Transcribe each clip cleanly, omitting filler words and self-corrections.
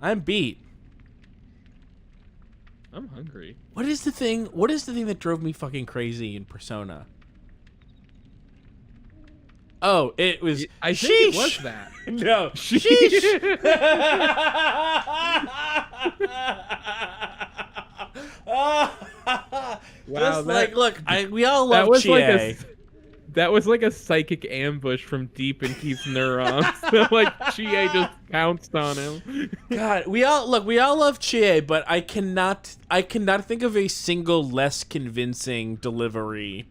I'm beat. I'm hungry. What is the thing that drove me fucking crazy in Persona? Oh, it was I think sheesh. it was that. No. Sheesh. Just that- look, we all love Chie. That was like a psychic ambush from deep in Keith's neurons. Like Chie just pounced on him. God, we all love Chie, but I cannot think of a single less convincing delivery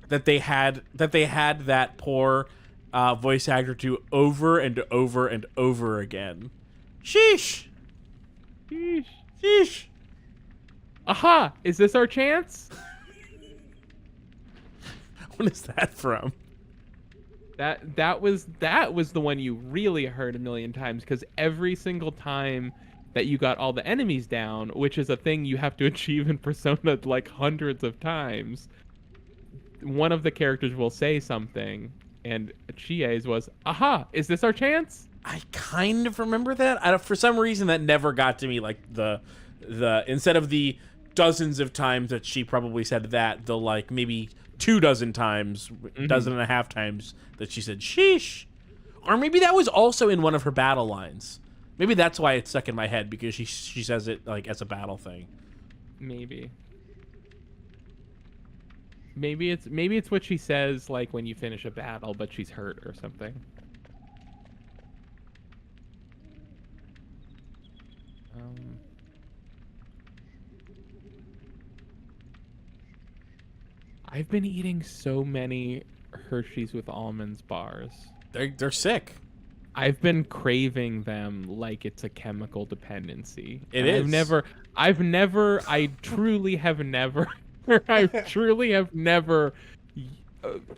that they had that poor voice actor do over and over and over again. Sheesh. Sheesh. Sheesh. Aha! Is this our chance? What is that from? That was the one you really heard a million times, because every single time that you got all the enemies down, which is a thing you have to achieve in Persona like hundreds of times, one of the characters will say something, and Chie's was, "Aha! Is this our chance?" I kind of remember that. For some reason, that never got to me. Like the instead of the dozens of times that she probably said that, the like maybe 24 times, dozen and a half times that she said sheesh, or maybe that was also in one of her battle lines. Maybe that's why it's stuck in my head, because she says it like as a battle thing. Maybe it's what she says like when you finish a battle, but she's hurt or something. I've been eating so many Hershey's with almonds bars. They're sick. I've been craving them like it's a chemical dependency. It is. I truly have never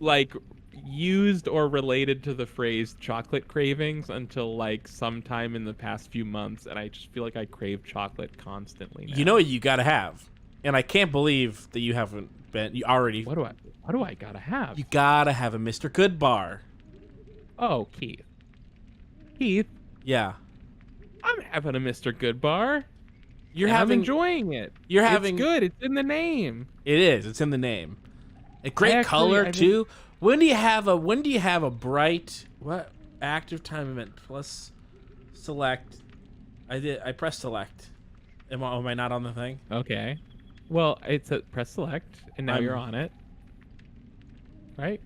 like used or related to the phrase chocolate cravings until like sometime in the past few months, and I just feel like I crave chocolate constantly now. You know what you gotta have, and I can't believe that you haven't been. You already. What do I gotta have? You gotta have a Mr. Good bar. Oh, Keith. Yeah. I'm having a Mr. Good bar. I'm enjoying it. It's good. It's in the name. It is. It's in the name. A great color too. When do you have a bright active time event plus select? I pressed select. Am I not on the thing? Okay. Well, it's a press select, and now you're on it. Right?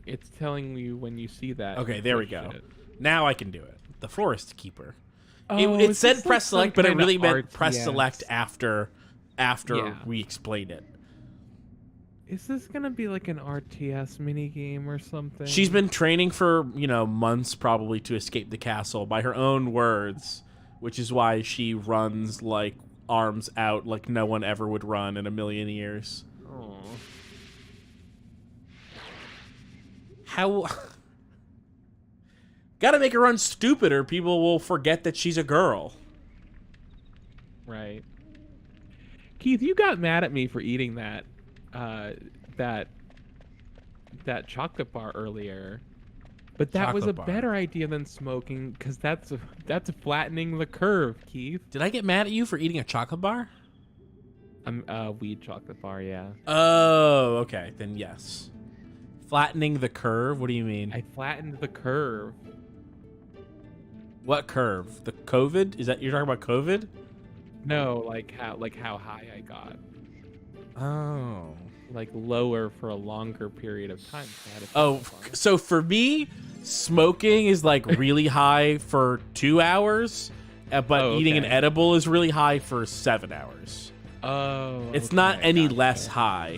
It's telling you when you see that. Okay, there we go. Now I can do it. The Florist Keeper. Oh, it said press select, but it really meant RTS. press select after we explained it. Is this gonna be like an RTS minigame or something? She's been training for, months probably to escape the castle by her own words, which is why she runs like arms out like no one ever would run in a million years. Oh. How... Gotta make her run stupid or people will forget that she's a girl. Right. Keith, you got mad at me for eating that chocolate bar earlier, but that was a better idea than smoking, because that's flattening the curve, Keith. Did I get mad at you for eating a chocolate bar? Weed chocolate bar, yeah. Oh, okay, then yes. Flattening the curve? What do you mean? I flattened the curve. What curve? The COVID? Is that you're talking about COVID? No, like how high I got. Oh. Like lower for a longer period of time. So for me, smoking is like really high for 2 hours, but eating an edible is really high for 7 hours. Oh. It's not any less high.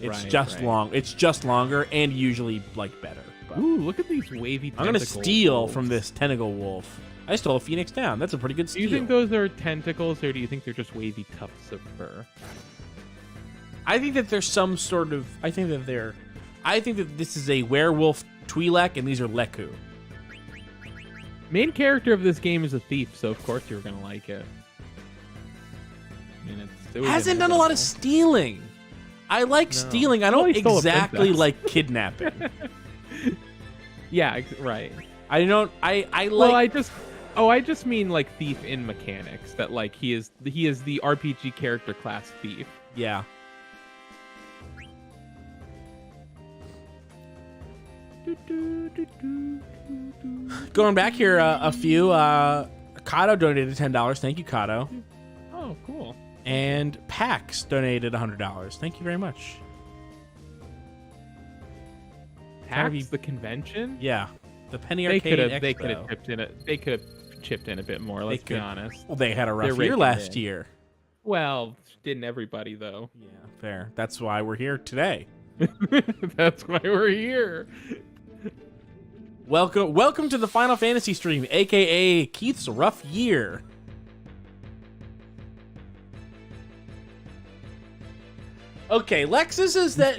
It's just long. It's just longer and usually like better. But ooh, look at these wavy tentacles. I'm gonna steal from this tentacle wolf. I stole a phoenix down. That's a pretty good steal. Do you think those are tentacles, or do you think they're just wavy tufts of fur? I think that there's some sort of. I think that this is a werewolf Twi'lek, and these are Leku. Main character of this game is a thief, so of course you're gonna like it. I mean, it's hasn't done a lot of stealing. I like stealing. I don't exactly like kidnapping. Yeah, right. I don't. I like. Well, I just mean like thief in mechanics. That like he is the RPG character class thief. Yeah. Going back here, a few. Kato donated $10. Thank you, Kato. Oh, cool. And Pax donated $100. Thank you very much. PAX, the convention? Yeah, the Penny They Arcade could Expo. have chipped in it. They could have chipped in a bit more. Let's be honest. Well, they had a rough They're year raking last in. year. Well, didn't everybody though? Yeah, fair. That's why we're here today. That's why we're here. Welcome to the Final Fantasy stream, aka Keith's rough year. Okay, Lexus is that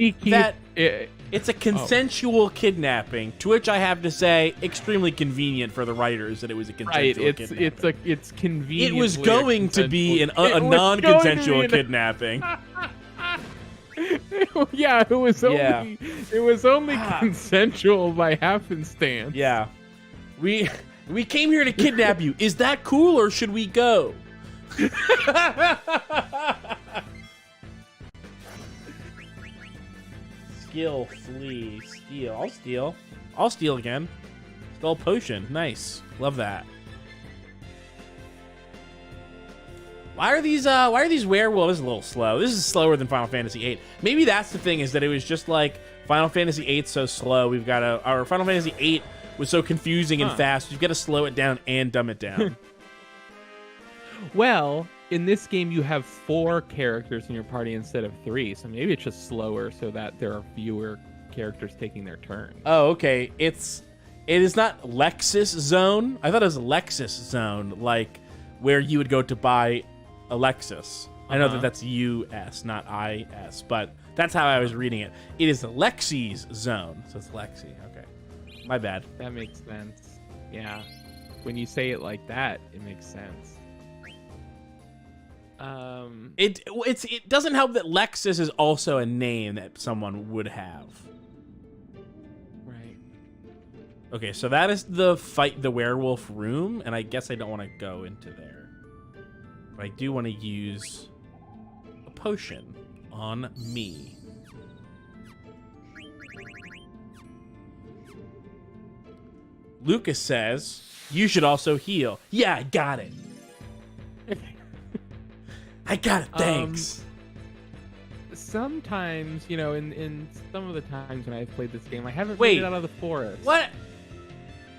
it's a consensual kidnapping, to which I have to say, extremely convenient for the writers that it was a consensual kidnapping. It's convenient. It was going to be a non-consensual kidnapping. Yeah, it was only consensual by happenstance. Yeah. We came here to kidnap you. Is that cool or should we go? Skill, flee, steal. I'll steal. I'll steal again. Stole potion. Nice. Love that. Why are these werewolves a little slow? This is slower than Final Fantasy VIII. Maybe that's the thing, is that it was just like Final Fantasy VIII so slow. Our Final Fantasy VIII was so confusing and fast. We've got to slow it down and dumb it down. Well, in this game you have 4 characters in your party instead of 3, so maybe it's just slower so that there are fewer characters taking their turn. Oh, okay. It is not Lexus Zone. I thought it was Lexus Zone, like where you would go to buy a Lexus. I know that that's US, not IS, but that's how I was reading it. It is Lexi's Zone, so it's Lexi. Okay, my bad. That makes sense. Yeah, when you say it like that, it makes sense. It doesn't help that Lexus is also a name that someone would have. Right. Okay, so that is the fight the werewolf room, and I guess I don't want to go into there. But I do want to use a potion on me. Lucas says, you should also heal. Yeah, I got it. I got it, thanks. Sometimes, in some of the times when I've played this game, I haven't made it out of the forest. What?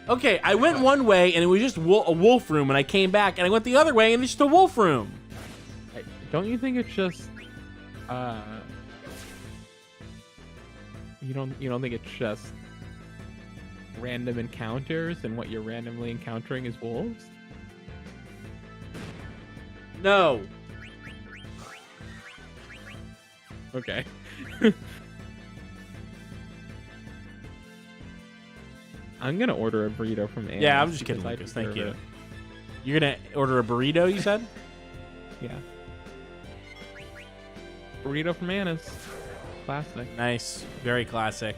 Okay, I went one way and it was just a wolf room, and I came back and I went the other way and it's just a wolf room. Don't you think it's just you don't think it's just random encounters, and what you're randomly encountering is wolves? No. Okay. I'm gonna order a burrito from Anna's. Yeah, I'm just kidding, Lucas. Thank you. You're gonna order a burrito, you said? Yeah. Burrito from Anna's. Classic. Nice. Very classic.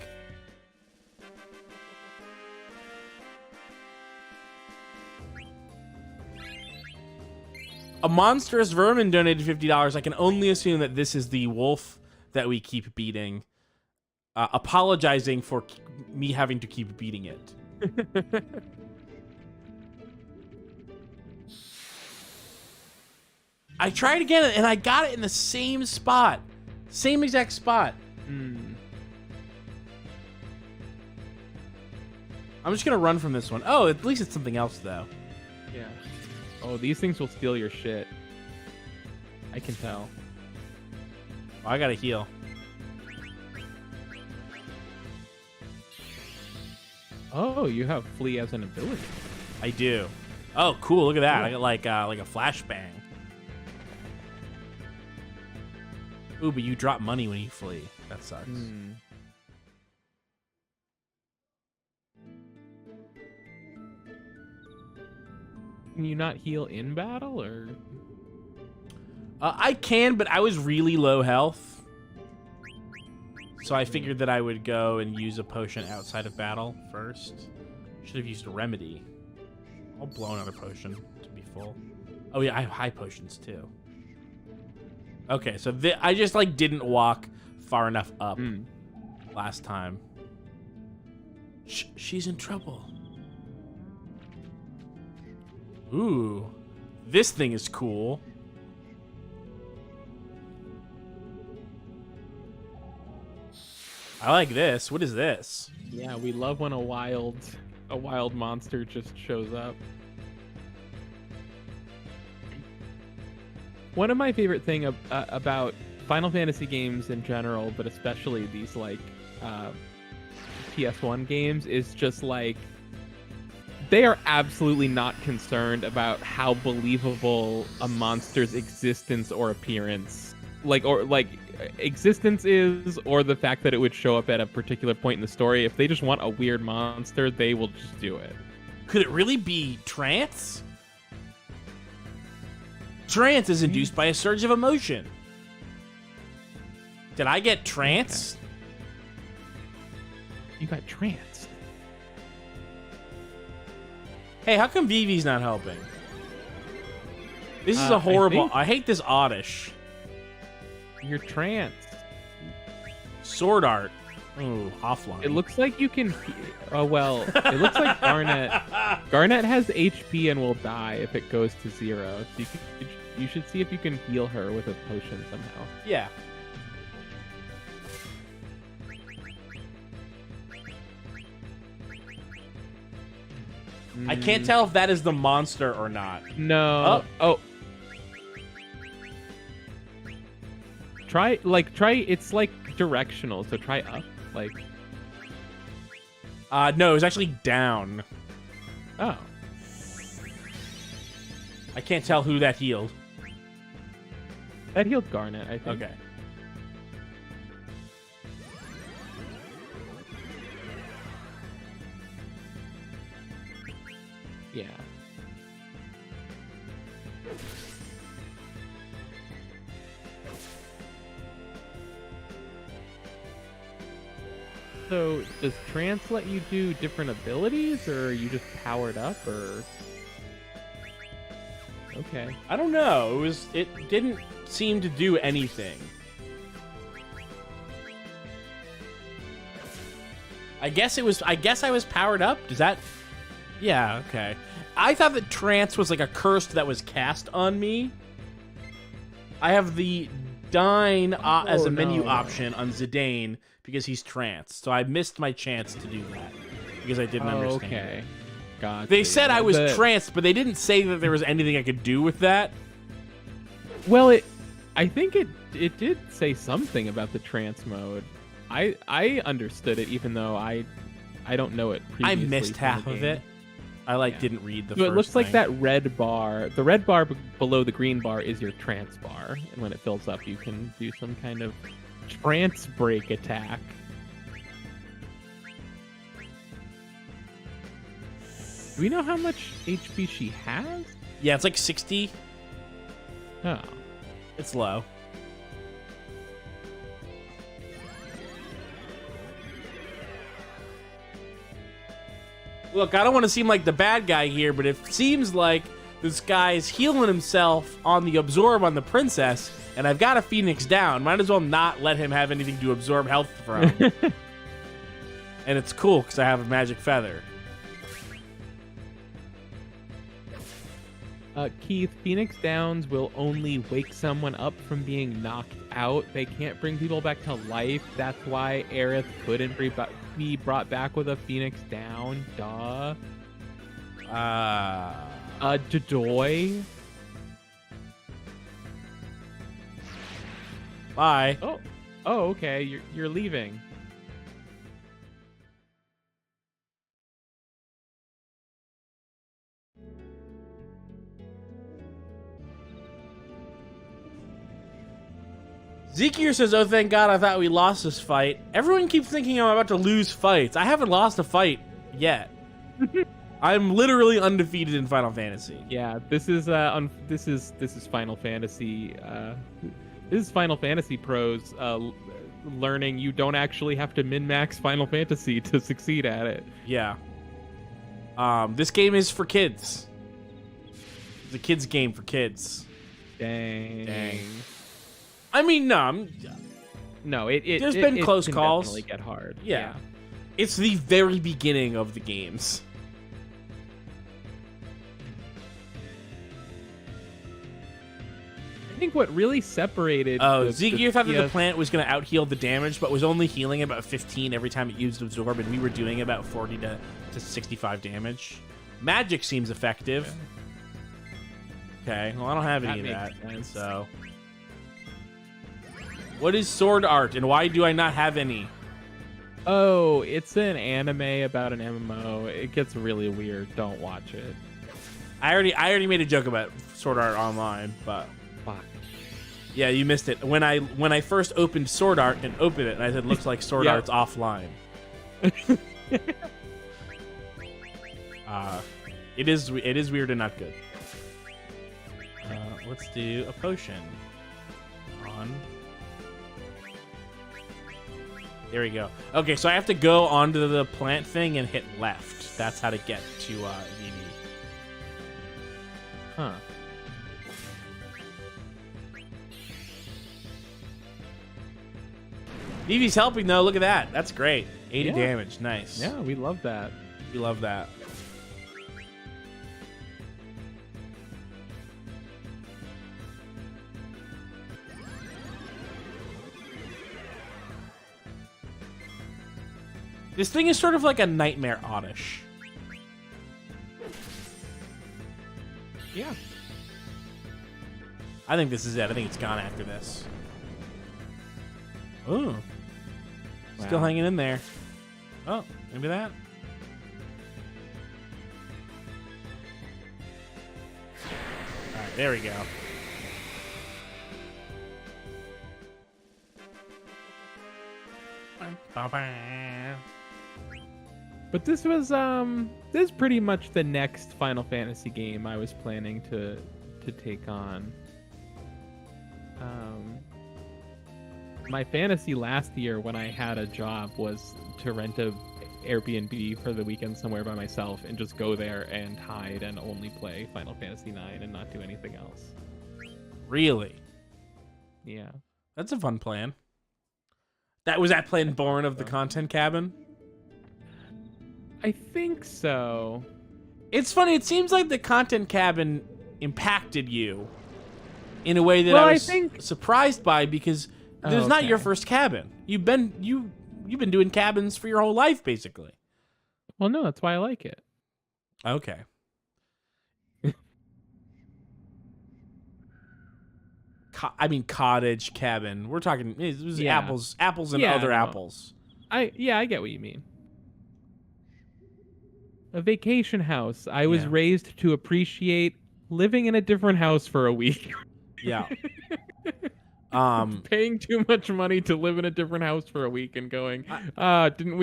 A monstrous vermin donated $50. I can only assume that this is the wolf that we keep beating. Apologizing for me having to keep beating it. I tried again and I got it in the same spot. Same exact spot. I'm just gonna run from this one. Oh, at least it's something else though. Yeah. Oh, these things will steal your shit. I can tell. Oh, I gotta heal. Oh, you have flee as an ability. I do. Oh, cool! Look at that. I got like a flashbang. Ooh, but you drop money when you flee. That sucks. Can you not heal in battle, or? I can, but I was really low health. So I figured that I would go and use a potion outside of battle first. Should have used a remedy. I'll blow another potion to be full. Oh yeah, I have high potions too. Okay, so I just like didn't walk far enough up last time. She's in trouble. Ooh, this thing is cool. I like this. What is this? Yeah, we love when a wild monster just shows up. One of my favorite thing about Final Fantasy games in general, but especially these like PS1 games, is just like they are absolutely not concerned about how believable a monster's existence or appearance, existence is, or the fact that it would show up at a particular point in the story. If they just want a weird monster, they will just do it. Could it really be trance? Trance is induced by a surge of emotion. Did I get trance? Okay. You got trance. Hey, how come Vivi's not helping? This is a horrible... I hate this oddish. You're trance. Sword art. Ooh, offline. It looks like you can... Oh, well, it looks like Garnet... Garnet has HP and will die if it goes to 0. So you should see if you can heal her with a potion somehow. Yeah. I can't tell if that is the monster or not. No. Oh. Try, it's like directional, so try up, like. No, it was actually down. Oh. I can't tell who that healed. That healed Garnet, I think. Okay. Yeah. So, does trance let you do different abilities, or are you just powered up, or? Okay. I don't know. It didn't seem to do anything. I guess I was powered up. Does that? Yeah, okay. I thought that trance was like a curse that was cast on me. I have the Dine as a menu option on Zidane because he's trance. So I missed my chance to do that because I didn't understand. Okay. Gotcha. They said I was tranced, but they didn't say that there was anything I could do with that. Well, I think it did say something about the trance mode. I understood it, even though I don't know it previously. I missed half of it. I didn't read the So first it looks thing. like that red bar. The red bar below the green bar is your trance bar, and when it fills up, you can do some kind of trance break attack. Do we know how much HP she has? Yeah, it's like 60. Oh. It's low. Look, I don't want to seem like the bad guy here, but it seems like this guy's healing himself on the absorb on the princess, and I've got a Phoenix down. Might as well not let him have anything to absorb health from. And it's cool because I have a magic feather. Keith, Phoenix Downs will only wake someone up from being knocked out. They can't bring people back to life. That's why Aerith couldn't be brought back with a Phoenix Down. Duh. Dodoy. Bye. Oh, okay. You're leaving. Zekier says, oh, thank God, I thought we lost this fight. Everyone keeps thinking I'm about to lose fights. I haven't lost a fight yet. I'm literally undefeated in Final Fantasy. Yeah, this is Final Fantasy. This is Final Fantasy Pros learning you don't actually have to min-max Final Fantasy to succeed at it. Yeah. This game is for kids. It's a kids game for kids. Dang. I mean, No, there's been close can calls. Definitely get hard. Yeah. It's the very beginning of the games. I think what really separated. Ziggy thought that the plant was going to out-heal the damage, but was only healing about 15 every time it used Absorb, and we were doing about 40 to 65 damage. Magic seems effective. Okay, well, I don't have any of that. So, what is Sword Art, and why do I not have any? Oh, it's an anime about an MMO. It gets really weird. Don't watch it. I already made a joke about Sword Art Online, but Fuck. yeah, you missed it. When I first opened Sword Art and opened it, and I said, "Looks like Sword Yeah. Art's offline." It is weird and not good. Let's do a potion. On. There we go. Okay, so I have to go onto the plant thing and hit left. That's how to get to Vivi. Huh. Vivi's helping though. Look at that. That's great. 80 Yeah. damage. Nice. Yeah, we love that. We love that. This thing is sort of like a Nightmare Oddish. Yeah. I think this is it. I think it's gone after this. Ooh. Still Wow. hanging in there. Oh, maybe that. Alright, there we go. But this was this is pretty much the next Final Fantasy game I was planning to take on. My fantasy last year when I had a job was to rent a Airbnb for the weekend somewhere by myself and just go there and hide and only play Final Fantasy 9 and not do anything else. Really? Yeah. That's a fun plan. Was that plan born of the content cabin? I think so. It's funny. It seems like the content cabin impacted you in a way that Well, I I was think- surprised by, because there's not your okay. first cabin. You've been doing cabins for your whole life, basically. Well, no, that's why I like it. Okay. I mean, cottage, cabin. We're talking. It was Yeah. apples, and Yeah, other no. apples. I get what you mean. A vacation house. I was Yeah. raised to appreciate living in a different house for a week. Yeah. Paying too much money to live in a different house for a week and going, didn't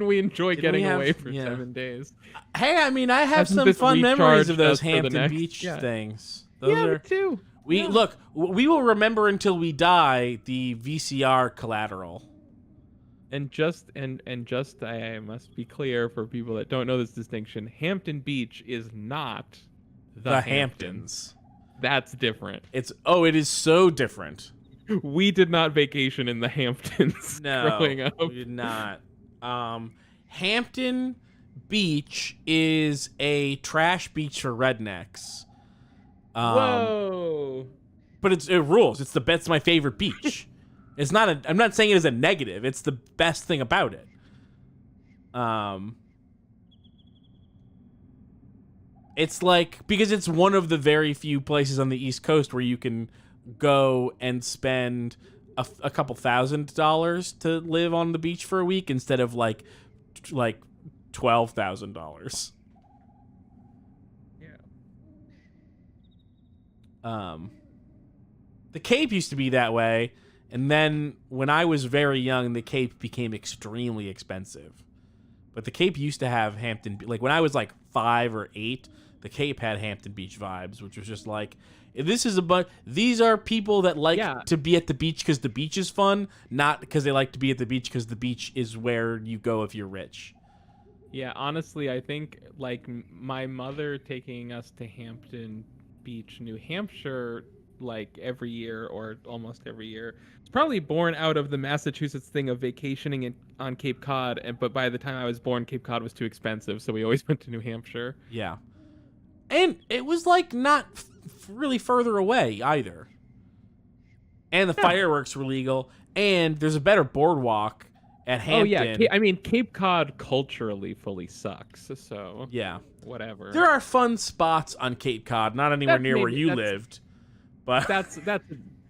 we enjoy getting away for 7 days? Hey, I mean, I have Hasn't some this fun memories recharged of those us for the Hampton next- Beach yeah. things. Those Yeah, are me too. Yeah. Look. We will remember until we die the VCR collateral. And just I must be clear for people that don't know this distinction, Hampton Beach is not The Hamptons. That's different. It is so different. We did not vacation in the Hamptons No, growing up. we did not. Hampton Beach is a trash beach for rednecks. Whoa. But it rules. It's my favorite beach. It's not I'm not saying it as a negative. It's the best thing about it. It's like, because it's one of the very few places on the East Coast where you can go and spend a couple $1,000 to live on the beach for a week instead of like $12,000. Yeah. The Cape used to be that way, and then when I was very young, the Cape became extremely expensive. But the Cape used to have Hampton, like when I was like 5 or 8, the Cape had Hampton Beach vibes, which was just like, This is these are people that like Yeah. to be at the beach because the beach is fun, not because they like to be at the beach because the beach is where you go if you're rich. Yeah, honestly, I think like my mother taking us to Hampton Beach, New Hampshire, like every year or almost every year, it's probably born out of the Massachusetts thing of vacationing on Cape Cod. But by the time I was born, Cape Cod was too expensive, so we always went to New Hampshire. Yeah. And it was like not really further away either. And the fireworks were legal, and there's a better boardwalk at Hampton. Oh yeah, I mean Cape Cod culturally fully sucks, so yeah. whatever. There are fun spots on Cape Cod, not anywhere near where you lived. But that's a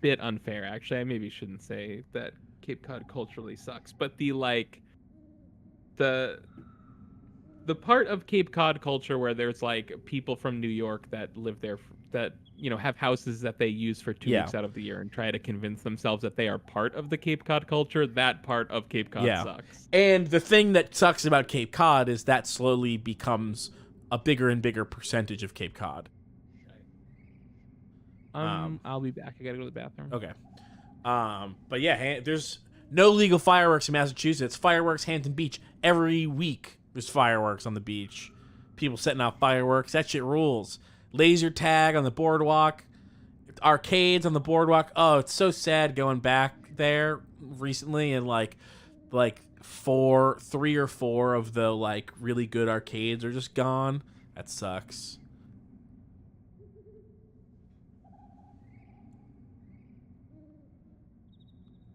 bit unfair actually. I maybe shouldn't say that Cape Cod culturally sucks, but the part of Cape Cod culture where there's like people from New York that live there that have houses that they use for 2 weeks out of the year and try to convince themselves that they are part of the Cape Cod culture. That part of Cape Cod sucks. And the thing that sucks about Cape Cod is that slowly becomes a bigger and bigger percentage of Cape Cod. I'll be back. I gotta go to the bathroom. Okay. But yeah, there's no legal fireworks in Massachusetts. Fireworks, Hampton Beach. Every week there's fireworks on the beach. People setting off fireworks. That shit rules. Laser tag on the boardwalk. Arcades on the boardwalk. Oh, it's so sad going back there recently and like 3 or 4 of the like really good arcades are just gone. That sucks.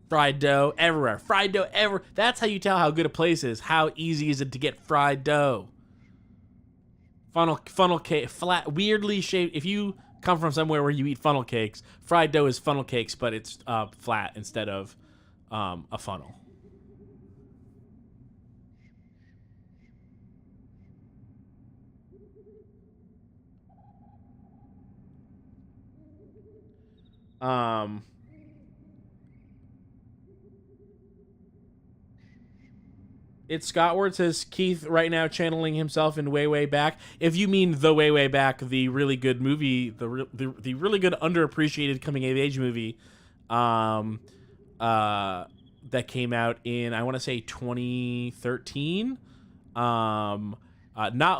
Fried dough everywhere. Fried dough everywhere. That's how you tell how good a place is. How easy is it to get fried dough? Funnel cake, flat, weirdly shaped. If you come from somewhere where you eat funnel cakes, fried dough is funnel cakes, but it's flat instead of a funnel. It's Scott Ward says Keith right now channeling himself in Way Back. If you mean the Way Back, the really good movie, the really good underappreciated coming of age movie, that came out in I want to say 2013. Not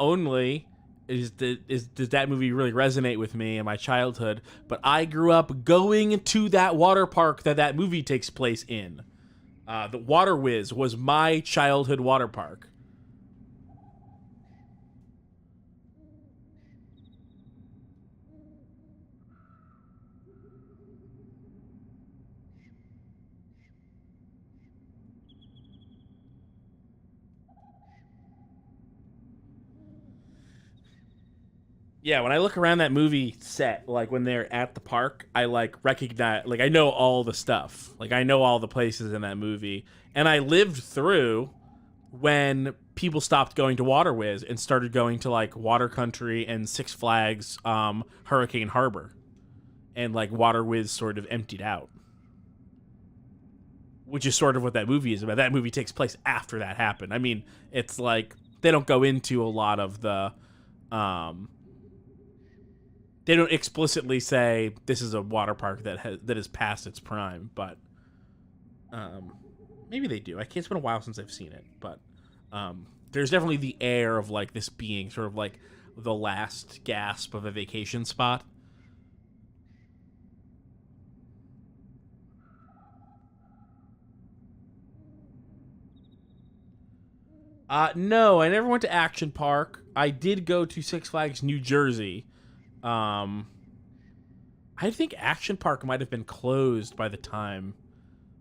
only does that movie really resonate with me in my childhood, but I grew up going to that water park that movie takes place in. The Water Whiz was my childhood water park. Yeah, when I look around that movie set, like when they're at the park, I like recognize, like I know all the stuff. Like I know all the places in that movie. And I lived through when people stopped going to Water Whiz and started going to like Water Country and Six Flags Hurricane Harbor. And like Water Whiz sort of emptied out. Which is sort of what that movie is about. That movie takes place after that happened. I mean, it's like they don't go into a lot of the they don't explicitly say this is a water park that is past its prime, but maybe they do. It's been a while since I've seen it, but there's definitely the air of like this being sort of like the last gasp of a vacation spot. No, I never went to Action Park. I did go to Six Flags New Jersey. I think Action Park might have been closed by the time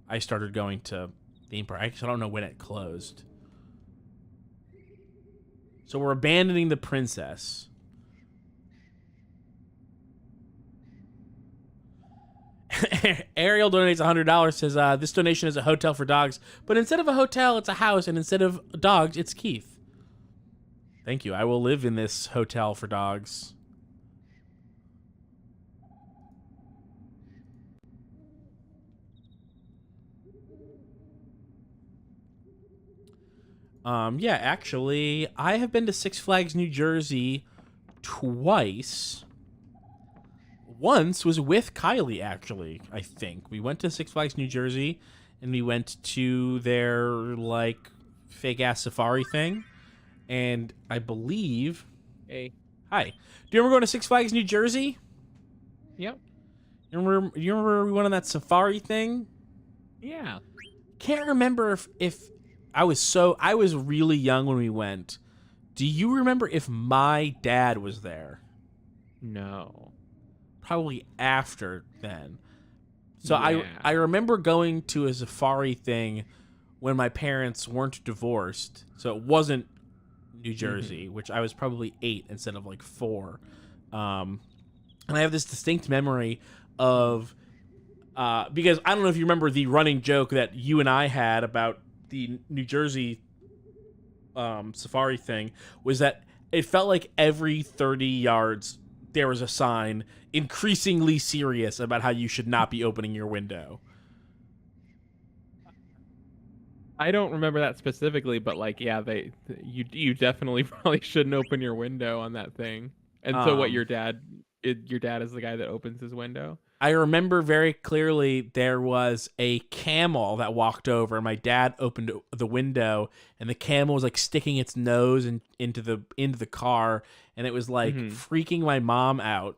I started going to theme park. I don't know when it closed. So we're abandoning the princess. Ariel donates $100, says, this donation is a hotel for dogs, but instead of a hotel, it's a house, and instead of dogs, it's Keith. Thank you. I will live in this hotel for dogs. Yeah, actually, I have been to Six Flags New Jersey twice. once was with Kylie, actually, I think. We went to Six Flags New Jersey, and we went to their, like, fake-ass safari thing. And I believe... Hey. Hi. Do you remember going to Six Flags New Jersey? Yep. You remember we went on that safari thing? Yeah. Can't remember if I was really young when we went. Do you remember if my dad was there? No. Probably after then. So Yeah. I remember going to a safari thing when my parents weren't divorced. So it wasn't New Jersey, which I was probably 8 instead of like 4. And I have this distinct memory of because I don't know if you remember the running joke that you and I had about the New Jersey safari thing was that it felt like every 30 yards there was a sign increasingly serious about how you should not be opening your window. I don't remember that specifically, but like, yeah, you definitely probably shouldn't open your window on that thing. And so, what your dad is the guy that opens his window? I remember very clearly there was a camel that walked over. My dad opened the window, and the camel was like sticking its nose into the car, and it was like freaking my mom out.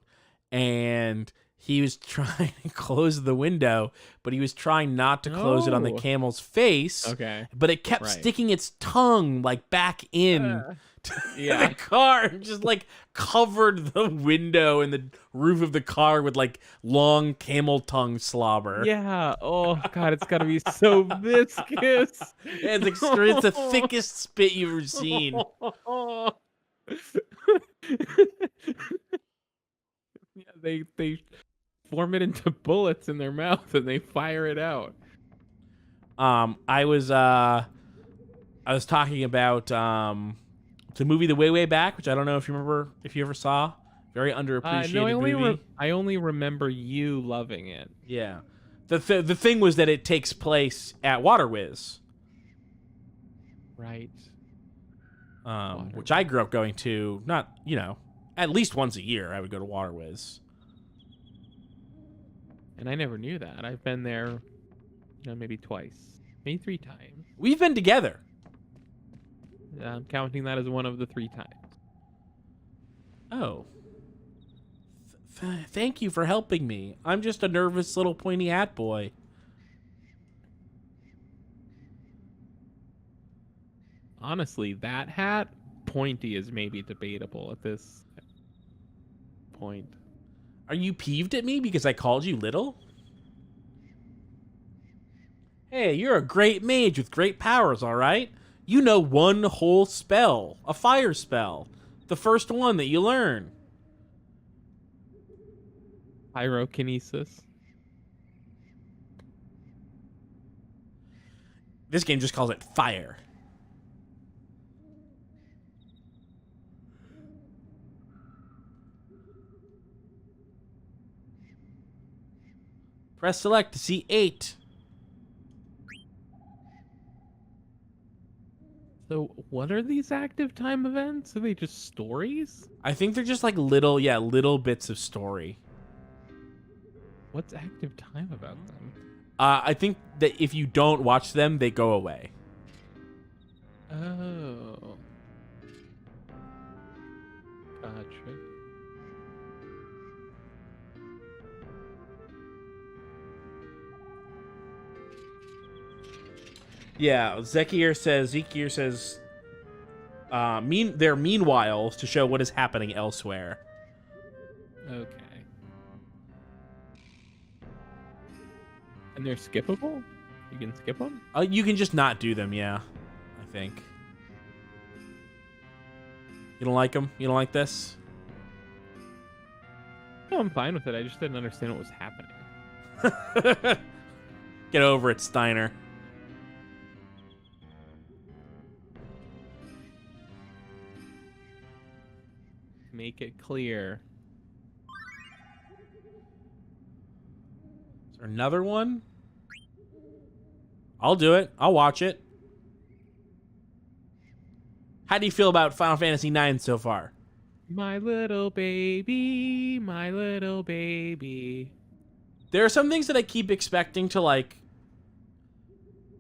And he was trying to close the window, but he was trying not to close it on the camel's face. Okay, but it kept sticking its tongue like back in. The car and just like covered the window and the roof of the car with like long camel tongue slobber. Yeah. Oh god, it's gotta be so viscous. It's the thickest spit you've ever seen. Yeah, they form it into bullets in their mouth and they fire it out. I was talking about the movie The Way Way Back, which I don't know if you remember, if you ever saw. Very underappreciated movie. I only remember you loving it. Yeah. The thing was that it takes place at Waterwiz. Right. Which I grew up going to, not, at least once a year I would go to Waterwiz. And I never knew that. I've been there maybe twice. Maybe 3 times. We've been together. I'm counting that as one of the 3 times. Oh. Thank you for helping me. I'm just a nervous little pointy hat boy. Honestly, that hat, pointy, is maybe debatable at this point. Are you peeved at me because I called you little? Hey, you're a great mage with great powers, all right? You know one whole spell, a fire spell. The first one that you learn. Pyrokinesis. This game just calls it fire. Press select to see 8. So, what are these active time events? Are they just stories? I think they're just like little bits of story. What's active time about them? I think that if you don't watch them, they go away. Oh. Gotcha. Yeah, Zekier says, they're meanwhiles to show what is happening elsewhere. Okay. And they're skippable? You can skip them? You can just not do them, yeah, I think. You don't like them? You don't like this? No, I'm fine with it. I just didn't understand what was happening. Get over it, Steiner. Make it clear. Is there another one? I'll do it. I'll watch it. How do you feel about Final Fantasy IX so far? My little baby, my little baby. There are some things that I keep expecting to like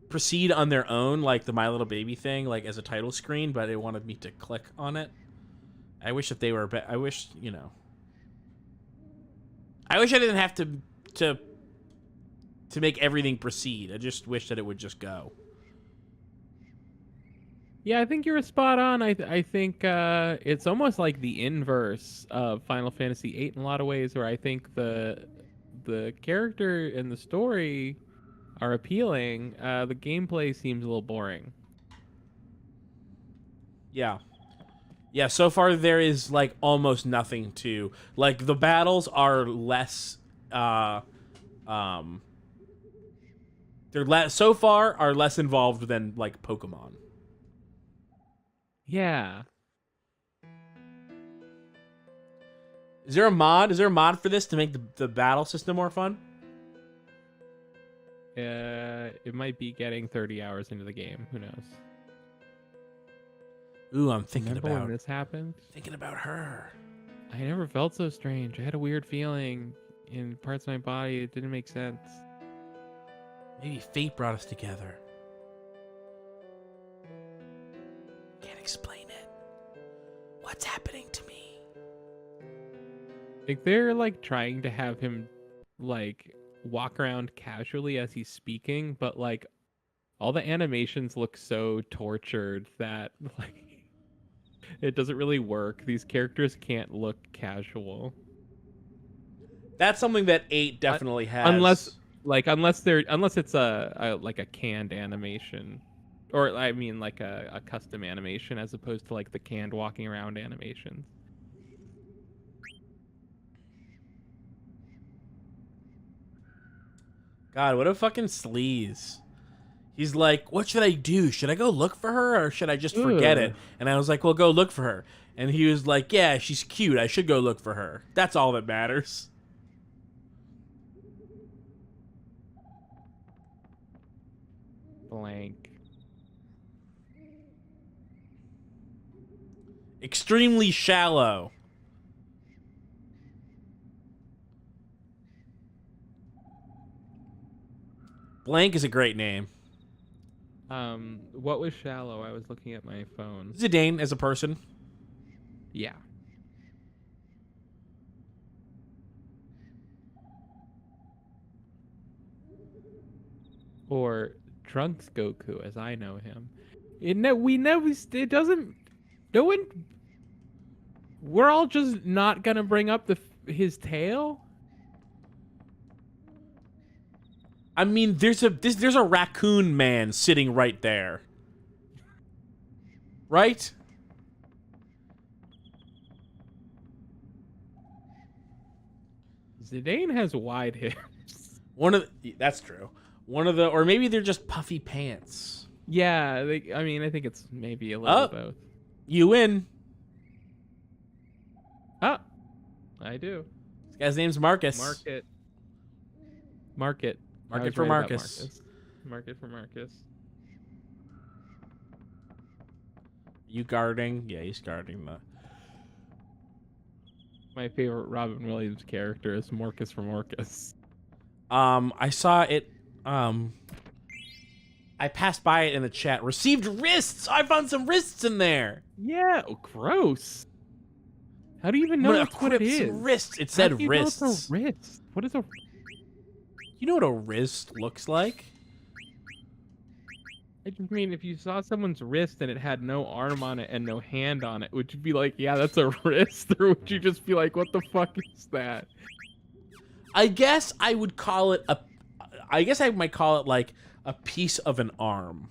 proceed on their own, like the My Little Baby thing, like as a title screen, but it wanted me to click on it. I wish that they were. I wish, you know. I wish I didn't have to make everything proceed. I just wish that it would just go. Yeah, I think you're spot on. I think it's almost like the inverse of Final Fantasy VIII in a lot of ways, where I think the character and the story are appealing. The gameplay seems a little boring. Yeah. Yeah, so far there is like almost nothing to like the battles are less um they're less so far are less involved than like Pokemon. Yeah. Is there a mod? Is there a mod for this to make the battle system more fun? It might be getting 30 hours into the game. Who knows? Ooh, I'm thinking Remember about when this happened? thinking about her. I never felt so strange. I had a weird feeling in parts of my body. It didn't make sense. Maybe fate brought us together. Can't explain it. What's happening to me? Like they're like trying to have him like walk around casually as he's speaking, but like all the animations look so tortured that like it doesn't really work. These characters can't look casual. That's something that 8 definitely has. Unless it's a like a canned animation. Or I mean like a custom animation as opposed to like the canned walking around animations. God, what a fucking sleaze. He's like, what should I do? Should I go look for her or should I just forget Ugh. it? And I was like, well, go look for her. And he was like, yeah, she's cute. I should go look for her. That's all that matters. Blank. Extremely shallow. Blank is a great name. What was shallow? I was looking at my phone. Zidane as a person. Yeah. Or Trunks Goku, as I know him. It doesn't. No one. We're all just not gonna bring up his tail. I mean, there's a raccoon man sitting right there. Right? Zidane has wide hips. That's true. Or maybe they're just puffy pants. Yeah, I mean, I think it's maybe a little of both. You win. Oh, I do. This guy's name's Marcus. Market. Market I was for right about Marcus. Market for Marcus. You guarding? Yeah, he's guarding the. My favorite Robin Williams character is Marcus for Marcus. I saw it. I passed by it in the chat. Received wrists. I found some wrists in there. Yeah, gross. How do you even know that's what it is? Wrists. It How said do you wrists. know it's a wrist? What is a? You know what a wrist looks like? I just mean, if you saw someone's wrist and it had no arm on it and no hand on it, would you be like, yeah, that's a wrist? Or would you just be like, what the fuck is that? I guess I would call it I guess I might call it like a piece of an arm.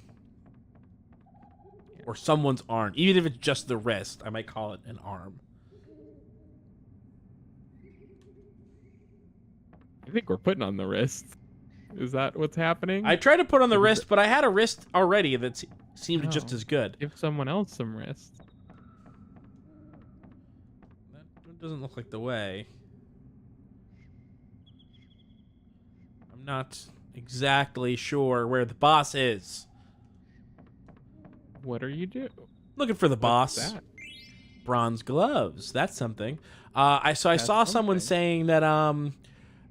Or someone's arm. Even if it's just the wrist, I might call it an arm. I think we're putting on the wrist. Is that what's happening? I tried to put on the wrist, but I had a wrist already that seemed just as good. Give someone else some wrist. That doesn't look like the way. I'm not exactly sure where the boss is. What are you doing? Looking for the boss. What's that? Bronze gloves. That's something. I saw someone something. saying that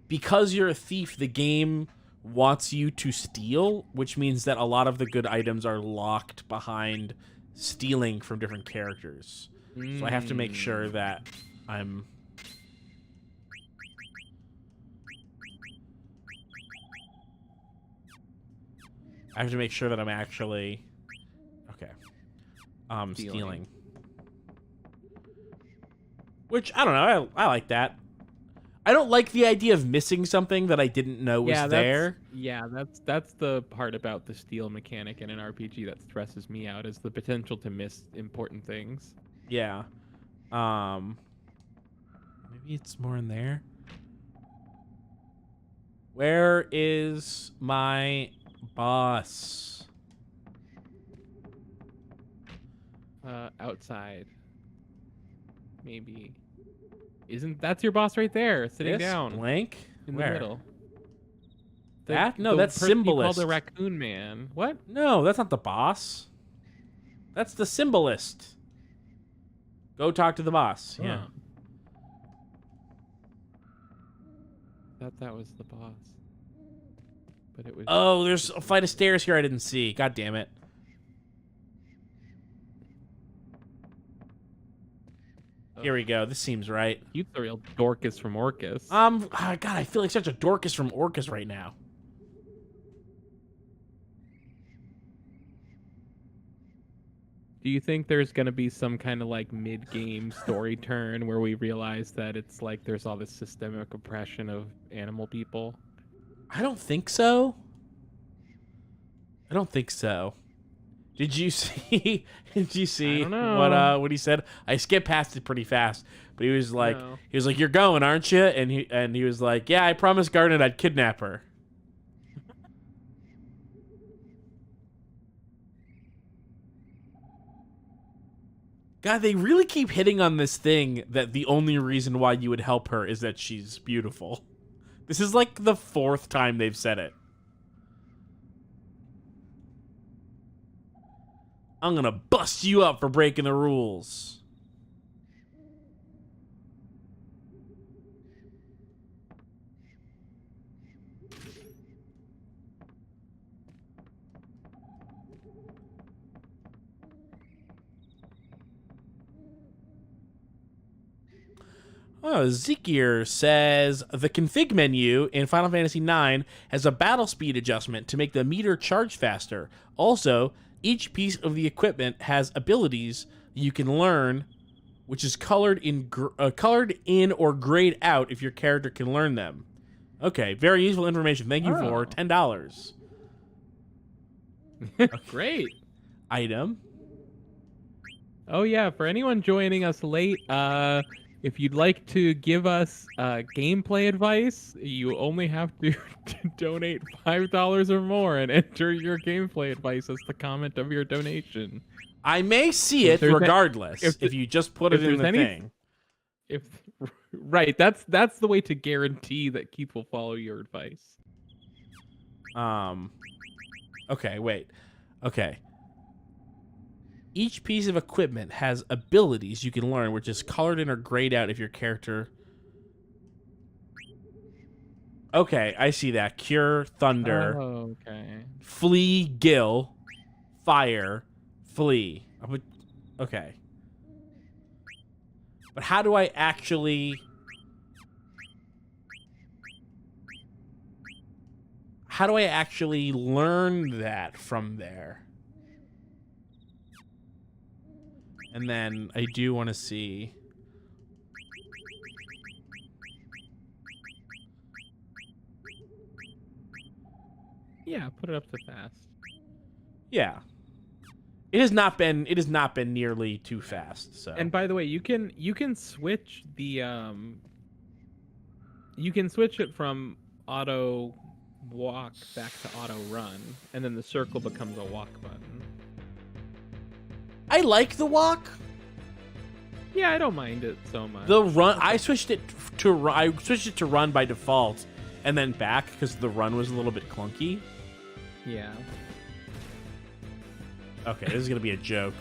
because you're a thief, the game wants you to steal, which means that a lot of the good items are locked behind stealing from different characters. So I have to make sure that I'm... I have to make sure that I'm actually... Okay. Stealing. Which, I don't know, I like that. I don't like the idea of missing something that I didn't know was there. That's the part about the steal mechanic in an RPG that stresses me out, is the potential to miss important things. Yeah. Maybe it's more in there. Where is my boss? Outside. Maybe. That's your boss right there, sitting This down blank? in Where? the middle. That? No, that's person you Symbolist. called the Raccoon Man. What? No, that's not the boss. That's the Symbolist. Go talk to the boss. Yeah. Thought that was the boss. But it was... Oh, there's a flight of stairs here I didn't see. God damn it. Here we go. This seems right. You the real Dorcas from Orcus. God, I feel like such a Dorcas from Orcus right now. Do you think there's gonna be some kind of like mid-game story turn where we realize that it's like there's all this systemic oppression of animal people? I don't think so. I don't think so. Did you see? Did you see what he said? I skipped past it pretty fast, but he was like, "You're going, aren't you?" And he was like, "Yeah, I promised Garnet I'd kidnap her." God, they really keep hitting on this thing that the only reason why you would help her is that she's beautiful. This is like the 4th time they've said it. I'm gonna bust you up for breaking the rules. Oh, Zekier says the config menu in Final Fantasy IX has a battle speed adjustment to make the meter charge faster. Also, each piece of the equipment has abilities you can learn, which is colored in or grayed out if your character can learn them. Okay, very useful information. Thank you for $10. Great. Item. Oh yeah, for anyone joining us late, if you'd like to give us gameplay advice, you only have to donate $5 or more and enter your gameplay advice as the comment of your donation. I may see it regardless if you just put it in the thing. Right, that's the way to guarantee that Keith will follow your advice. Okay, wait. Okay. Each piece of equipment has abilities you can learn, which is colored in or grayed out if your character... Okay, I see that. Cure, Thunder. Oh, okay. Flee, Gill. Fire, Flee. Okay. But how do I actually... How do I actually learn that from there? And then I do want to see... Yeah, put it up to fast. Yeah. It has not been nearly too fast, so. And by the way, you can switch the you can switch it from auto walk back to auto run, and then the circle becomes a walk button. I like the walk. Yeah, I don't mind it so much. The run, I switched it to run by default, and then back because the run was a little bit clunky. Yeah. Okay, this is gonna be a joke.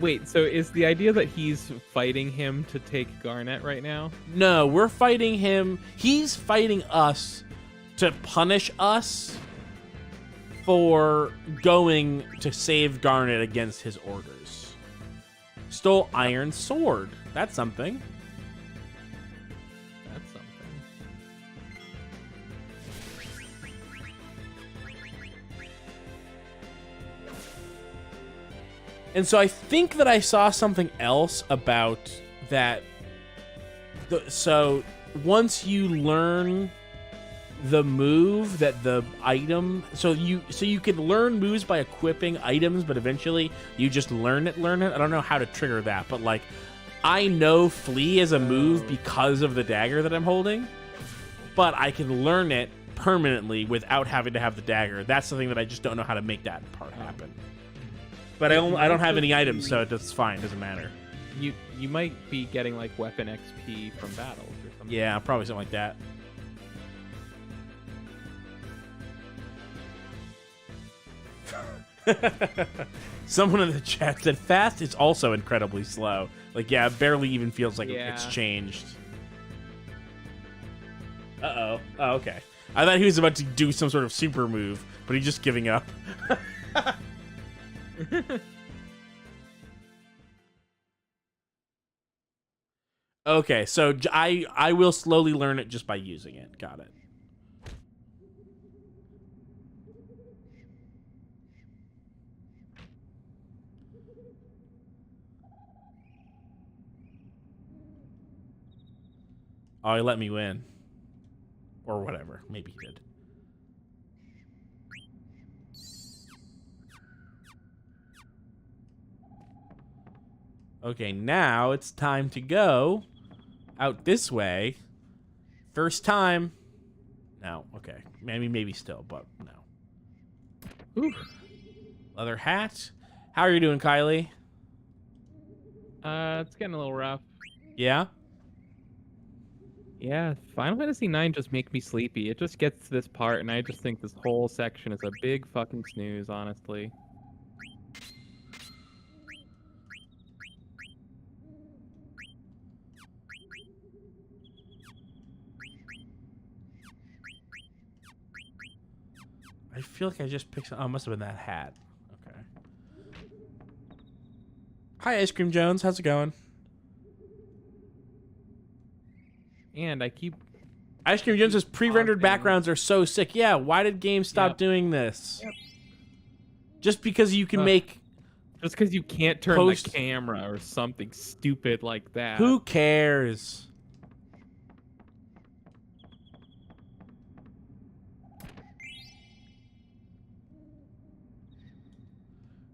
Wait, so is the idea that he's fighting him to take Garnet right now? No, we're fighting him. He's fighting us to punish us for going to save Garnet against his orders. Stole Iron Sword. That's something. That's something. And so I think that I saw something else about that. So once you learn the move that the item, so you can learn moves by equipping items, but eventually you just learn it. I don't know how to trigger that, but like I know flee as a move because of the dagger that I'm holding, but I can learn it permanently without having to have the dagger. That's the thing that I just don't know how to make that part happen. But I don't have any items, so it's fine. It doesn't matter. You might be getting like weapon XP from battles or something. Yeah, probably something like that. Someone in the chat said fast is also incredibly slow. Like, yeah, it barely even feels like it's changed. Uh-oh. Oh, okay. I thought he was about to do some sort of super move, but he's just giving up. Okay, so I will slowly learn it just by using it. Got it. Oh, he let me win. Or whatever. Maybe he did. Okay, now it's time to go out this way. First time. No, okay. Maybe still, but no. Ooh. Leather hat. How are you doing, Kylie? It's getting a little rough. Yeah? Yeah, Final Fantasy IX just makes me sleepy. It just gets to this part, and I just think this whole section is a big fucking snooze, honestly. I feel like I just picked some... Oh, it must have been that hat. Okay. Hi, Ice Cream Jones. How's it going? And I keep... Ice Cream Jones says pre-rendered backgrounds are so sick. Yeah, why did games stop doing this? Yep. Just because you can make... Just because you can't turn the camera or something stupid like that. Who cares?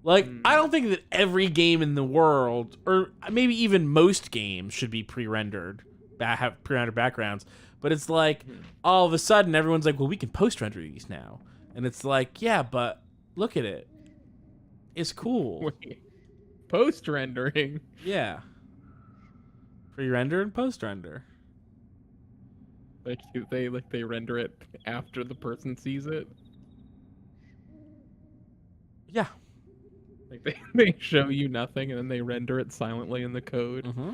Like, I don't think that every game in the world, or maybe even most games, should be pre-rendered, have pre-rendered backgrounds. But it's like, all of a sudden, everyone's like, well, we can post-render these now. And it's like, yeah, but look at it. It's cool. Wait, post-rendering? Yeah. Pre-render and post-render. Like they render it after the person sees it? Yeah. Like they show you nothing and then they render it silently in the code. Mm-hmm.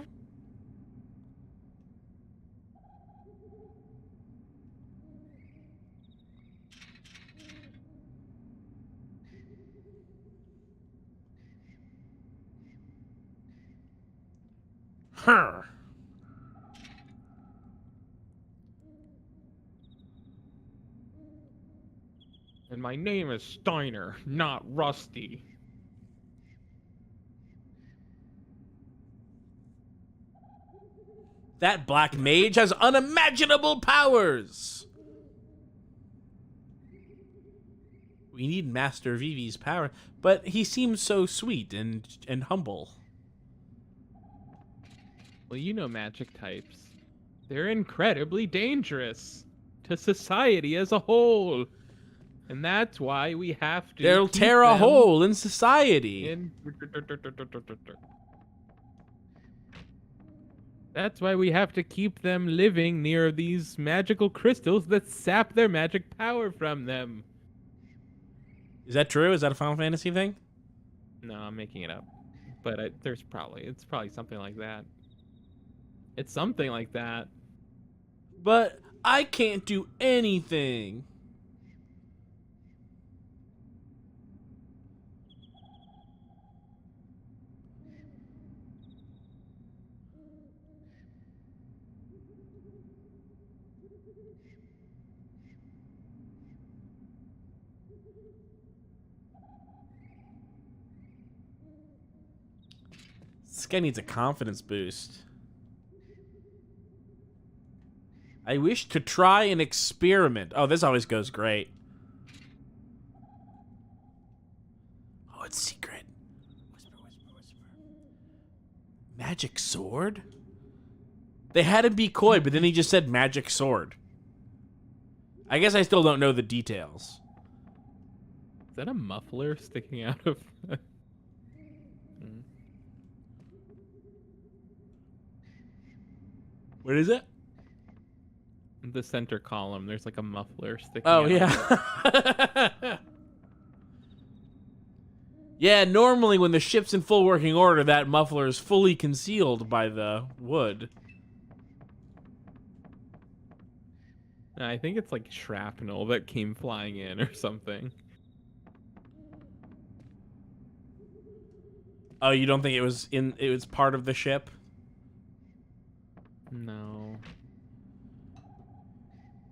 Huh. And my name is Steiner, not Rusty. That black mage has unimaginable powers. We need Master Vivi's power, but he seems so sweet and humble. Well, you know magic types. They're incredibly dangerous to society as a whole. And that's why we have to They'll tear a hole in society. That's why we have to keep them living near these magical crystals that sap their magic power from them. Is that true? Is that a Final Fantasy thing? No, I'm making it up. but it's probably something like that. It's something like that. But I can't do anything. This guy needs a confidence boost. I wish to try an experiment. Oh, this always goes great. Oh, it's secret. Whisper, whisper, whisper. Magic sword? They had him be coy, but then he just said magic sword. I guess I still don't know the details. Is that a muffler sticking out of? What is it? The center column. There's like a muffler sticking. Oh out. yeah. Yeah, normally when the ship's in full working order, that muffler is fully concealed by the wood. I think it's like shrapnel that came flying in or something. Oh, you don't think it was part of the ship? No.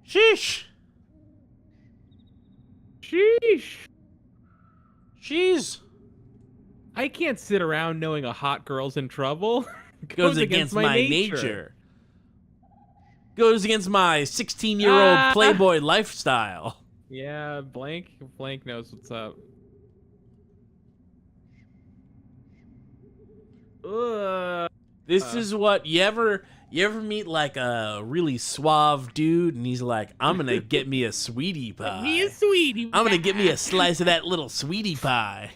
Sheesh. Sheesh. Sheesh. I can't sit around knowing a hot girl's in trouble. Goes against my nature. Goes against my 16-year-old Playboy lifestyle. Yeah, Blank knows what's up. This is what you ever meet like a really suave dude and he's like, I'm gonna get me a sweetie pie. Me a sweetie. I'm gonna get me a slice of that little sweetie pie.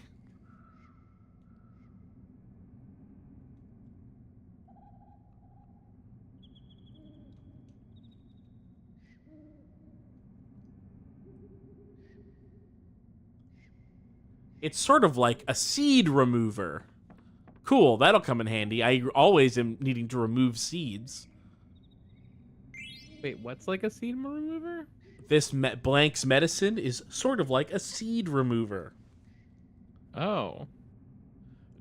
It's sort of like a seed remover. Cool, that'll come in handy. I always am needing to remove seeds. Wait, what's like a seed remover? This Blank's medicine is sort of like a seed remover. Oh.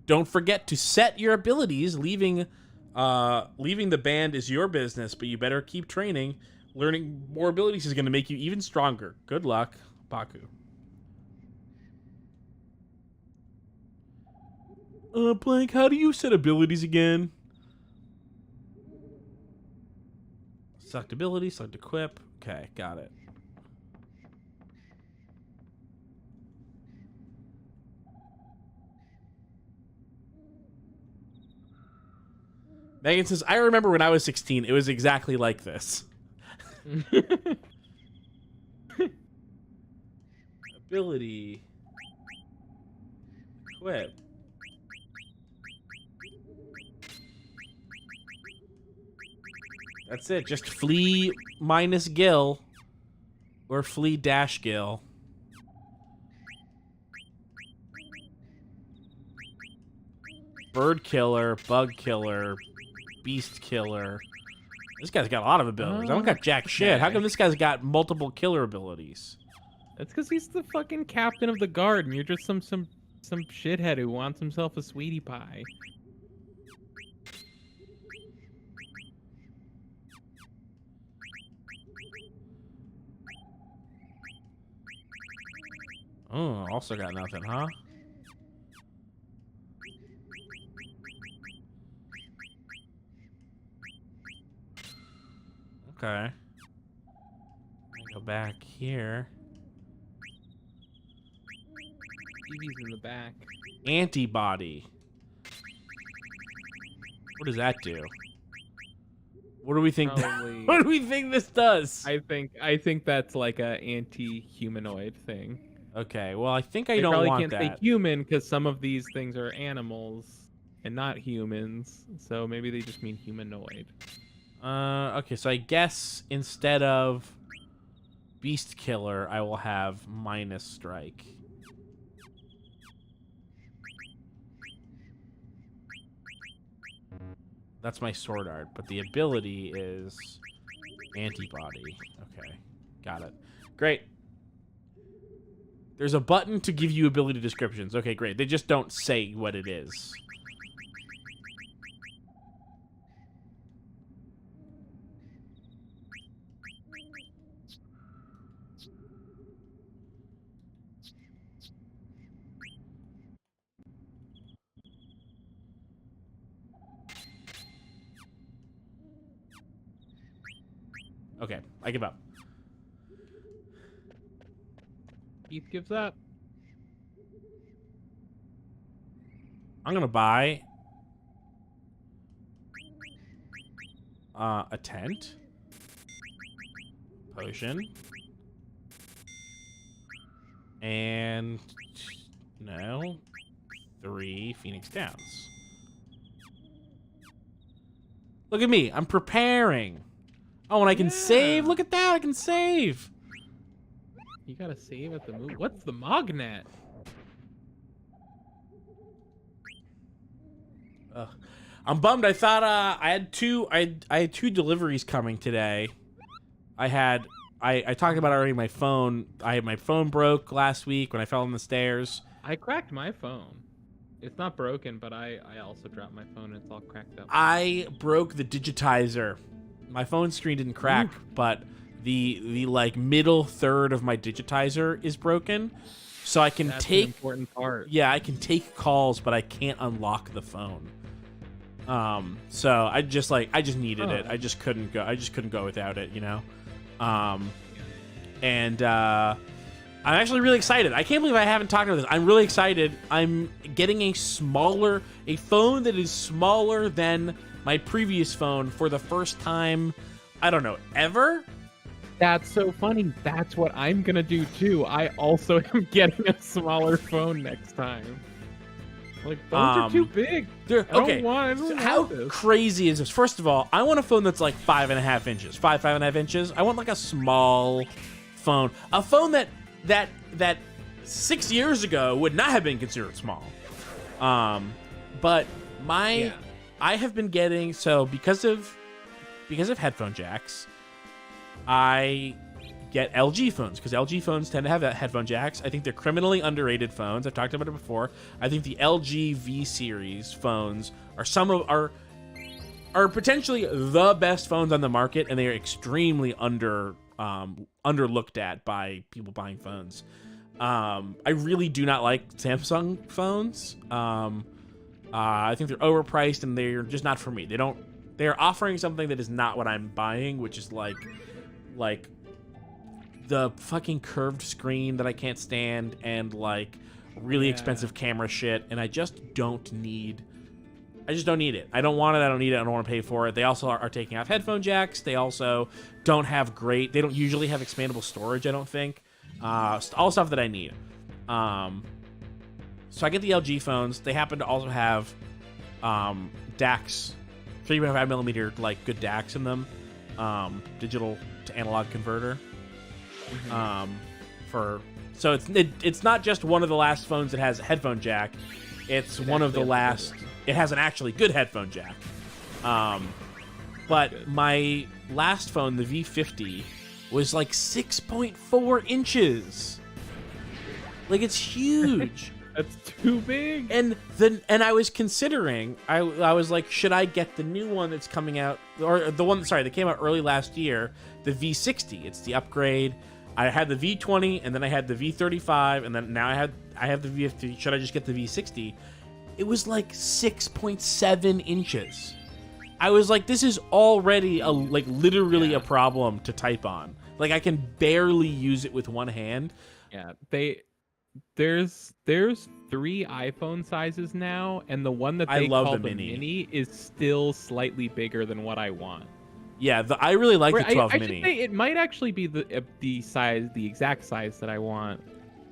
Don't forget to set your abilities. Leaving the band is your business, but you better keep training. Learning more abilities is going to make you even stronger. Good luck, Baku. Blank, how do you set abilities again? Select ability, select equip. Okay, got it. Megan says, I remember when I was 16, it was exactly like this. Ability. Equip. That's it. Just flee minus Gil. Or flee dash Gil. Bird killer, bug killer, beast killer. This guy's got a lot of abilities. I don't got jack shit. How come this guy's got multiple killer abilities? That's because he's the fucking captain of the guard, and you're just some shithead who wants himself a sweetie pie. Oh, also got nothing, huh? Okay. Go back here. TV's in the back. Antibody. What does that do? What do we think? What do we think this does? I think that's like a anti-humanoid thing. Okay, well, I think I They don't probably want can't that. say human because some of these things are animals and not humans. So maybe they just mean humanoid. Okay, so I guess instead of beast killer, I will have minus strike. That's my sword art, but the ability is antibody. Okay, got it. Great. There's a button to give you ability descriptions. Okay, great. They just don't say what it is. Okay, I give up. Keith gives up. I'm gonna buy a tent, potion, and no, 3 Phoenix Downs. Look at me, I'm preparing. Oh, and I can save. Look at that, I can save. You gotta save at the move. What's the magnet? Ugh. I'm bummed. I thought I had two deliveries coming today. I talked about already my phone. My phone broke last week when I fell on the stairs. I cracked my phone. It's not broken, but I also dropped my phone and it's all cracked up. I broke the digitizer. My phone screen didn't crack, but the like middle third of my digitizer is broken. So I can That's take an important part. Yeah, I can take calls, but I can't unlock the phone. So I just needed it. I just couldn't go without it, you know? And I'm actually really excited. I can't believe I haven't talked about this. I'm really excited. I'm getting a phone that is smaller than my previous phone for the first time, I don't know, ever? That's so funny. That's what I'm gonna do too. I also am getting a smaller phone next time. Like, phones are too big. How crazy is this? First of all, I want a phone that's like 5.5 inches. 5.5 inches. I want like a small phone. A phone that 6 years ago would not have been considered small. But I have been getting, so because of headphone jacks, I get LG phones because LG phones tend to have headphone jacks. I think they're criminally underrated phones. I've talked about it before. I think the LG V series phones are potentially the best phones on the market, and they are extremely underlooked at by people buying phones. I really do not like Samsung phones. I think they're overpriced and they're just not for me. They're offering something that is not what I'm buying, which is like the fucking curved screen that I can't stand and like really expensive camera shit, and I just don't need it. I don't want it. I don't need it. I don't want to pay for it. They also are taking off headphone jacks. They also they don't usually have expandable storage, I don't think. All stuff that I need. So I get the LG phones. They happen to also have DACs, 3.5 millimeter, like good DACs in them, digital to analog converter. So it's not just one of the last phones that has a headphone jack. It's one of the last. It has an actually good headphone jack. But my last phone, the V50, was like 6.4 inches. Like, it's huge. That's too big. And I was considering, I was like, should I get the new one that's coming out, or the one, sorry, that came out early last year, the V60. It's the upgrade. I had the V20, and then I had the V35, and then now I have the V50. Should I just get the V60? It was like 6.7 inches. I was like, this is already literally a problem to type on. Like, I can barely use it with one hand. Yeah, there's 3 iPhone sizes now, and the one that they call the mini is still slightly bigger than what I want. Yeah, I really like the 12 I mini. should say it might actually be the size, the exact size that I want,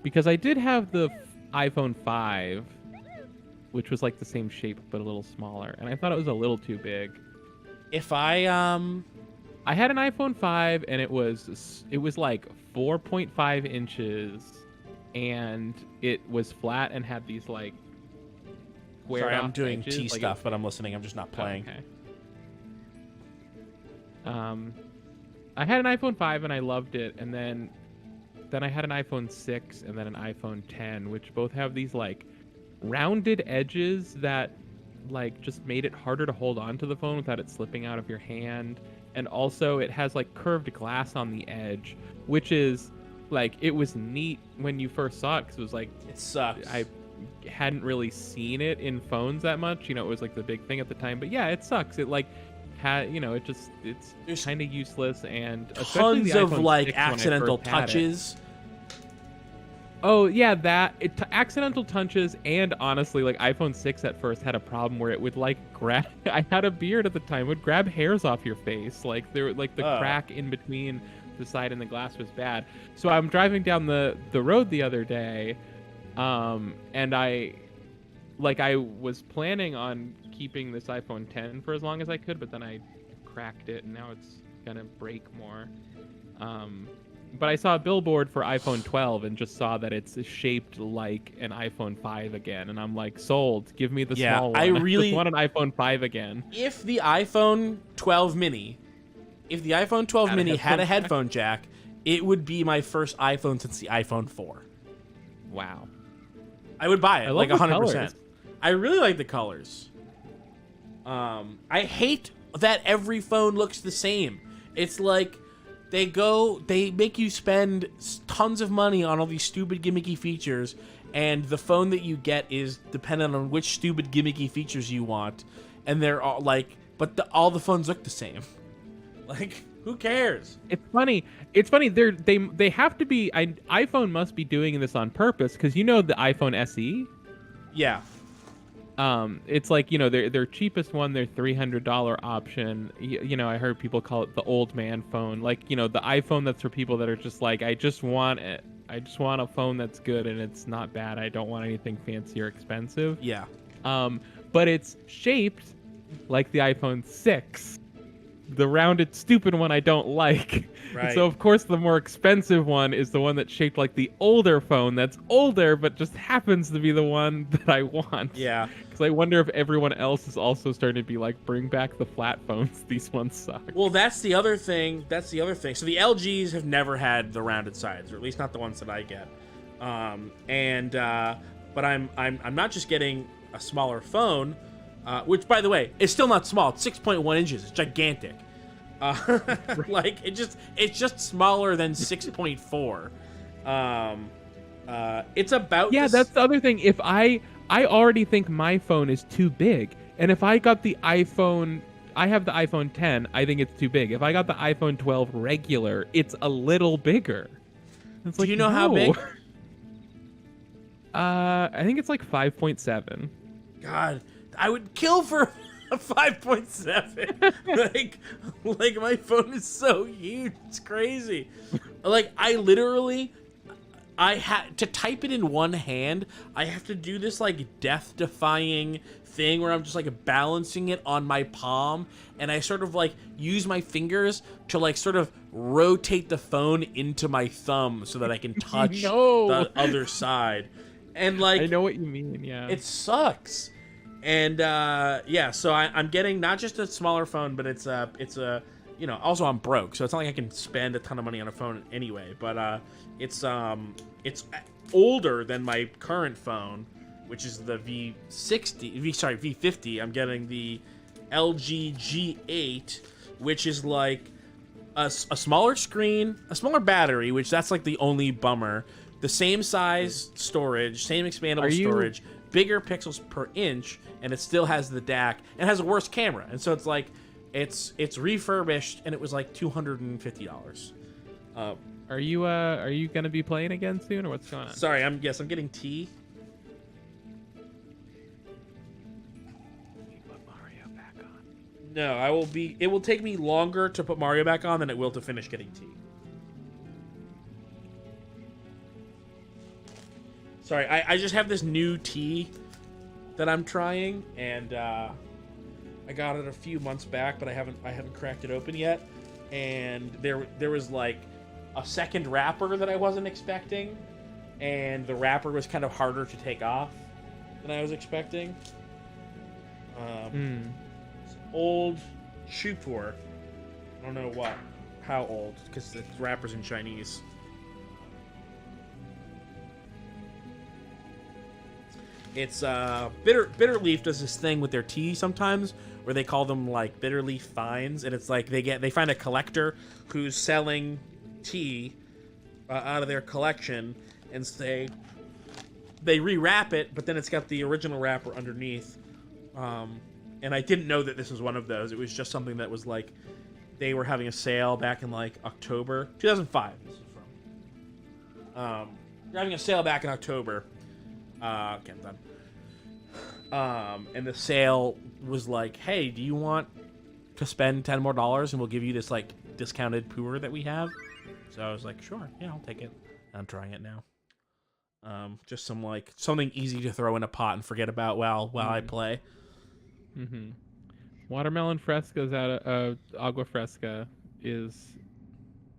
because I did have the iPhone 5, which was like the same shape but a little smaller, and I thought it was a little too big. If I had an iPhone 5, and it was like 4.5 inches, and it was flat and had these like squared sorry, off I'm doing edges, T stuff, but I'm listening. I'm just not playing. Okay. Um, I had an iPhone 5 and I loved it, and then I had an iPhone 6 and then an iPhone 10, which both have these like rounded edges that like just made it harder to hold on to the phone without it slipping out of your hand. And also it has like curved glass on the edge, which is like, it was neat when you first saw it because it was like, It sucks. I hadn't really seen it in phones that much. You know, it was like the big thing at the time. But yeah, it sucks. It like had, you know, it's There's kind of useless, and especially tons the of iPhone like 6 when I accidental first had it. touches. Oh yeah, accidental touches, and honestly, like iPhone 6 at first had a problem where it would like grab. I had a beard at the time, would grab hairs off your face, like there, like the crack in between the side and the glass was bad. So I'm driving down the road the other day, and I was planning on keeping this iPhone 10 for as long as I could, but then I cracked it, and now it's gonna break more. But I saw a billboard for iPhone 12 and just saw that it's shaped like an iPhone 5 again, and I'm like, sold. Give me the small one. I really just want an iPhone 5 again. If the iPhone 12 mini had a headphone jack, it would be my first iPhone since the iPhone 4. Wow. I would buy it, I love like the 100%. colors. I really like the colors. I hate that every phone looks the same. It's like they make you spend tons of money on all these stupid gimmicky features, and the phone that you get is dependent on which stupid gimmicky features you want, and they're all like, but all the phones look the same. Like, who cares? It's funny. They have to be. iPhone must be doing this on purpose, because you know the iPhone SE. Yeah. It's like, you know, their cheapest one, their $300 option. You know, I heard people call it the old man phone. Like, you know, the iPhone that's for people that are just like, I just want a phone that's good and it's not bad. I don't want anything fancy or expensive. Yeah. But it's shaped like the iPhone 6. The rounded, stupid one I don't like. Right. So, of course, the more expensive one is the one that's shaped like the older phone that's older, but just happens to be the one that I want. Yeah. Because I wonder if everyone else is also starting to be like, bring back the flat phones. These ones suck. Well, that's the other thing. So the LGs have never had the rounded sides, or at least not the ones that I get. But I'm not just getting a smaller phone, which, by the way, is still not small. It's 6.1 inches. It's gigantic. Like, it's just smaller than 6.4. It's about that's the other thing. If I already think my phone is too big, and if I got the iPhone, I have the iPhone 10, I think it's too big. If I got the iPhone 12 regular, it's a little bigger. It's Do like, you know how big? I think it's like 5.7. God, I would kill for a 5.7. like my phone is so huge. It's crazy. Like, I had to type it in one hand. I have to do this like death-defying thing where I'm just like balancing it on my palm, and I sort of like use my fingers to like sort of rotate the phone into my thumb so that I can touch the other side. And like, I know what you mean. Yeah, it sucks. And so I'm getting not just a smaller phone, but it's a you know, also I'm broke, so it's not like I can spend a ton of money on a phone anyway. But it's older than my current phone, which is the V50. I'm getting the LG G8, which is like a smaller screen, a smaller battery, which that's like the only bummer. The same size storage, same expandable storage, bigger pixels per inch, and it still has the DAC and has a worse camera. And so it's like, it's refurbished, and it was like $250. Are you gonna be playing again soon, or what's going on? Sorry, I'm getting tea. You put Mario back on. No, it will take me longer to put Mario back on than it will to finish getting tea. Sorry, I just have this new tea that I'm trying, and I got it a few months back, but I haven't cracked it open yet. And there was like a second wrapper that I wasn't expecting, and the wrapper was kind of harder to take off than I was expecting. It's old Chupor. I don't know what. How old? Because the rapper's in Chinese. It's Bitter Leaf does this thing with their tea sometimes where they call them like Bitter Leaf finds, and it's like they find a collector who's selling tea out of their collection, and they rewrap it, but then it's got the original wrapper underneath. And I didn't know that this was one of those. It was just something that was like they were having a sale back in like October 2005. This is from. They're having a sale back in October. Okay, I'm done. And the sale was like, hey, do you want to spend $10 more and we'll give you this like discounted puer that we have? So I was like, sure, yeah, I'll take it. I'm trying it now. Just something easy to throw in a pot and forget about while I play. Mm-hmm. Watermelon Fresca's out of Agua Fresca is.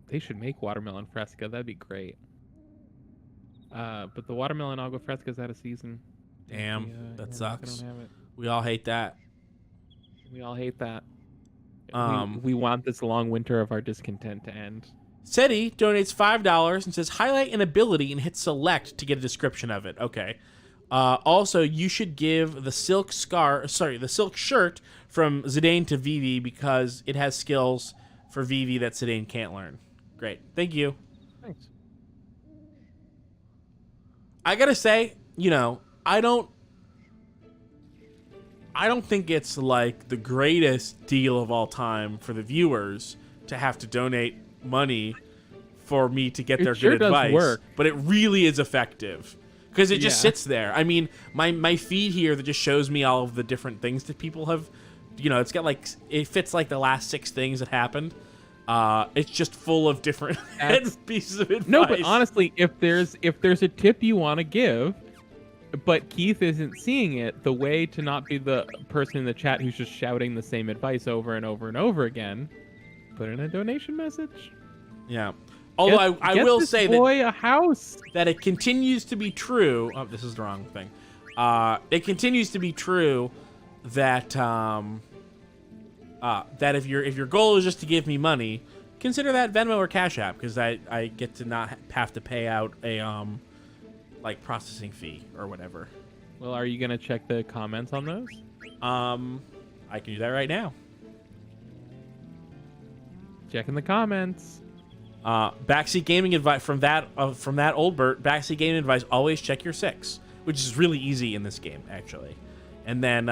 They should make watermelon Fresca. That'd be great. But the watermelon Agua Fresca is out of season. Damn, that sucks. I don't have it. We all hate that. We all hate that. We want this long winter of our discontent to end. SETI donates $5 and says highlight an ability and hit select to get a description of it. Okay. Also, you should give the silk shirt from Zidane to Vivi because it has skills for Vivi that Zidane can't learn. Great. Thank you. Thanks. I gotta say, I don't think it's like the greatest deal of all time for the viewers to have to donate money for me to get their good advice. Work. But it really is effective because it just sits there. I mean, my feed here that just shows me all of the different things that people have, it's got like, it fits like the last 6 things that happened. It's just full of different pieces of advice. No, but honestly, if there's a tip you want to give, but Keith isn't seeing it, the way to not be the person in the chat who's just shouting the same advice over and over and over again, put in a donation message. Yeah. Although I will say a house. That it continues to be true. Oh, this is the wrong thing. It continues to be true that that if your goal is just to give me money, consider that Venmo or Cash App because I get to not have to pay out a like processing fee or whatever. Well, are you gonna check the comments on those? I can do that right now. Checking the comments. Backseat gaming advice from that old Bert. Backseat gaming advice: always check your 6, which is really easy in this game actually. And then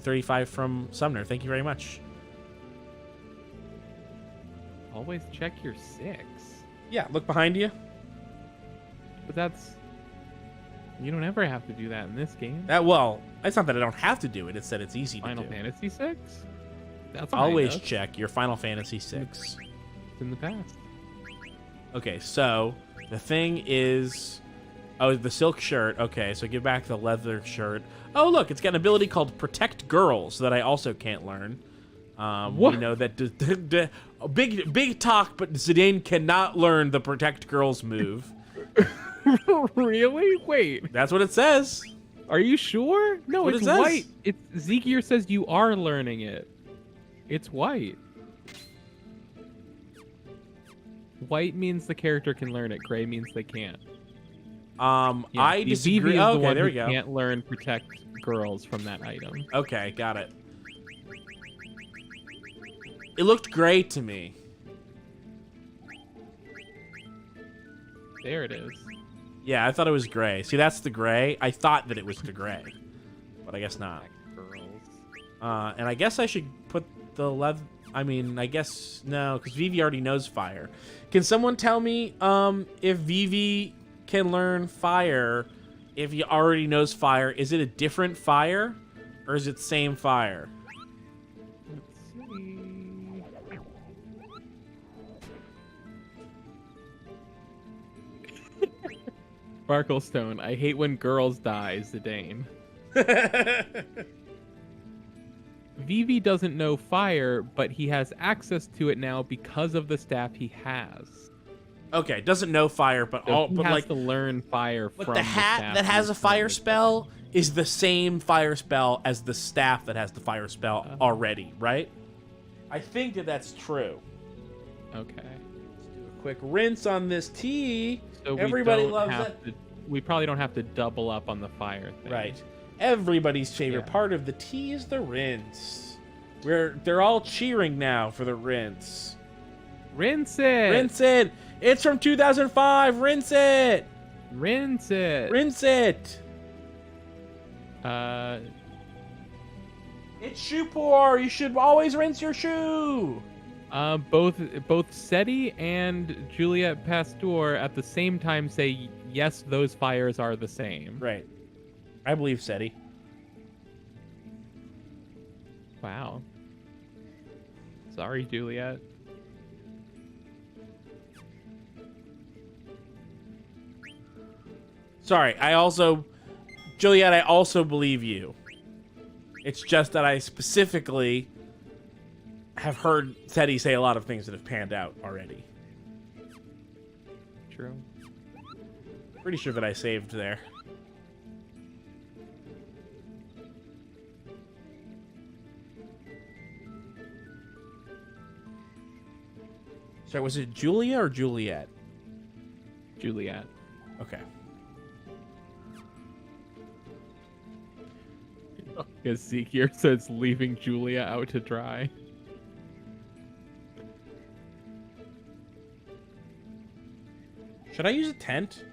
35 from Sumner. Thank you very much. Always check your 6. Yeah, look behind you. But you don't ever have to do that in this game. It's not that I don't have to do it. It's that it's easy to do. Final Fantasy 6? That's always check your Final Fantasy 6. It's in the past. Okay, so the thing is, the silk shirt. Okay, so give back the leather shirt. Oh, look, it's got an ability called Protect Girls that I also can't learn. What? We know that big talk, but Zidane cannot learn the Protect Girls move. Really? Wait. That's what it says. Are you sure? No, it's white. Zekier says you are learning it. It's white. White means the character can learn it. Gray means they can't. I disagree. Oh, okay, there we go. Can't learn Protect Girls from that item. Okay, got it. It looked gray to me. There it is. Yeah, I thought it was gray. See, that's the gray. I thought that it was the gray, but I guess not. Girls. And I guess I should put the leather. I mean, I guess no, because Vivi already knows fire. Can someone tell me if Vivi can learn fire if he already knows fire? Is it a different fire, or is it same fire? Let's see. Sparklestone, I hate when girls die, Zidane. Vivi doesn't know fire, but he has access to it now because of the staff he has. Okay, doesn't know fire, but so he has to learn fire but from the hat that has a fire spell is the same fire spell as the staff that has the fire spell already, right? I think that that's true. Okay. Quick rinse on this tea. So Everybody loves that. We probably don't have to double up on the fire thing. Right. Everybody's favorite part of the tea is the rinse. They're all cheering now for the rinse. Rinse it. Rinse it. It's from 2005. Rinse it. Rinse it. Rinse it. It's shoe pour. You should always rinse your shoe. Both Seti and Juliet Pasteur at the same time say yes, those fires are the same. Right. I believe Seti. Wow. Sorry, Juliet. Sorry, Juliet, I also believe you. It's just that I specifically have heard Teddy say a lot of things that have panned out already. True. Pretty sure that I saved there. Sorry, was it Julia or Juliet? Juliet. Okay. Ezekiel says leaving Julia out to dry. Should I use a tent?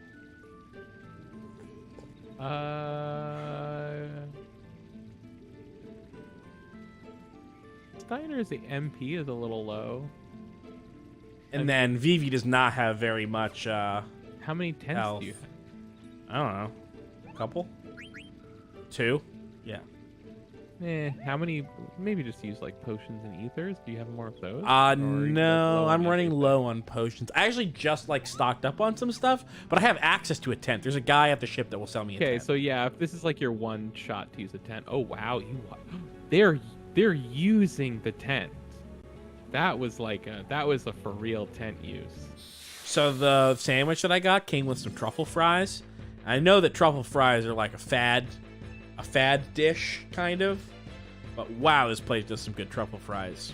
Steiner's the MP is a little low. And then Vivi does not have very much, How many tents health. do you have? I don't know. A couple? 2? Yeah. How many? Maybe just use like potions and ethers. Do you have more of those? No, I'm running low on potions. I actually just like stocked up on some stuff, but I have access to a tent. There's a guy at the ship that will sell me a tent. Okay, so yeah, if this is like your one shot to use a tent. Oh wow, they're using the tent. That was a for real tent use. So the sandwich that I got came with some truffle fries. I know that truffle fries are like a fad dish kind of, but wow, this place does some good truffle fries.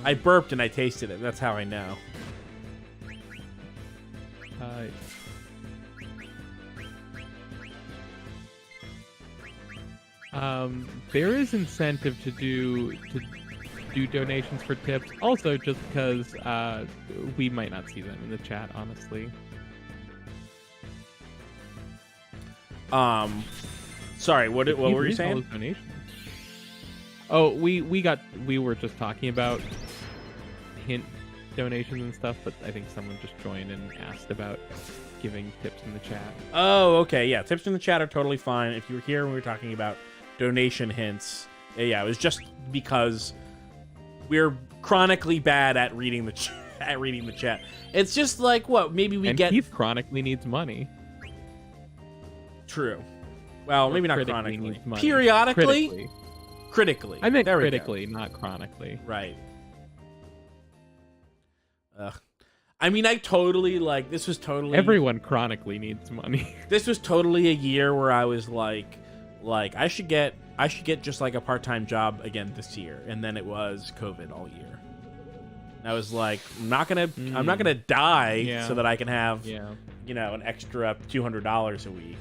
I burped and I tasted it. That's how I know. There is incentive to do donations for tips. Also, just because we might not see them in the chat, honestly. Sorry, what were you saying? Donations? Oh, we were just talking about hint donations and stuff, but I think someone just joined and asked about giving tips in the chat. Oh, okay, yeah, tips in the chat are totally fine. If you were here when we were talking about donation hints, yeah, it was just because we're chronically bad at reading the chat. It's just like what maybe we get. Keith chronically needs money. True. Well, Or maybe not critically chronically. needs money. Periodically. Critically. I meant there critically, not chronically. Right. I mean, I totally this was totally. Everyone chronically needs money. This was totally a year where I was like I should get just like a part-time job again this year, and then it was COVID all year. And I was like, I'm not gonna die so that I can have an extra $200 a week.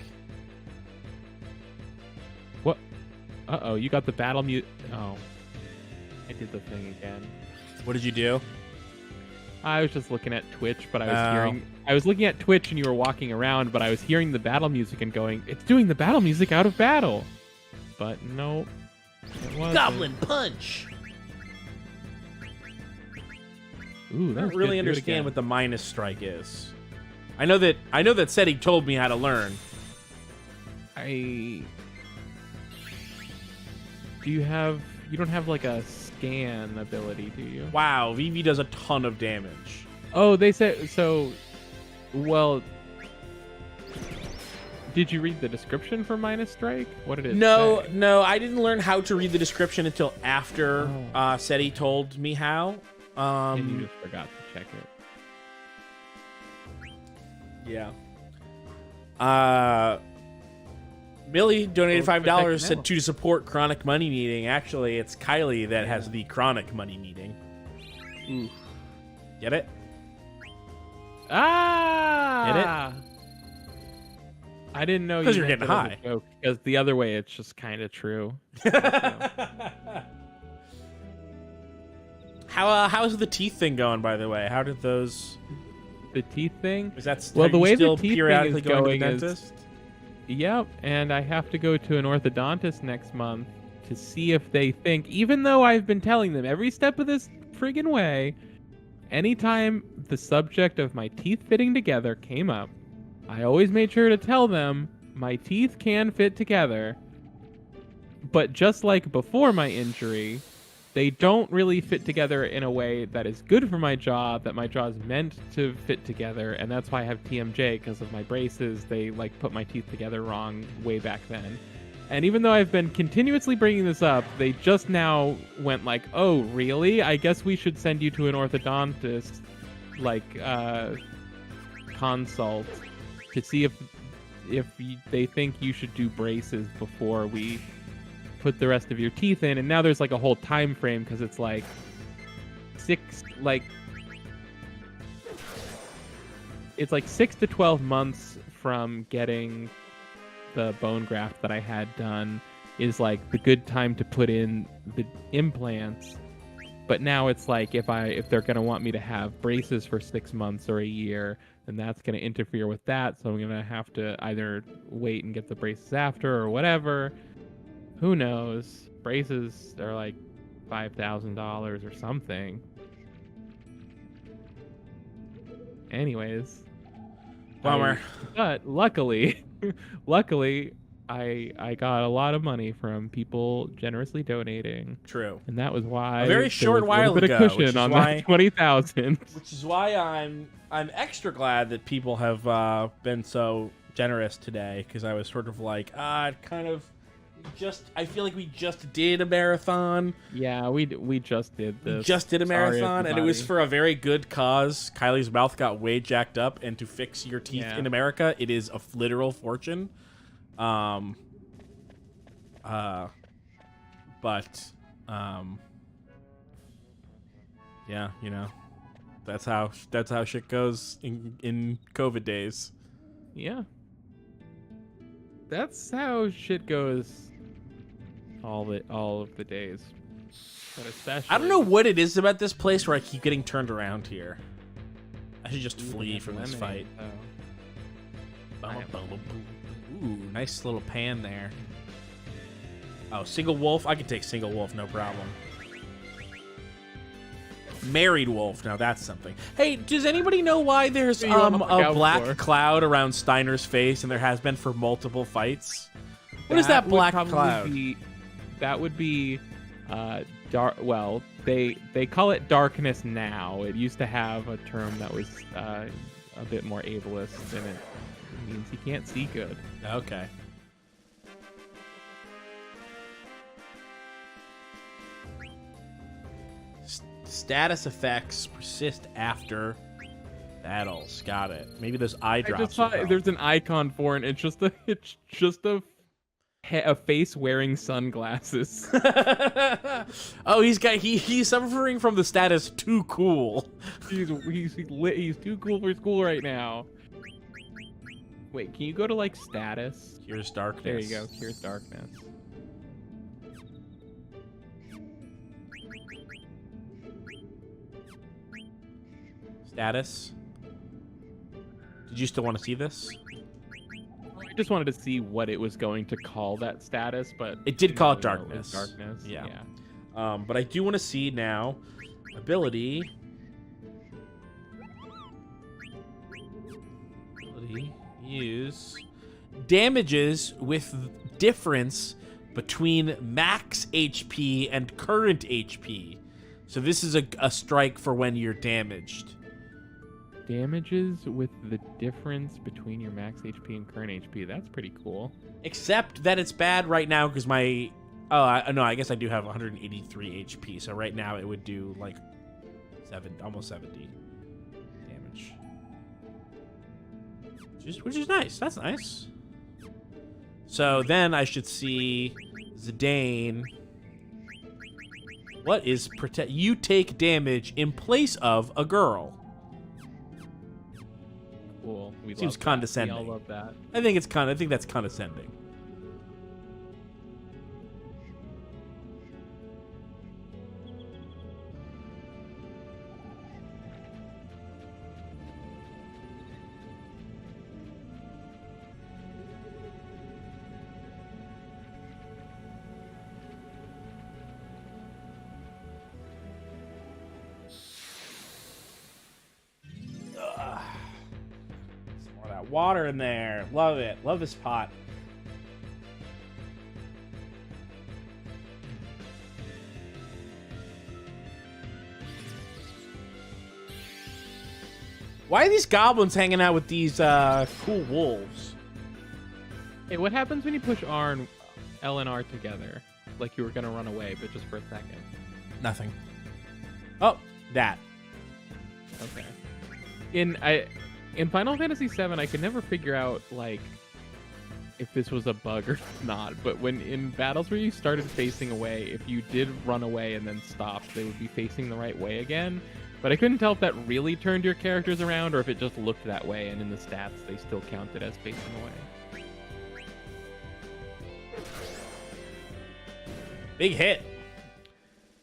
What? Uh-oh, you got the battle mute. Oh, I did the thing again. What did you do? I was just looking at Twitch, but I was looking at Twitch and you were walking around, but I was hearing the battle music and going, it's doing the battle music out of battle. But no, it wasn't. Goblin punch. Ooh, I don't really understand what the minus strike is. I know that Seti told me how to learn. You don't have like a scan ability, do you? Wow, Vivi does a ton of damage. Oh, they said so. Well, did you read the description for minus strike? What did it say? No, I didn't learn how to read the description until after Seti told me how. And you just forgot to check it. Yeah. Millie donated Well, $5, check it said out. to support chronic money needing. Actually, it's Kylie that has the chronic money needing. Oof. Get it? Ah! I didn't know 'Cause you you're meant getting that as a high. joke, because the other way, it's just kind of true. How's the teeth thing going, by the way? How did those... The teeth thing? Is that Well, are the you way the still teeth thing periodically is going to the going is- dentist? Yep, and I have to go to an orthodontist next month to see if they think, even though I've been telling them every step of this friggin' way, anytime the subject of my teeth fitting together came up, I always made sure to tell them my teeth can fit together, but just like before my injury, they don't really fit together in a way that is good for my jaw, that my jaw is meant to fit together, and that's why I have TMJ, because of my braces. They like put my teeth together wrong way back then. And even though I've been continuously bringing this up, they just now went like, oh, really? I guess we should send you to an orthodontist, like, consult to see if they think you should do braces before we put the rest of your teeth in. And now there's like a whole time frame, because it's like it's like 6 to 12 months from getting the bone graft that I had done is like the good time to put in the implants. But now it's like if they're gonna want me to have braces for 6 months or a year, then that's gonna interfere with that. So I'm gonna have to either wait and get the braces after or whatever. Who knows? Braces are like $5,000 or something. Anyways. Bummer. But luckily, I got a lot of money from people generously donating, True. and that was why A very there short was while a little bit ago, of which cushion is on why- that 20,000. Which is why I'm extra glad that people have been so generous today, because I was sort of like, I feel like we just did a marathon. Yeah, we just did this. We just did a Sorry, marathon, and it was everybody. for a very good cause. Kylie's mouth got way jacked up, and to fix your teeth Yeah. in America, it is a literal fortune. Yeah, you know, that's how shit goes in COVID days. Yeah. That's how shit goes all of the days. But especially I don't know what it is about this place where I keep getting turned around here. I should just flee from this fight. Ooh, nice little pan there. Oh, single wolf? I can take single wolf, no problem. Married wolf, now that's something. Hey, does anybody know why there's What do you wanna look a out black for? cloud around Steiner's face, and there has been for multiple fights? What is that would black probably cloud? That would be dark. Well, they call it darkness now. It used to have a term that was a bit more ableist, and it means he can't see good. Okay. Status effects persist after battles. Got it. Maybe those eye I drops. just saw will help. there's an icon for it. And it's just a face wearing sunglasses. Oh, he's suffering from the status too cool. he's too cool for school right now. Wait, can you go to like status? Here's darkness. There you go. Here's darkness. Status. Did you still want to see this? I just wanted to see what it was going to call that status, but It did call it no, darkness. darkness. Yeah. Yeah. But I do want to see now ability. Use damages with difference between max HP and current HP. So this is a strike for when you're damaged. Damages with the difference between your max HP and current HP. That's pretty cool. Except that it's bad right now because my... Oh, no, I guess I do have 183 HP. So right now it would do like almost 70 damage. Which is nice. That's nice. So then I should see Zidane. What is protect? You take damage in place of a girl. Cool. We Seems love that. condescending. We all love that. I think that's condescending. Some more of that water in there. Love it. Love this pot. Why are these goblins hanging out with these cool wolves? Hey, what happens when you push R and L and R together? Like you were gonna run away, but just for a second. Nothing. Oh, that. Okay. In Final Fantasy VII, I could never figure out like if this was a bug or not. But when in battles where you started facing away, if you did run away and then stopped, they would be facing the right way again. But I couldn't tell if that really turned your characters around or if it just looked that way, and in the stats they still counted as facing away. Big hit.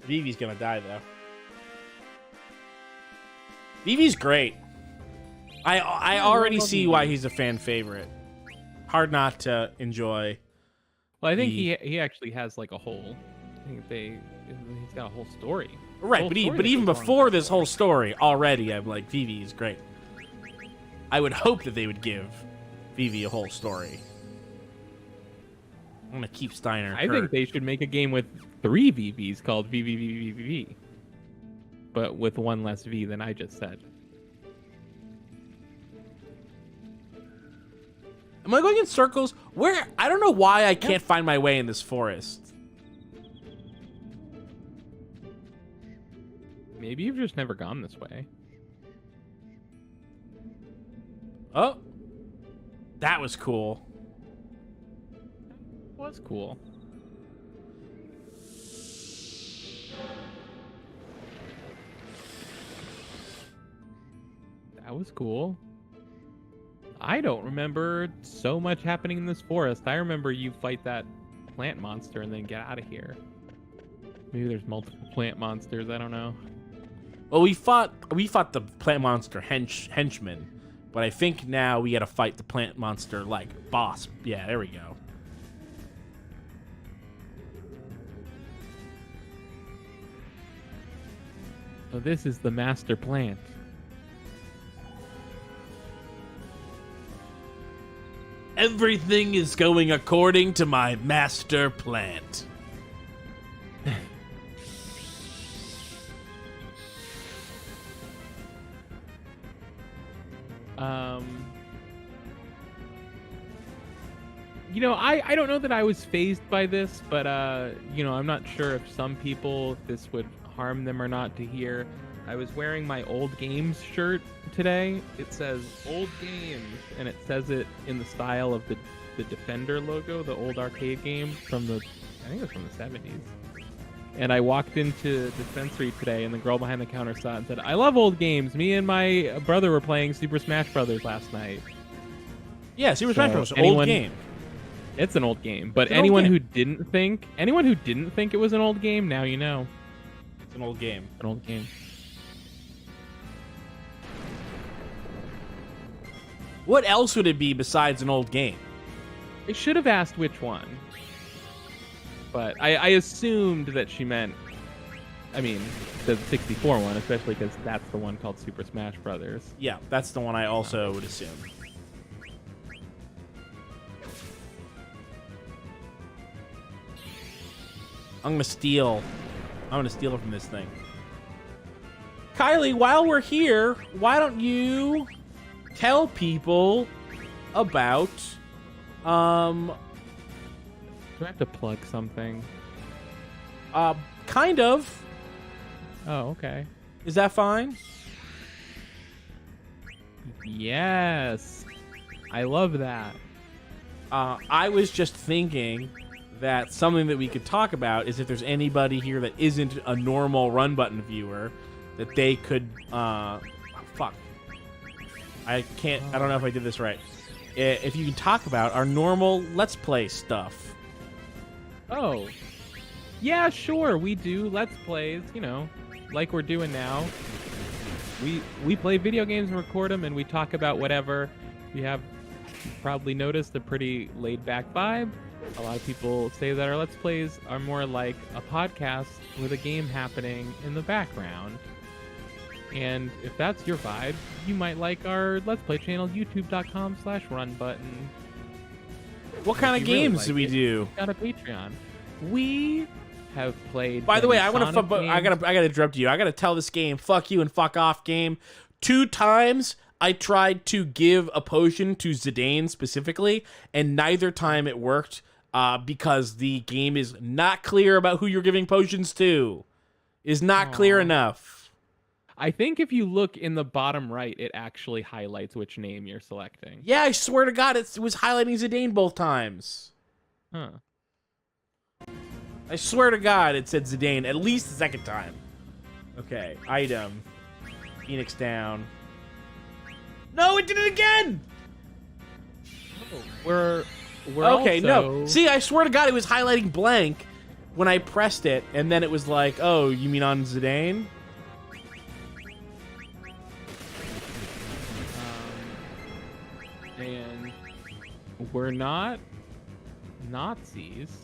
Vivi's gonna die though. Vivi's great. I already see why he's a fan favorite. Hard not to enjoy. Well, I think he actually has like a whole. I think he's got a whole story. Right, but even before this whole story, already I'm like, Vivi is great. I would hope that they would give Vivi a whole story. I'm gonna keep Steiner. I think they should make a game with 3 VVs called VVVVVV, but with one less V than I just said. Am I going in circles? Where? I don't know why I can't find my way in this forest. Maybe you've just never gone this way. Oh, that was cool. Was cool. That was cool. I don't remember so much happening in this forest. I remember you fight that plant monster and then get out of here. Maybe there's multiple plant monsters. I don't know. Well, we fought the plant monster henchman, but I think now we got to fight the plant monster like boss. Yeah, there we go. So this is the master plant. Everything is going according to my master plant. You know, I don't know that I was fazed by this, but you know, I'm not sure if some people this would harm them or not to hear. I was wearing my Old Games shirt today. It says Old Games, and it says it in the style of the Defender logo, the old arcade game from the, I think it was from the 70s. And I walked into the dispensary today, and the girl behind the counter saw it and said, "I love old games. Me and my brother were playing Super Smash Brothers last night." Yeah, Super Smash Bros. Old game. It's an old game, but anyone who didn't think it was an old game, now you know. It's an old game. An old game. What else would it be besides an old game? I should have asked which one, but I assumed that she meant, I mean, the 64 one, especially because that's the one called Super Smash Brothers. Yeah, that's the one I also would assume. I'm gonna steal from this thing. Kylie, while we're here, why don't you tell people about Do I have to plug something? kind of. Oh, okay. Is that fine? Yes. I love that. I was just thinking that something that we could talk about is if there's anybody here that isn't a normal Run Button viewer, that they could. Fuck. I can't. I don't know if I did this right. If you can talk about our normal Let's Play stuff. Oh, yeah, sure. We do Let's Plays, like we're doing now. We play video games and record them, and we talk about whatever. We have probably noticed a pretty laid-back vibe. A lot of people say that our Let's Plays are more like a podcast with a game happening in the background. And if that's your vibe, you might like our Let's Play channel, youtube.com/runbutton. What kind of games do we do? We've got a Patreon. We have played. By the way, I gotta interrupt you. I gotta tell this game, fuck you and fuck off game. 2 times I tried to give a potion to Zidane specifically, and neither time it worked because the game is not clear about who you're giving potions to. Is not clear enough. I think if you look in the bottom right, it actually highlights which name you're selecting. Yeah, I swear to God, it was highlighting Zidane both times. Huh. I swear to God, it said Zidane at least the second time. Okay, item. Phoenix down. No, it did it again! Oh, we're okay, also... no. See, I swear to God, it was highlighting blank when I pressed it, and then it was like, oh, you mean on Zidane? And we're not Nazis.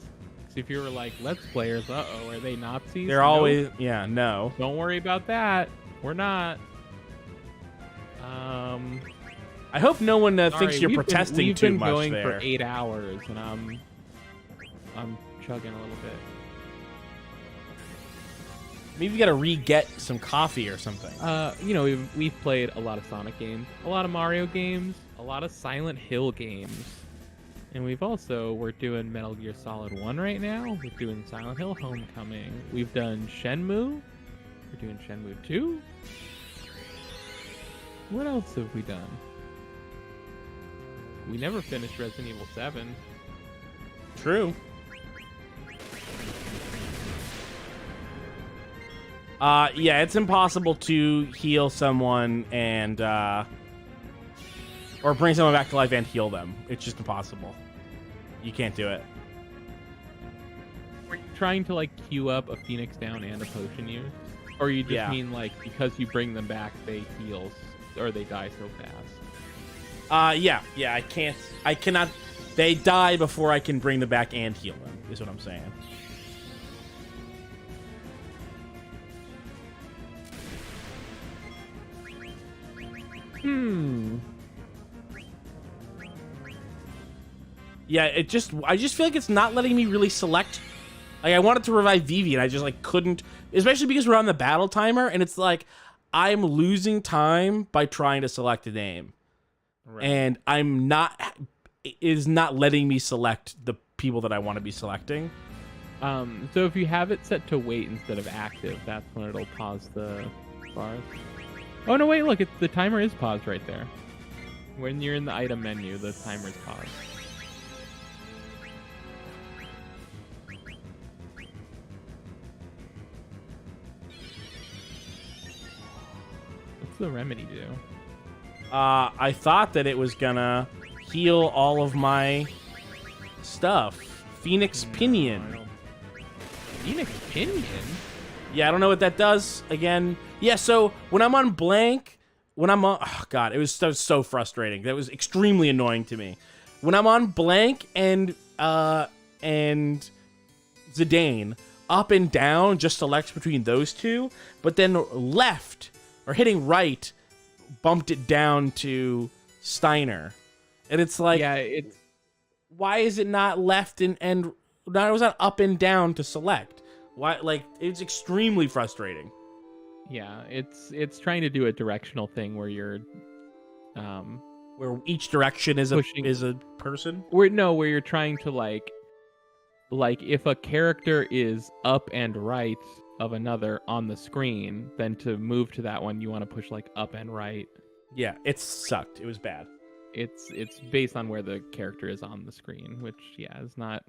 So if you were like, Let's Players, uh-oh, are they Nazis? They're always, yeah, no. Don't worry about that. We're not. I hope no one thinks you're protesting too much there. We've been going for 8 hours, and I'm chugging a little bit. Maybe you gotta re-get some coffee or something. We've played a lot of Sonic games, a lot of Mario games, a lot of Silent Hill games. And we're doing Metal Gear Solid 1 right now. We're doing Silent Hill Homecoming. We've done Shenmue. We're doing Shenmue 2. What else have we done? We never finished Resident Evil 7. True. Yeah, it's impossible to heal someone and, or bring someone back to life and heal them. It's just impossible. You can't do it. Were you trying to, queue up a Phoenix down and a potion use? Or you just mean, because you bring them back, they heal, or they die so fast? Yeah, I cannot, they die before I can bring them back and heal them, is what I'm saying. Yeah, I just feel like it's not letting me really select. Like, I wanted to revive Vivi, and I just, couldn't, especially because we're on the battle timer, and it's like, I'm losing time by trying to select a name. Right. And it is not letting me select the people that I want to be selecting. So if you have it set to wait instead of active, that's when it'll pause the bars. Oh, no, wait, look, the timer is paused right there. When you're in the item menu, the timer's paused. What's the remedy do? I thought that it was gonna heal all of my stuff. Phoenix Pinion. Phoenix Pinion? Yeah, I don't know what that does. Again, yeah, so when I'm on blank, oh god, it was so frustrating. That was extremely annoying to me. When I'm on blank and Zidane, up and down just selects between those two, but then left or hitting right bumped it down to Steiner. And it's like, why is it not left and no, it was not up and down to select? Why? It's extremely frustrating. Yeah, it's trying to do a directional thing where you're, where each direction is a person. Where you're trying to like if a character is up and right of another on the screen, then to move to that one, you want to push up and right. Yeah, it sucked. It was bad. It's based on where the character is on the screen, which is not.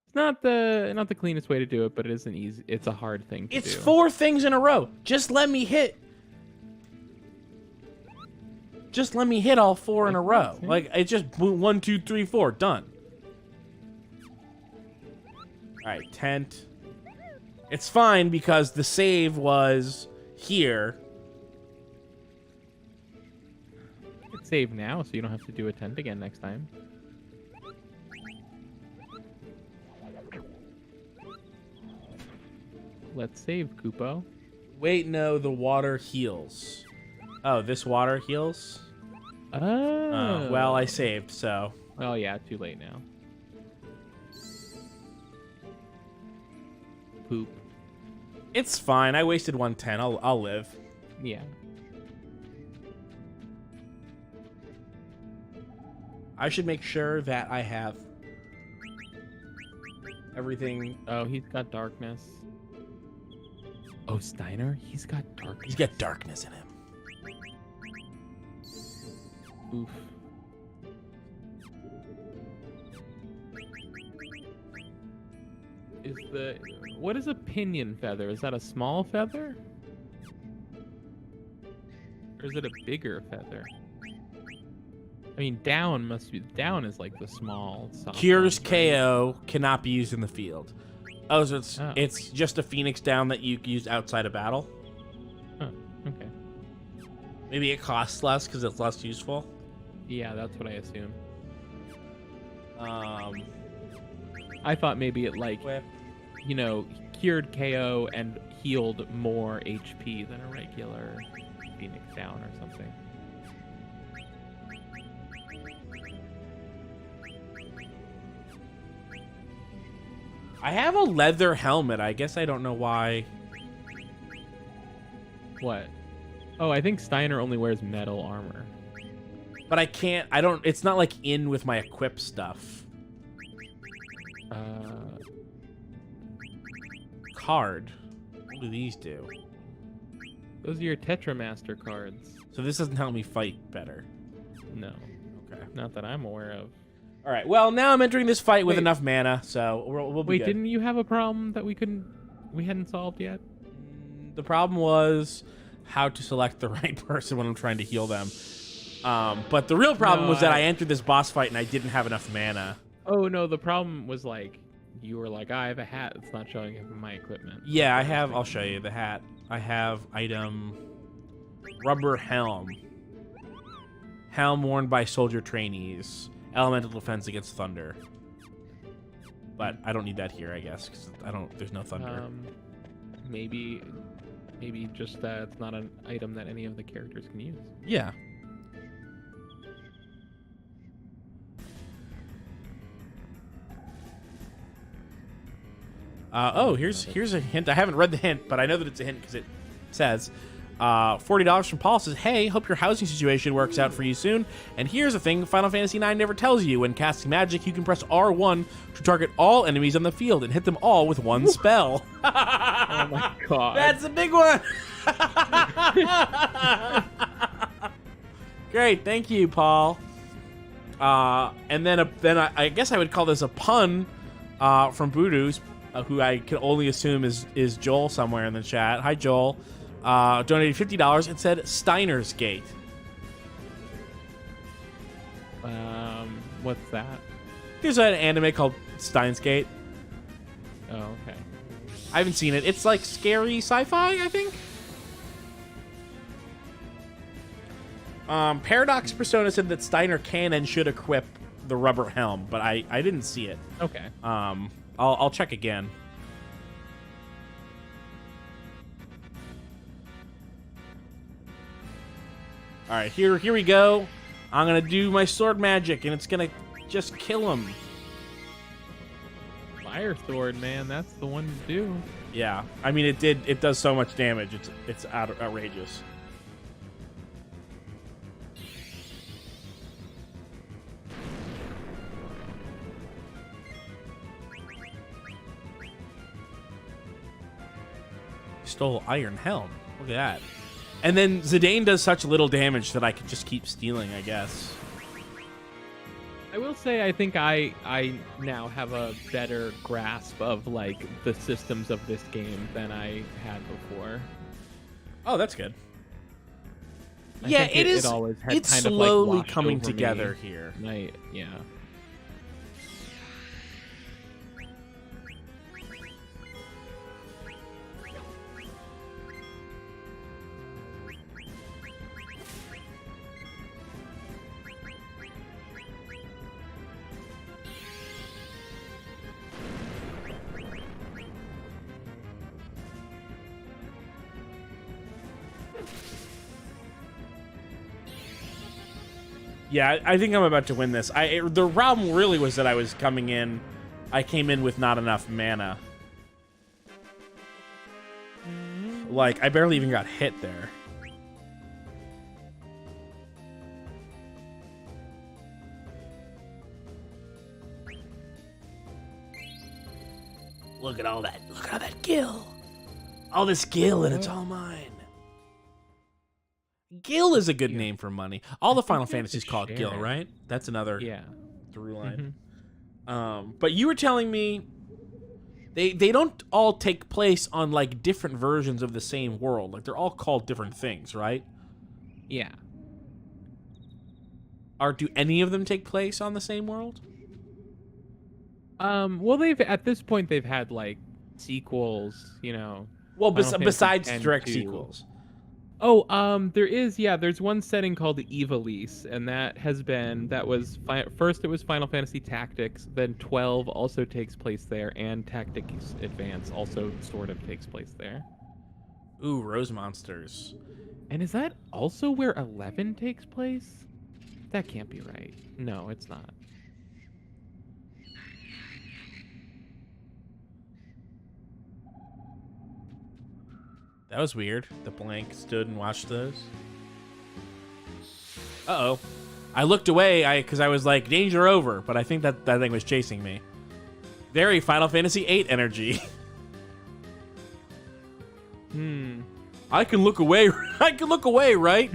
It's not the cleanest way to do it, but it isn't easy. It's a hard thing to do. It's 4 things in a row. Just let me hit. Just let me hit all 4 in a row. Like, it's just 1, 2, 3, 4. Done. Alright, tent. It's fine because the save was here. You can save now so you don't have to do a tent again next time. Let's save, Koopo. Wait, no, the water heals. Oh, this water heals? Oh. Well, I saved, so. Oh, yeah, too late now. Poop. It's fine. I wasted 110. I'll live. Yeah. I should make sure that I have everything. Oh, he's got darkness. Oh, Steiner? He's got darkness. He's got darkness in him. Oof. What is a pinion feather? Is that a small feather? Or is it a bigger feather? I mean, down is like the small. Cures one, right? KO, cannot be used in the field. Oh, so it's just a Phoenix down that you can use outside of battle? Oh, okay. Maybe it costs less because it's less useful? Yeah, that's what I assume. I thought maybe it like, Whip. you know, cured KO and healed more HP than a regular Phoenix down or something. I have a leather helmet. I guess I don't know why. What? Oh, I think Steiner only wears metal armor. But I can't, it's not like in with my equip stuff. Card. What do these do? Those are your Tetramaster cards. So this doesn't help me fight better. No. Okay. Not that I'm aware of. All right. Well, now I'm entering this fight with enough mana, so we'll be Wait, good. didn't you have a problem that we hadn't solved yet? The problem was how to select the right person when I'm trying to heal them. But the real problem was that I entered this boss fight and I didn't have enough mana. Oh no, the problem was like you were like, I have a hat that's not showing up in my equipment. Yeah, I have. I'll show you the hat. I have item rubber helm. Helm worn by soldier trainees. Elemental defense against thunder. But I don't need that here, I guess, because there's no thunder. Maybe just that it's not an item that any of the characters can use. Yeah. Here's a hint. I haven't read the hint, but I know that it's a hint because it says $40 from Paul says, hey, hope your housing situation works out for you soon. And here's a thing Final Fantasy IX never tells you. When casting magic, you can press R1 to target all enemies on the field and hit them all with one spell. Oh my god. That's a big one. Great, thank you, Paul. And then I guess I would call this a pun from Voodoo's, who I can only assume is Joel somewhere in the chat. Hi, Joel. Donated $50 and said Steiner's Gate. What's that? There's an anime called Steins Gate. Oh, okay. I haven't seen it. It's like scary sci-fi, I think. Paradox Persona said that Steiner can and should equip the rubber helm, but I didn't see it. Okay. I'll check again. All right, here we go. I'm gonna do my sword magic, and it's gonna just kill him. Fire sword, man, that's the one to do. Yeah, I mean it does so much damage. It's outrageous. Stole Iron Helm. Look at that. And then Zidane does such little damage that I can just keep stealing, I guess. I will say I think I now have a better grasp of like the systems of this game than I had before. Oh, that's good. I Yeah, think it is. always had It's kind of, slowly like, washed coming over together me. here. Yeah. Yeah, I think I'm about to win this. The problem really was that I came in with not enough mana. Like, I barely even got hit there. Look at all that. Look at all that gil. All this gil, and it's all mine. Gil is a good name for money. All the Final Fantasies call it Gil, right? That's another through line. But you were telling me they don't all take place on like different versions of the same world. Like they're all called different things, right? Yeah. Or do any of them take place on the same world? Well, at this point they've had like sequels, you know. Well, Final Fantasy besides 10 direct 2. sequels. Oh, there's one setting called the Ivalice, and first it was Final Fantasy Tactics, then 12 also takes place there, and Tactics Advance also sort of takes place there. Ooh, Rose Monsters. And is that also where 11 takes place? That can't be right. No, it's not. That was weird. The blank stood and watched those. Uh-oh. I looked away because I was like, danger over, but I think that thing was chasing me. Very Final Fantasy VIII energy. I can look away. I can look away, right?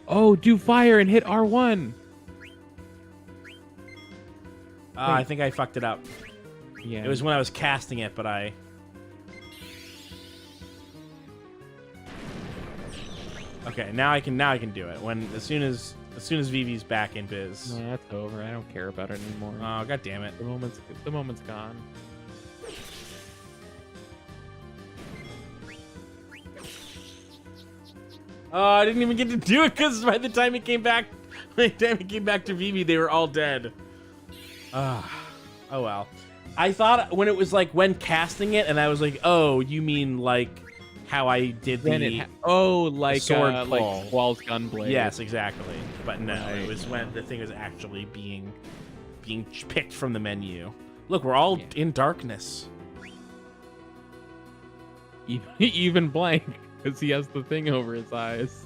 Oh, do fire and hit R1. I think I fucked it up. Yeah. It was when I was casting it, but I... Okay, now I can do it. As soon as Vivi's back in biz. No, that's over. I don't care about it anymore. Oh, god damn it. The moment's gone. Oh, I didn't even get to do it because by the time it came back to Vivi, they were all dead. Oh well. I thought when it was like when casting it, and I was like, oh, you mean like how I did the sword pull. Like Squall's Gunblade. Yes, exactly. But no, it was when the thing was actually being picked from the menu. Look, we're all in darkness. Even blank, because he has the thing over his eyes.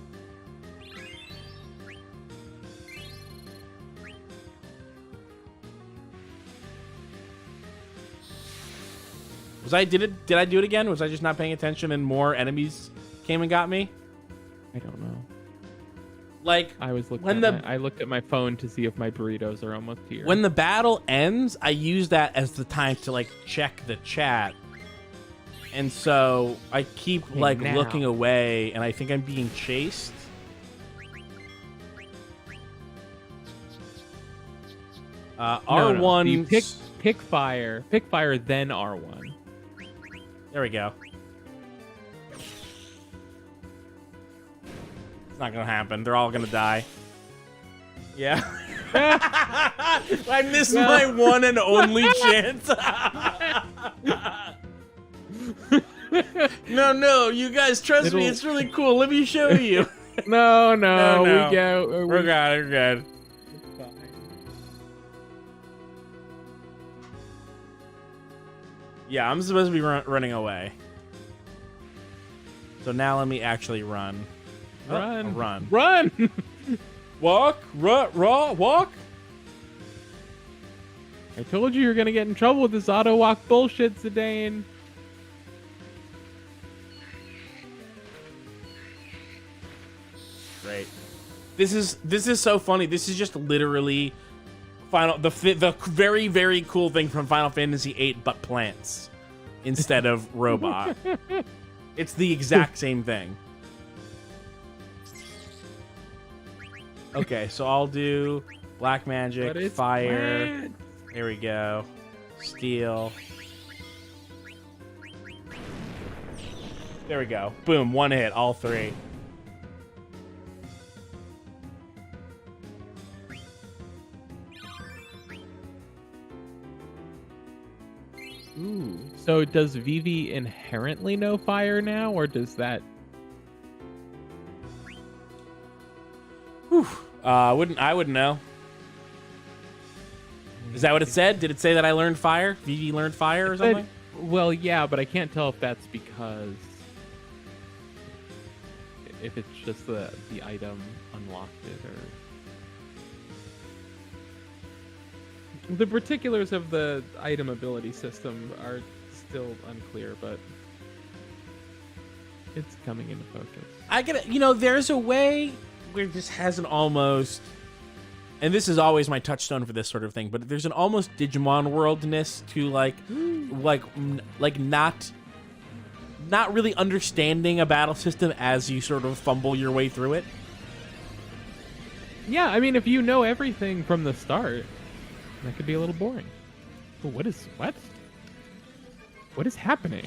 Did I do it again? Was I just not paying attention and more enemies came and got me? I don't know. Like I was looking when I looked at my phone to see if my burritos are almost here. When the battle ends, I use that as the time to like check the chat. And so I keep looking away, and I think I'm being chased. R1. No. You pick fire, then R1. There we go. It's not gonna happen. They're all gonna die. Yeah. I missed my one and only chance. No, you guys trust me. It's really cool. Let me show you. No. We're good. Yeah, I'm supposed to be running away. So now let me actually run. Run. Walk. I told you you're gonna get in trouble with this auto walk bullshit, Zidane. This is so funny. This is just literally the very very cool thing from Final Fantasy VIII, but plants instead of robot. It's the exact same thing. Okay, so I'll do black magic, fire. Plant. There we go. Steel. There we go. Boom, one hit, all three. Ooh. So does Vivi inherently know fire now, or does that? Whew. I wouldn't know. Is that what it said? Did it say that I learned fire? Vivi learned fire or something? Well, yeah, but I can't tell if that's because if it's just the item unlocked it or the particulars of the item ability system are still unclear, but it's coming into focus. I get it. You know, there's a way where this has an almost, and this is always my touchstone for this sort of thing, but there's an almost Digimon worldness to like not really understanding a battle system as you sort of fumble your way through it. Yeah, I mean, if you know everything from the start, that could be a little boring. But what is happening?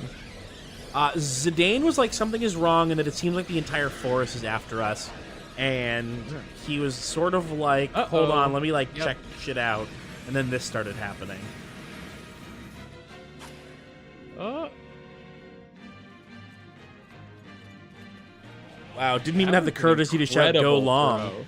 Zidane was like, something is wrong, and that it seems like the entire forest is after us. And he was sort of like, hold on, let me like check shit out. And then this started happening. Wow, didn't even have the courtesy to shout "Go long."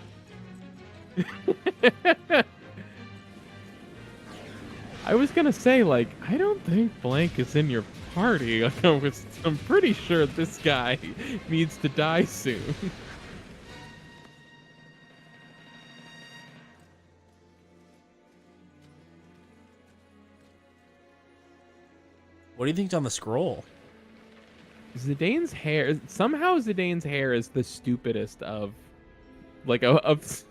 I was gonna say, like, I don't think Blank is in your party. I'm pretty sure this guy needs to die soon. What do you think's on the scroll? Zidane's hair. Somehow Zidane's hair is the stupidest of, like, of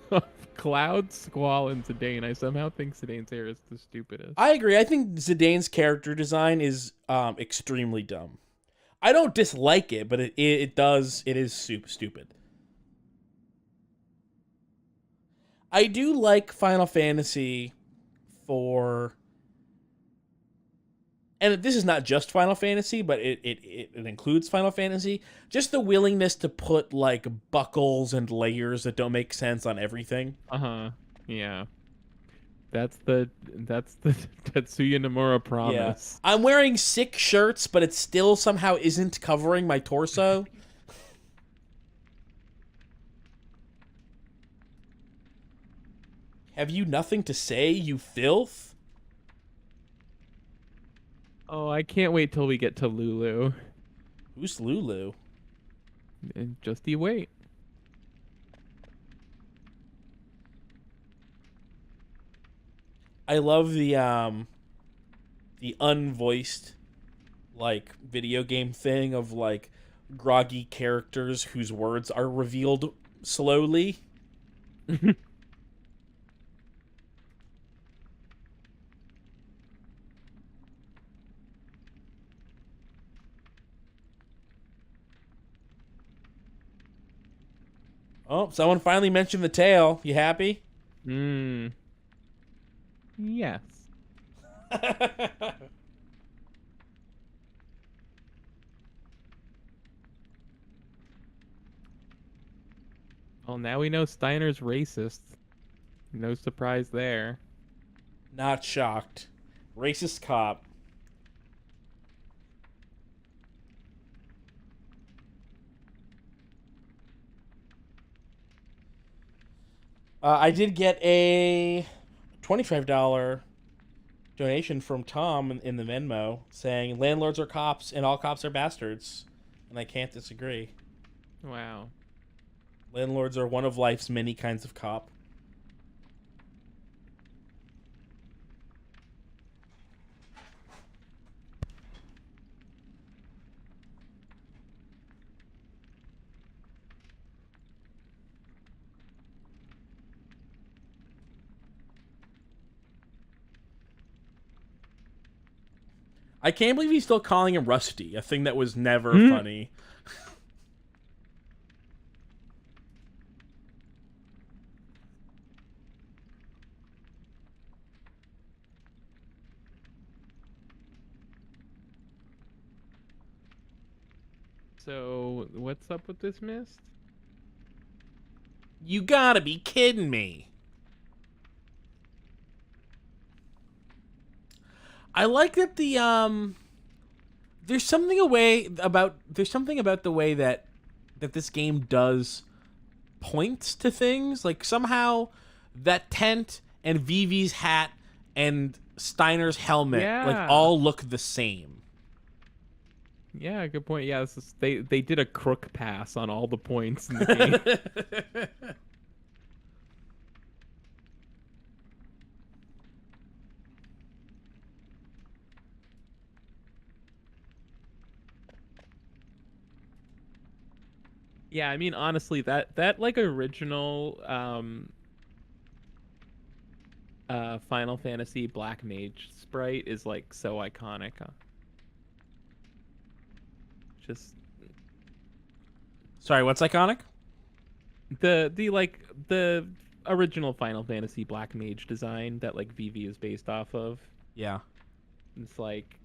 Cloud, Squall, and Zidane. I somehow think Zidane's hair is the stupidest. I agree. I think Zidane's character design is extremely dumb. I don't dislike it, but it is super stupid. I do like Final Fantasy for, and this is not just Final Fantasy, but it includes Final Fantasy, just the willingness to put like buckles and layers that don't make sense on everything. Yeah. That's the Tetsuya Nomura promise. Yeah. I'm wearing 6 shirts, but it still somehow isn't covering my torso. Have you nothing to say, you filth? Oh, I can't wait till we get to Lulu. Who's Lulu? And just you wait. I love the unvoiced like video game thing of like groggy characters whose words are revealed slowly. Oh, someone finally mentioned the tail. You happy? Yes. Well, now we know Steiner's racist. No surprise there. Not shocked. Racist cop. I did get a $25 donation from Tom in the Venmo saying landlords are cops and all cops are bastards. And I can't disagree. Wow. Landlords are one of life's many kinds of cop. I can't believe he's still calling him Rusty, a thing that was never funny. So, what's up with this mist? You gotta be kidding me. I like that there's something about the way that this game does points to things. Like somehow that tent and Vivi's hat and Steiner's helmet like all look the same. Yeah, good point. Yeah, they did a crook pass on all the points in the game. Yeah, I mean honestly that like original Final Fantasy Black Mage sprite is like so iconic. Just Sorry, what's iconic? the original Final Fantasy Black Mage design that like Vivi is based off of. Yeah. It's like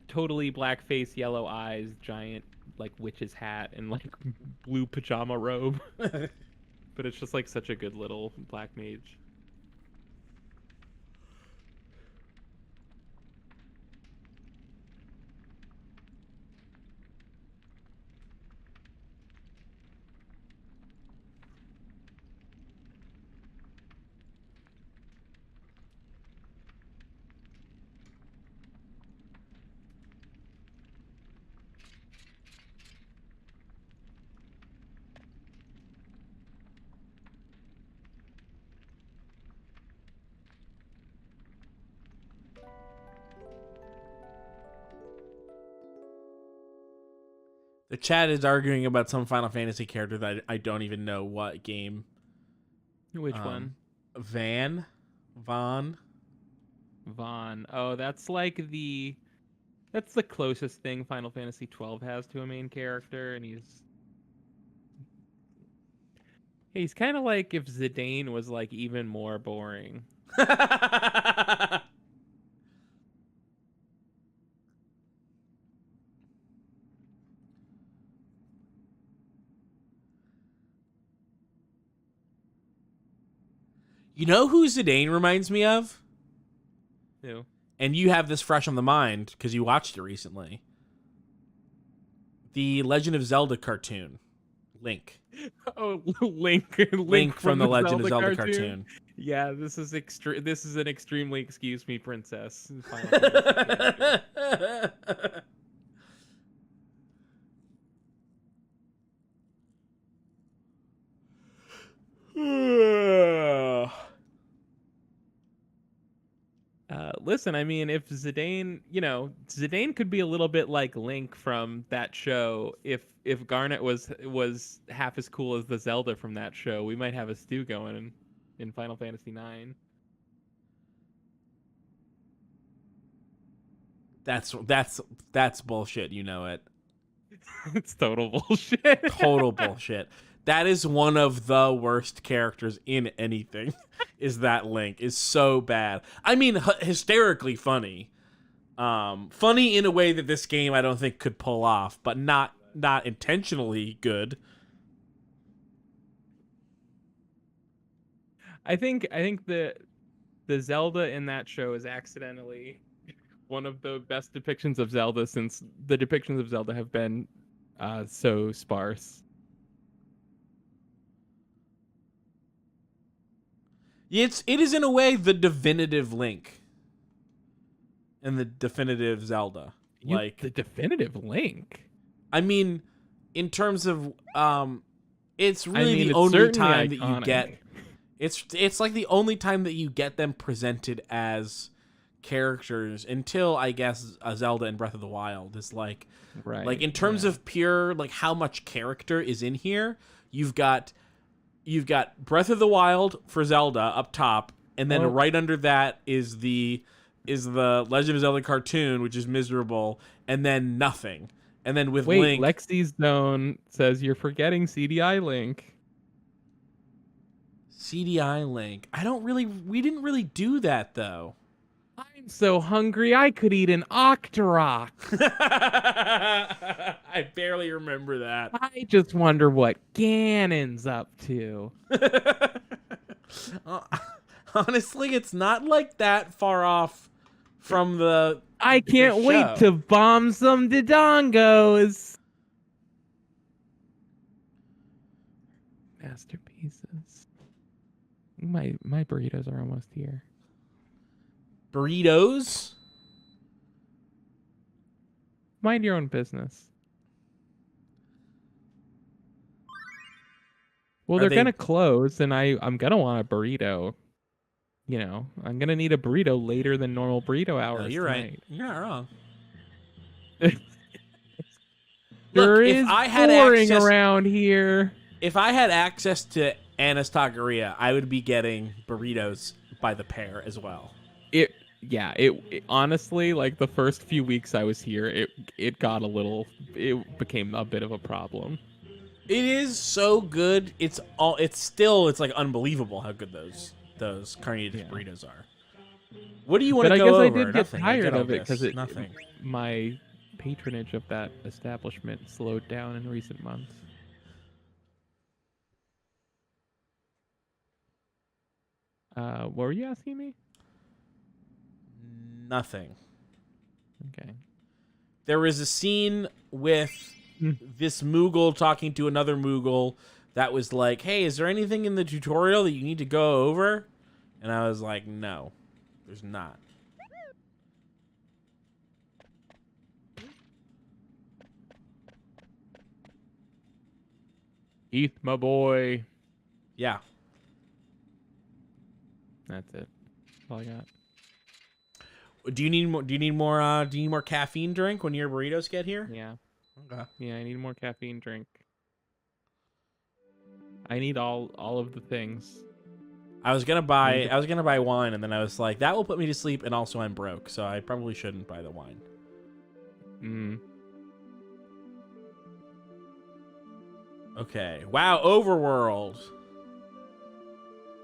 totally black face, yellow eyes, giant like witch's hat, and like blue pajama robe. But it's just like such a good little black mage. The chat is arguing about some Final Fantasy character that I don't even know what game. Which one? Vaughn. Oh, that's like that's the closest thing Final Fantasy 12 has to a main character, and he's kind of like if Zidane was like even more boring. You know who Zidane reminds me of? Who? And you have this fresh on the mind because you watched it recently. The Legend of Zelda cartoon. Link. Oh, Link. Link from the Legend of Zelda cartoon. Yeah, this is an extremely excuse me princess. Listen, I mean, if Zidane, Zidane could be a little bit like Link from that show. If Garnet was half as cool as the Zelda from that show, we might have a stew going in Final Fantasy IX. That's bullshit. You know it. It's total bullshit. Total bullshit. That is one of the worst characters in anything. Is that Link is so bad. I mean, hysterically funny. Funny in a way that this game I don't think could pull off, but not intentionally good. I think the Zelda in that show is accidentally one of the best depictions of Zelda since the depictions of Zelda have been so sparse. It is in a way the definitive Link and the definitive Zelda. The definitive Link. I mean, in terms of it's really the only time that you get it's like the only time that you get them presented as characters until I guess Zelda and Breath of the Wild is like right. Like in terms of pure like how much character is in here, you've got Breath of the Wild for Zelda up top, and then right under that is the is the Legend of Zelda cartoon, which is miserable, and then nothing. And then with Wait, Link, Lexi's Zone says you're forgetting CDI Link. CDI Link. We didn't really do that though. I'm so hungry I could eat an Octorok. I barely remember that. I just wonder what Ganon's up to. Uh, Honestly, it's not like that far off from the I can't the wait show. to bomb some Dodongos. Masterpieces. My burritos are almost here. Burritos. Mind your own business. Well, Are they're they- gonna close, and I'm gonna want a burrito. You know, I'm gonna need a burrito later than normal burrito hours. No, you're right. tonight. You're not wrong. There Look, is if I had boring access, around here. if I had access to Anna's Taqueria, I would be getting burritos by the pair as well. It honestly, like the first few weeks I was here, it became a bit of a problem. It is so good. It's like unbelievable how good those carnitas burritos are. What do you want But to I go guess over? I did get Nothing. I tired all of it this. because Nothing. my patronage of that establishment slowed down in recent months. What were you asking me? Nothing. Okay. There was a scene with Hmm. this Moogle talking to another Moogle that was like, "Hey, is there anything in the tutorial that you need to go over?" And I was like, "No, there's not." Heath, my boy. Yeah. That's it. That's all I got. Do you need more? Do you need more caffeine drink when your burritos get here? Yeah. Okay. Yeah, I need more caffeine drink. I need all of the things. I was gonna buy wine, and then I was like, that will put me to sleep, and also I'm broke, so I probably shouldn't buy the wine. Okay. Wow, Overworld.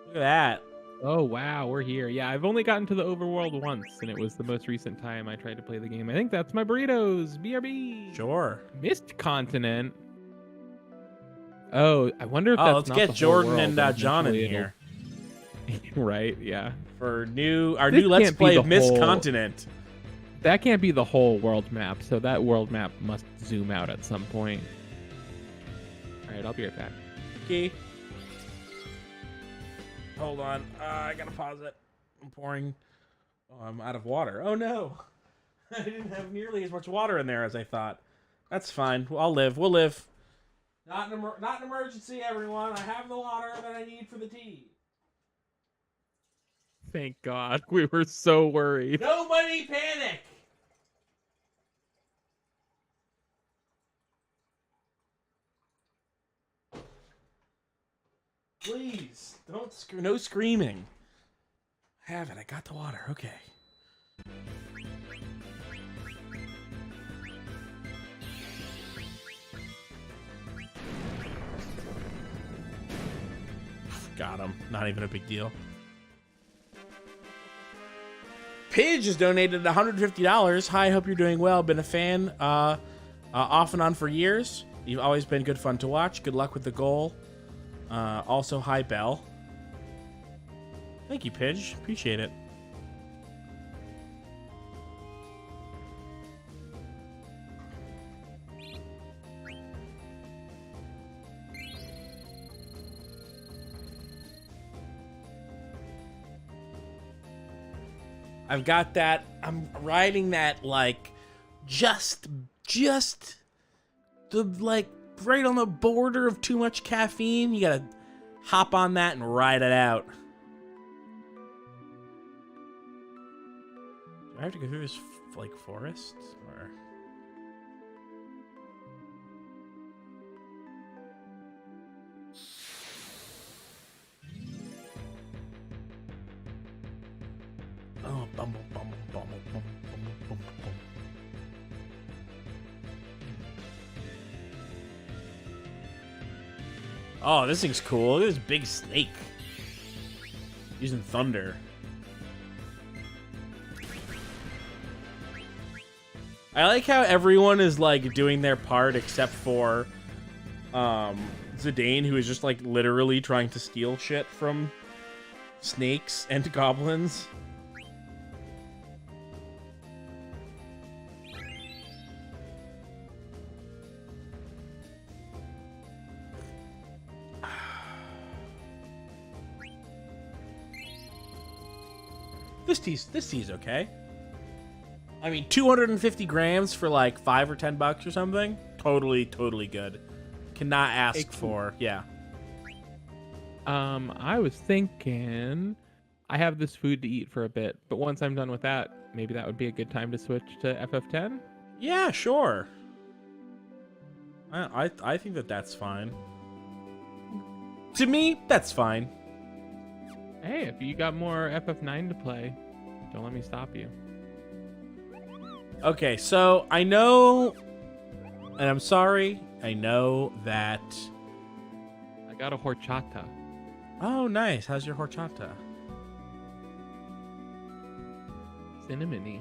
Look at that. Oh wow, we're here. Yeah, I've only gotten to the overworld once, and it was the most recent time I tried to play the game. I think that's my burritos. BRB. Sure. Mist Continent. Oh, I wonder if Oh, that's let's not get the whole Jordan world, and John in eventually here right? Yeah. for our This new Let's can't be Play the of Mist whole- Continent. That can't be the whole world map, so that world map must zoom out at some point. All right, I'll be right back. Okay. Hold on. I gotta pause it. I'm pouring. Oh, I'm out of water. Oh no. I didn't have nearly as much water in there as I thought. That's fine. I'll live. We'll live. Not an emergency, everyone. I have the water that I need for the tea. Thank God. We were so worried. Nobody panic. Please, no screaming. I have it. I got the water. Okay. Got him. Not even a big deal. Pidge has donated $150. Hi, hope you're doing well. Been a fan off and on for years. You've always been good fun to watch. Good luck with the goal. Also, hi, Belle. Thank you, Pidge. Appreciate it. I've got that. I'm riding that like just the like right on the border of too much caffeine. You gotta hop on that and ride it out. Do I have to go through this like forest or? Oh Bumble, bumble, bumble, bumble, bumble, bumble, bumble. Oh, this thing's cool. Look at this big snake. Using thunder. I like how everyone is like doing their part except for Zidane, who is just like literally trying to steal shit from snakes and goblins. This tea's okay. I mean, 250 grams for like $5 or $10 or something. Totally good. Cannot ask for, yeah. I was thinking I have this food to eat for a bit, but once I'm done with that, maybe that would be a good time to switch to FF10. Yeah, sure. I think that's fine. To me, that's fine. Hey, if you got more FF9 to play, don't let me stop you. Okay, so I know, and I'm sorry, I know that... I got a horchata. Oh, nice. How's your horchata? Cinnamony.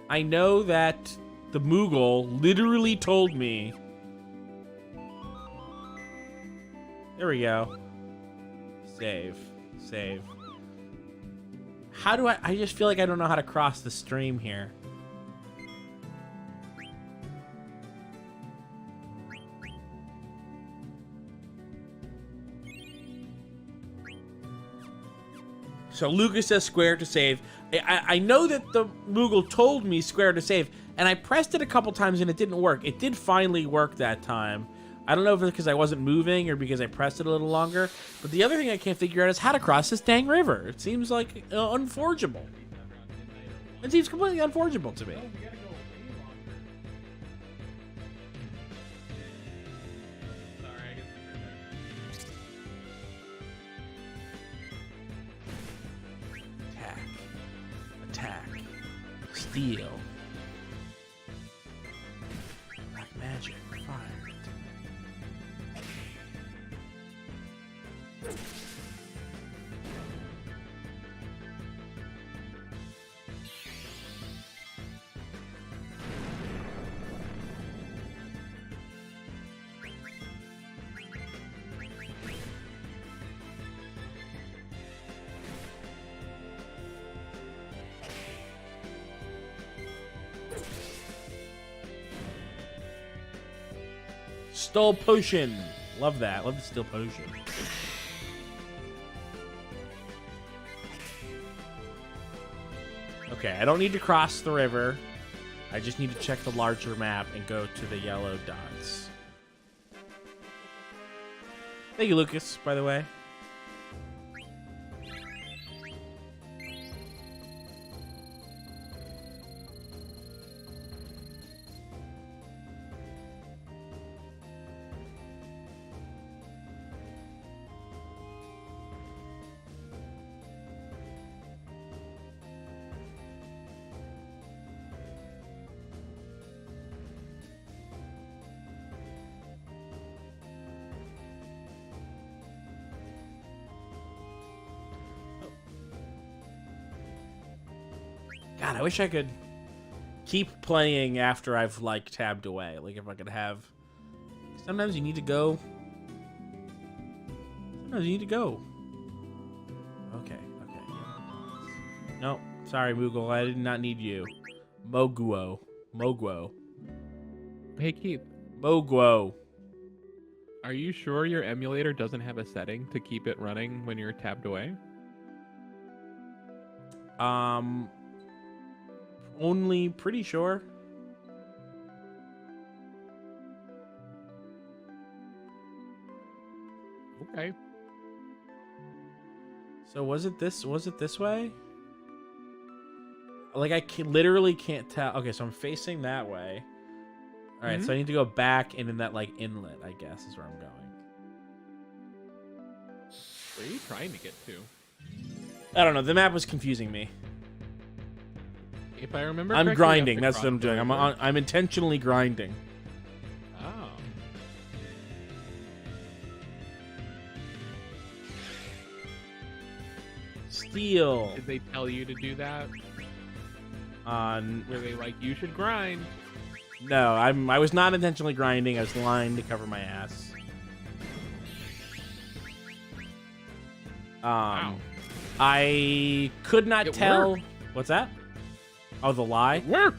I know that the Moogle literally told me... There we go. Save. How do I just feel like I don't know how to cross the stream here. So Lucas says square to save. I know that the Moogle told me square to save, and I pressed it a couple times and it didn't work. It did finally work that time. I don't know if it's because I wasn't moving or because I pressed it a little longer. But the other thing I can't figure out is how to cross this dang river. It seems like unforgeable. It seems completely unforgeable to me. Attack. Steal. Black magic. Fire. Stole potion. Love that. Love the steel potion. Okay, I don't need to cross the river. I just need to check the larger map and go to the yellow dots. Thank you, Lucas, by the way. God, I wish I could keep playing after I've, like, tabbed away. Like, if I could have... Sometimes you need to go. Sometimes you need to go. Okay. No, sorry, Moogle. I did not need you. Mogwo. Hey, Keith. Mogwo. Are you sure your emulator doesn't have a setting to keep it running when you're tabbed away? Only pretty sure. Okay. So was it this way? Like literally can't tell. Okay, so I'm facing that way. All right, so I need to go back and in that like inlet, I guess, is where I'm going. Where are you trying to get to? I don't know. The map was confusing me. If I remember I'm correctly, grinding. you have That's to what I'm cross the doing. river. I'm intentionally grinding. Oh. Steel. Did they tell you to do that? On Were they like, you should grind? no, I was not intentionally grinding. I was lying to cover my ass. Wow. I could not It tell. worked. What's that? Oh, the lie. Work.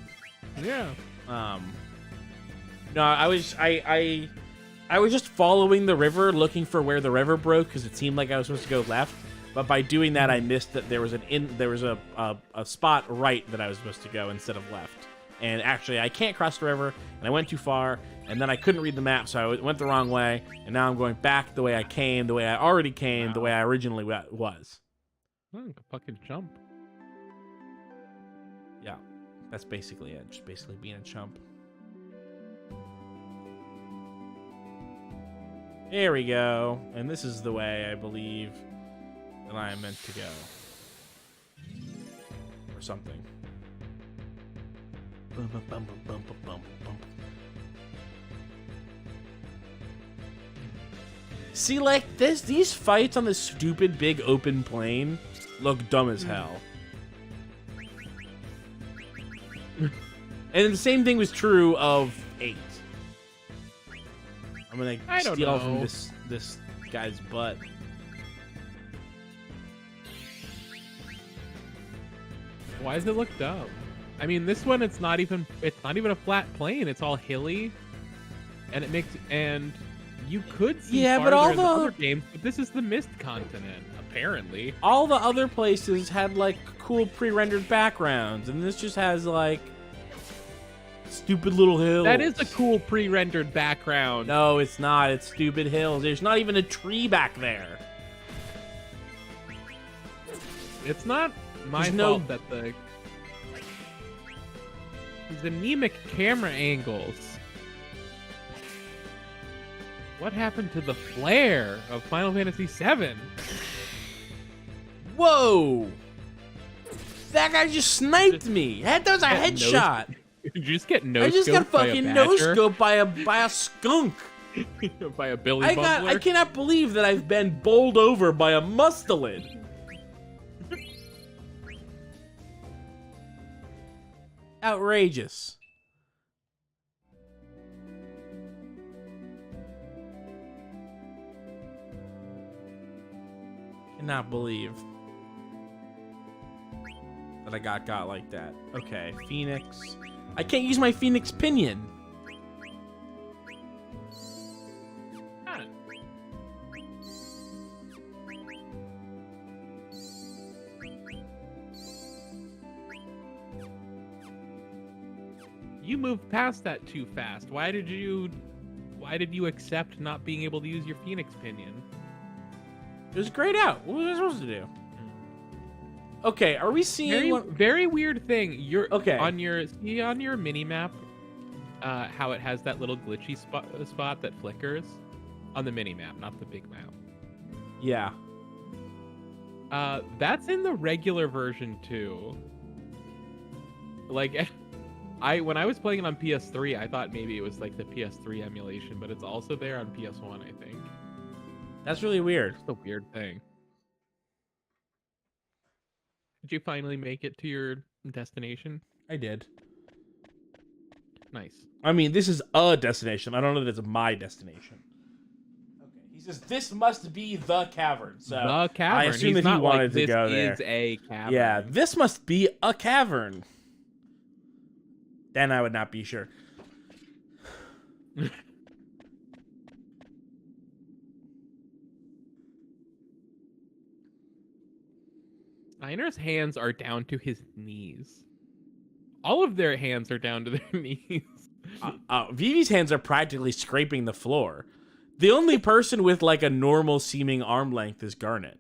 Yeah. No, I was just following the river, looking for where the river broke because it seemed like I was supposed to go left. But by doing that, I missed that there was a spot right that I was supposed to go instead of left. And actually, I can't cross the river, and I went too far, and then I couldn't read the map, so I went the wrong way, and now I'm going back the way I came, the way I already came, Wow. the way I originally was. Oh, I can fucking jump. Yeah, that's basically it. Just basically being a chump. There we go. And this is the way, I believe, that I am meant to go. Or something. Bum, bum, bum, bum, bum, bum, bum, bum. See, like, these fights on this stupid big open plain look dumb as hell. And the same thing was true of 8. I'm gonna I don't steal from know. this guy's butt. Why does it look dumb? I mean, this one it's not even a flat plane. It's all hilly, and you could see Yeah, but farther all in the the- other games, but this is the Mist continent apparently. All the other places had like cool pre-rendered backgrounds, and this just has like stupid little hills. That is a cool pre-rendered background. No, it's not. It's stupid hills. There's not even a tree back there. It's not my There's no- fault that the these anemic camera angles. What happened to the flair of Final Fantasy VII? Whoa! That guy just sniped me. That was a Get headshot. Did you just get no I just got by a fucking badger? no-scoped by a skunk. By a Billy I Bubbler? cannot believe that I've been bowled over by a mustelid. Outrageous. Cannot believe that I got like that. Okay, Phoenix. I can't use my Phoenix pinion. Huh. You moved past that too fast. Why did you accept not being able to use your Phoenix pinion? It was grayed out. What was I supposed to do? Okay, are we seeing Very, what? very weird thing. You're Okay. on your mini map, how it has that little glitchy spot that flickers on the mini map, not the big map. Yeah. That's in the regular version too. Like, when I was playing it on PS3, I thought maybe it was like the PS3 emulation, but it's also there on PS1, I think. That's really weird. It's a weird thing. Did you finally make it to your destination? I did. Nice. I mean, this is a destination. I don't know that it's my destination. Okay. He says this must be the cavern. So The cavern. I assume He's that he not wanted like, to this go there. is a cavern. Yeah, this must be a cavern. Then I would not be sure. Einer's hands are down to his knees. All of their hands are down to their knees. Vivi's hands are practically scraping the floor. The only person with like a normal seeming arm length is Garnet.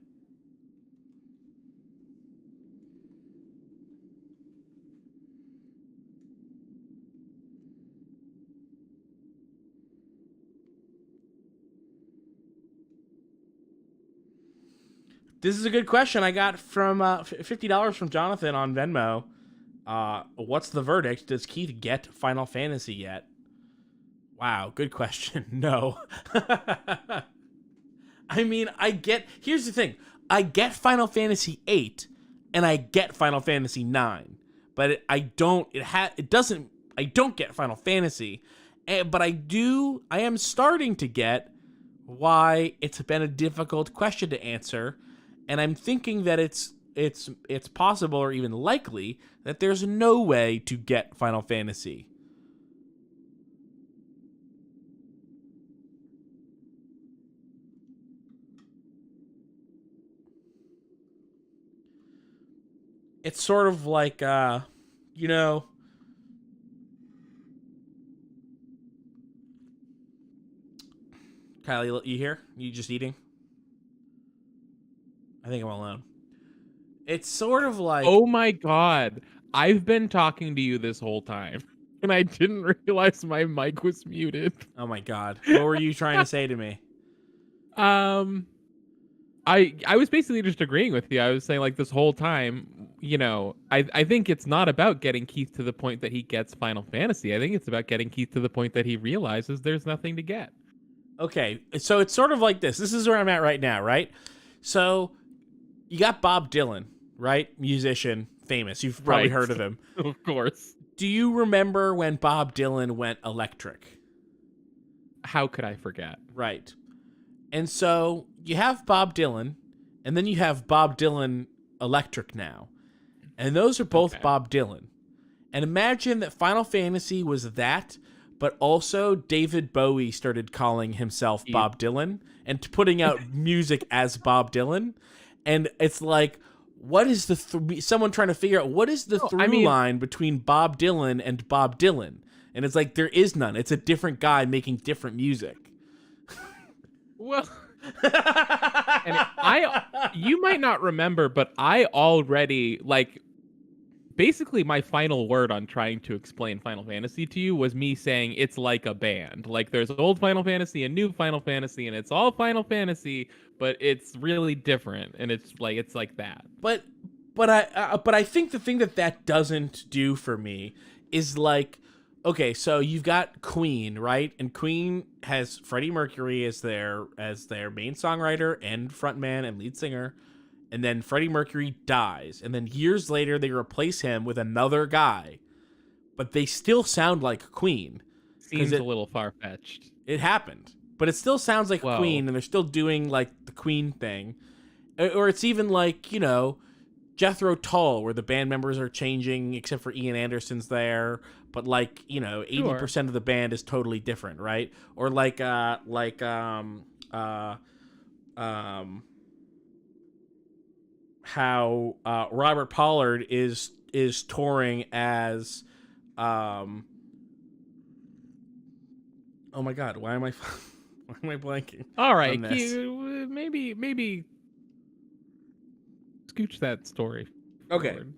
This is a good question I got from $50 from Jonathan on Venmo. What's the verdict? Does Keith get Final Fantasy yet? Wow, good question. No. I mean, here's the thing. I get Final Fantasy 8 and I get Final Fantasy 9, but I don't get Final Fantasy, but I am starting to get why it's been a difficult question to answer, and I'm thinking that it's possible or even likely that there's no way to get Final Fantasy. It's sort of like, you know, Kylie, you here? You just eating? I think I'm alone. It's sort of like... Oh my god. I've been talking to you this whole time, and I didn't realize my mic was muted. Oh my god. What were you trying to say to me? I was basically just agreeing with you. I was saying, like, this whole time, you know, I think it's not about getting Keith to the point that he gets Final Fantasy. I think it's about getting Keith to the point that he realizes there's nothing to get. Okay, so it's sort of like this. This is where I'm at right now, right? So you got Bob Dylan, right? Musician, famous. You've probably heard of him. Of course. Do you remember when Bob Dylan went electric? How could I forget? Right. And so you have Bob Dylan, and then you have Bob Dylan Electric now. And those are both Okay. Bob Dylan. And imagine that Final Fantasy was that, but also David Bowie started calling himself Bob Dylan and putting out music as Bob Dylan. And it's like, what is someone trying to figure out what is the through line between Bob Dylan and Bob Dylan? And it's like, there is none. It's a different guy making different music. Well, and you might not remember, but I already, like, basically my final word on trying to explain Final Fantasy to you was me saying it's like a band. Like, there's old Final Fantasy and new Final Fantasy, and it's all Final Fantasy, but it's really different, and it's like that. But I think the thing that doesn't do for me is, like, okay, so you've got Queen, right? And Queen has Freddie Mercury as their main songwriter and frontman and lead singer. And then Freddie Mercury dies. And then years later, they replace him with another guy. But they still sound like Queen. Seems a little far-fetched. It happened. But it still sounds like Queen, and they're still doing, like, the Queen thing. Or it's even like, you know, Jethro Tull, where the band members are changing, except for Ian Anderson's there. But, like, you know, 80% of the band is totally different, right? Or how Robert Pollard is touring as oh my god, why am I blanking? All right, maybe scooch that story okay forward.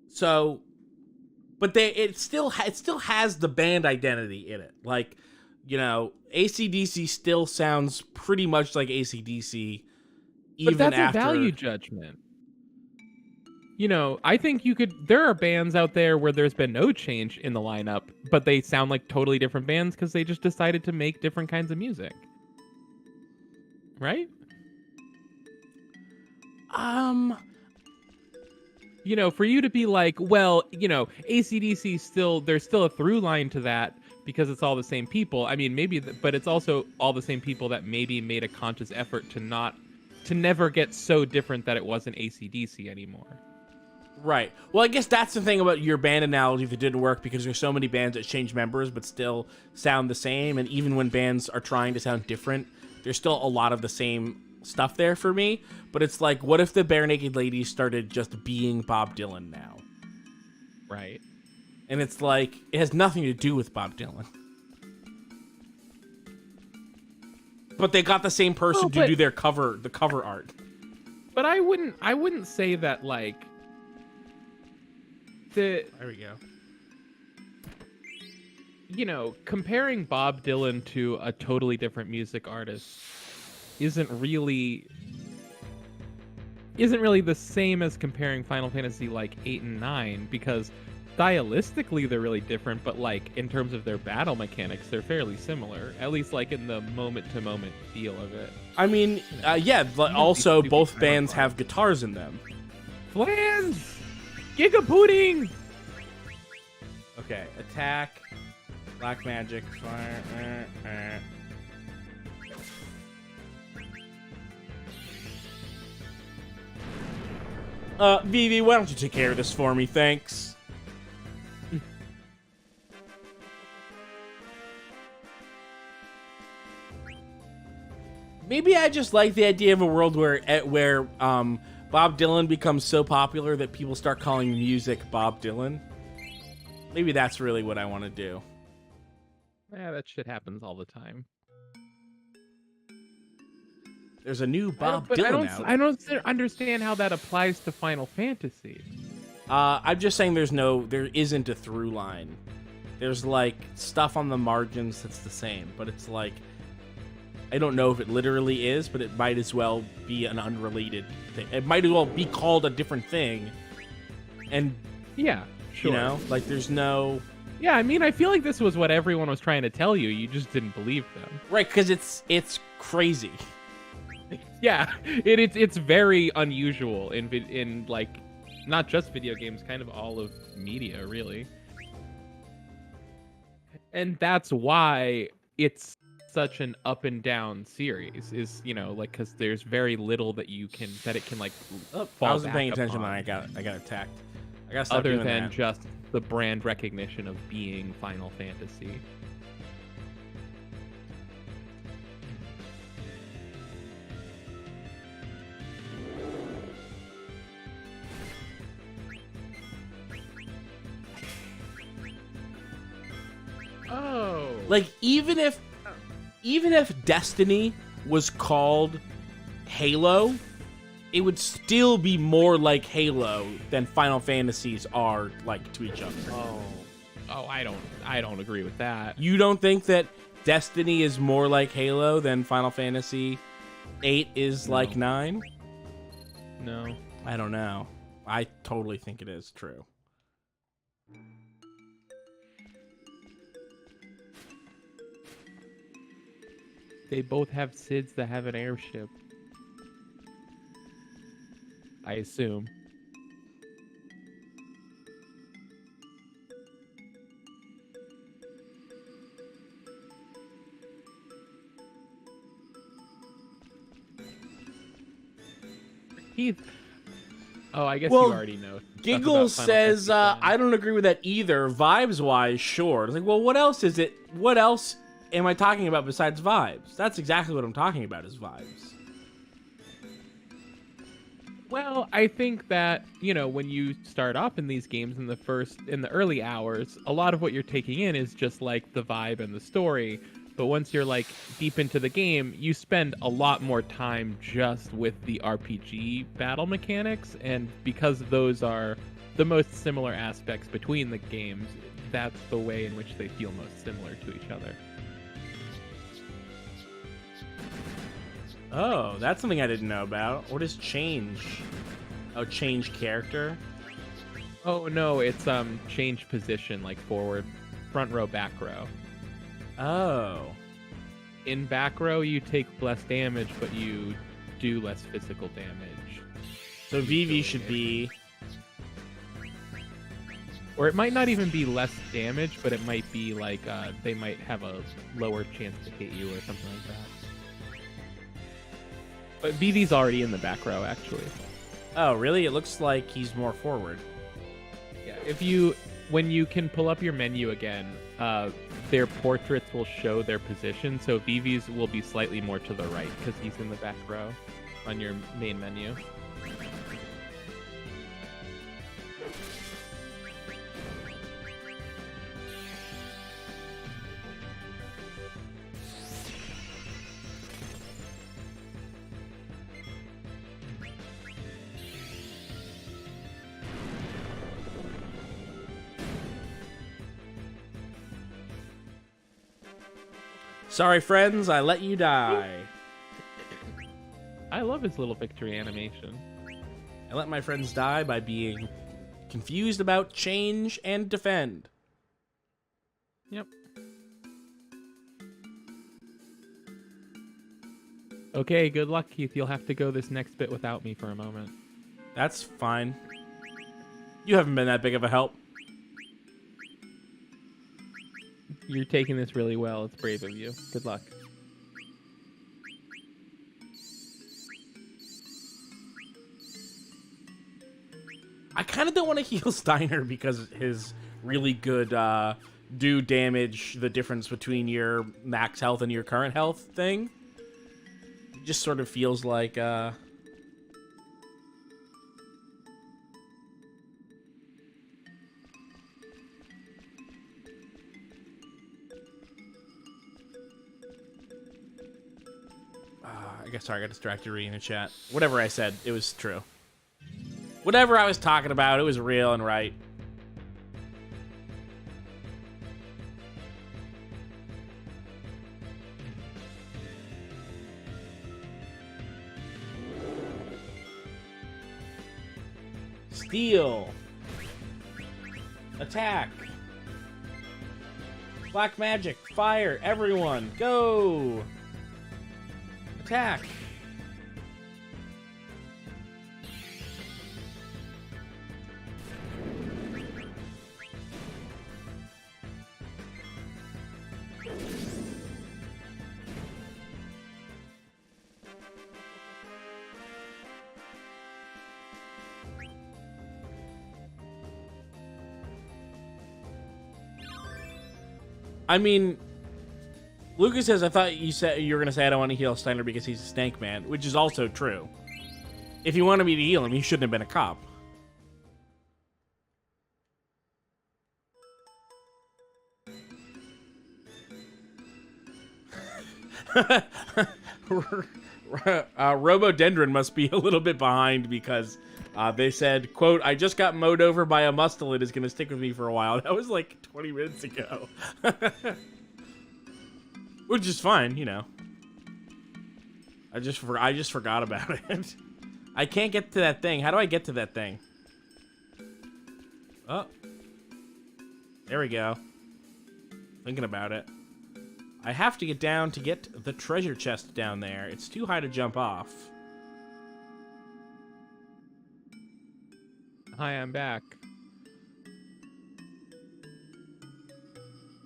So but it still has the band identity in it. Like, you know, AC/DC still sounds pretty much like AC/DC even but that's after a value judgment. You know, I think there are bands out there where there's been no change in the lineup, but they sound like totally different bands because they just decided to make different kinds of music. Right? You know, for you to be like, well, you know, AC/DC there's still a through line to that because it's all the same people. I mean, maybe, but it's also all the same people that maybe made a conscious effort to never get so different that it wasn't AC/DC anymore. Right. Well, I guess that's the thing about your band analogy that didn't work, because there's so many bands that change members but still sound the same. And even when bands are trying to sound different, there's still a lot of the same stuff there for me. But it's like, what if the Bare Naked Ladies started just being Bob Dylan now? Right. And it's like, it has nothing to do with Bob Dylan. But they got the same person to do the cover art. But I wouldn't say that, like, there we go. You know, comparing Bob Dylan to a totally different music artist isn't really isn't really the same as comparing Final Fantasy like 8 and 9 because stylistically they're really different, but like in terms of their battle mechanics, they're fairly similar. At least like in the moment-to-moment feel of it. I mean, yeah. But also, both bands have guitars in them. Flans! Giga Pudding! Okay, attack, black magic, fire. Vivi, why don't you take care of this for me? Thanks. Maybe I just like the idea of a world where Bob Dylan becomes so popular that people start calling music Bob Dylan. Maybe that's really what I want to do. Yeah, that shit happens all the time. There's a new Bob Dylan out. I don't understand how that applies to Final Fantasy. I'm just saying there isn't a through line. There's like stuff on the margins that's the same, but it's like, I don't know if it literally is, but it might as well be an unrelated thing. It might as well be called a different thing. And yeah, sure. You know, like there's no... Yeah, I mean, I feel like this was what everyone was trying to tell you. You just didn't believe them. Right, because it's crazy. Yeah, it's very unusual in like not just video games, kind of all of media, really. And that's why it's such an up and down series, is, you know, like, because there's very little that it can like fall I wasn't back paying attention upon, when I got attacked. I gotta stop other doing than that. just the brand recognition of being Final Fantasy. Oh, Like even if Destiny was called Halo, it would still be more like Halo than Final Fantasies are like to each other. oh, I don't agree with that. You don't think that Destiny is more like Halo than Final Fantasy 8 is like 9? No. I don't know. I totally think it is true. They both have SIDS that have an airship. I assume. Heath. Oh, I guess Well, you already know. Giggles says, I don't agree with that either. Vibes-wise, sure. It's like, well, what else is it? What else am I talking about besides vibes? That's exactly what I'm talking about, is vibes. Well, I think that, you know, when you start off in these games in the early hours, a lot of what you're taking in is just like the vibe and the story. But once you're like deep into the game, you spend a lot more time just with the RPG battle mechanics, and because those are the most similar aspects between the games, that's the way in which they feel most similar to each other. Oh, that's something I didn't know about. What is change? Oh, change character? Oh no, it's change position, like forward, front row, back row. Oh. In back row, you take less damage, but you do less physical damage. So Vivi should be... Or it might not even be less damage, but it might be like they might have a lower chance to hit you or something like that. But Vivi's already in the back row, actually. Oh, really? It looks like he's more forward. Yeah, when you can pull up your menu again, their portraits will show their position, so Vivi's will be slightly more to the right because he's in the back row on your main menu. Sorry, friends, I let you die. I love his little victory animation. I let my friends die by being confused about change and defend. Yep. Okay, good luck, Keith. You'll have to go this next bit without me for a moment. That's fine. You haven't been that big of a help. You're taking this really well. It's brave of you. Good luck. I kind of don't want to heal Steiner because his really good do damage the difference between your max health and your current health thing. It just sort of feels like I guess, sorry, I got distracted reading the chat. Whatever I said, it was true. Whatever I was talking about, it was real and right. Steal. Attack. Black magic. Fire. Everyone. Go. Attack. I mean, Lucas says, I thought you said you were going to say I don't want to heal Steiner because he's a stank man, which is also true. If you wanted me to heal him, he shouldn't have been a cop. Robodendron must be a little bit behind because they said, quote, I just got mowed over by a mustelid is going to stick with me for a while. That was like 20 minutes ago. Which is fine, you know. I just forgot about it. I can't get to that thing. How do I get to that thing? Oh. There we go. Thinking about it. I have to get down to get the treasure chest down there. It's too high to jump off. Hi, I'm back.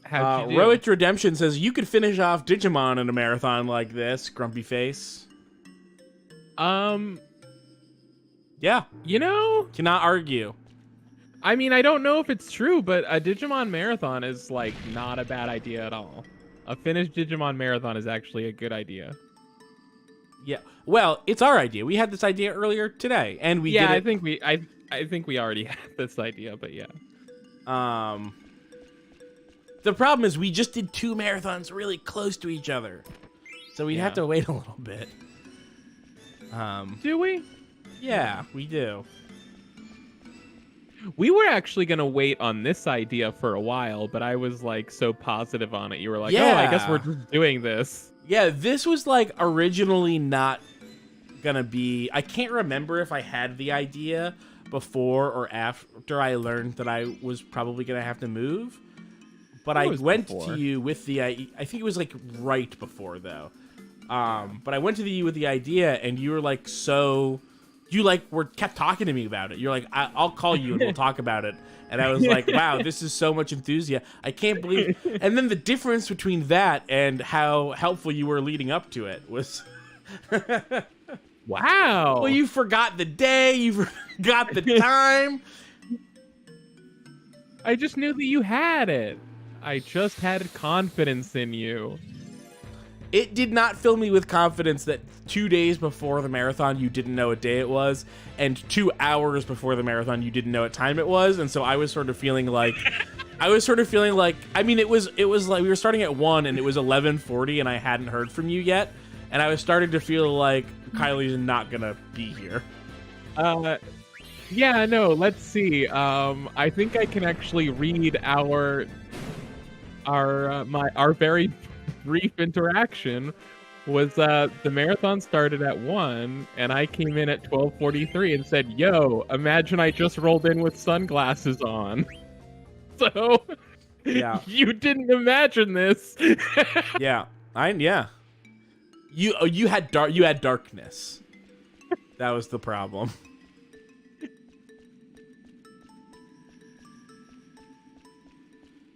How'd you do? Roach Redemption says, you could finish off Digimon in a marathon like this, grumpy face. Yeah. You know? Cannot argue. I mean, I don't know if it's true, but a Digimon marathon is, like, not a bad idea at all. A finished Digimon marathon is actually a good idea. Yeah. Well, it's our idea. We had this idea earlier today, and we did it. I think we already had this idea, but yeah. The problem is we just did 2 marathons really close to each other. So we'd have to wait a little bit. Do we? Yeah, we do. We were actually going to wait on this idea for a while, but I was like so positive on it. You were like, oh, I guess we're just doing this. Yeah, this was like originally not gonna be... I can't remember if I had the idea before or after I learned that I was probably gonna have to move. But I went to you with the... I think it was like right before though. But I went to you with the idea and you were like so... You like kept talking to me about it. You're like, I'll call you and we'll talk about it. And I was like, wow, this is so much enthusiasm. I can't believe. And then the difference between that and how helpful you were leading up to it was. Wow. Well, you forgot the day. You forgot the time. I just knew that you had it. I just had confidence in you. It did not fill me with confidence that 2 days before the marathon you didn't know what day it was, and 2 hours before the marathon you didn't know what time it was, and so I was sort of feeling like, I mean, it was like we were starting at 1 and it was 11:40 and I hadn't heard from you yet, and I was starting to feel like Kylie's not gonna be here. Yeah, no, let's see. I think I can actually read our very brief interaction was the marathon started at 1 and I came in at 12:43 and said, "Yo, imagine I just rolled in with sunglasses on." So Yeah. you didn't imagine this. Yeah. Yeah. You had darkness. That was the problem.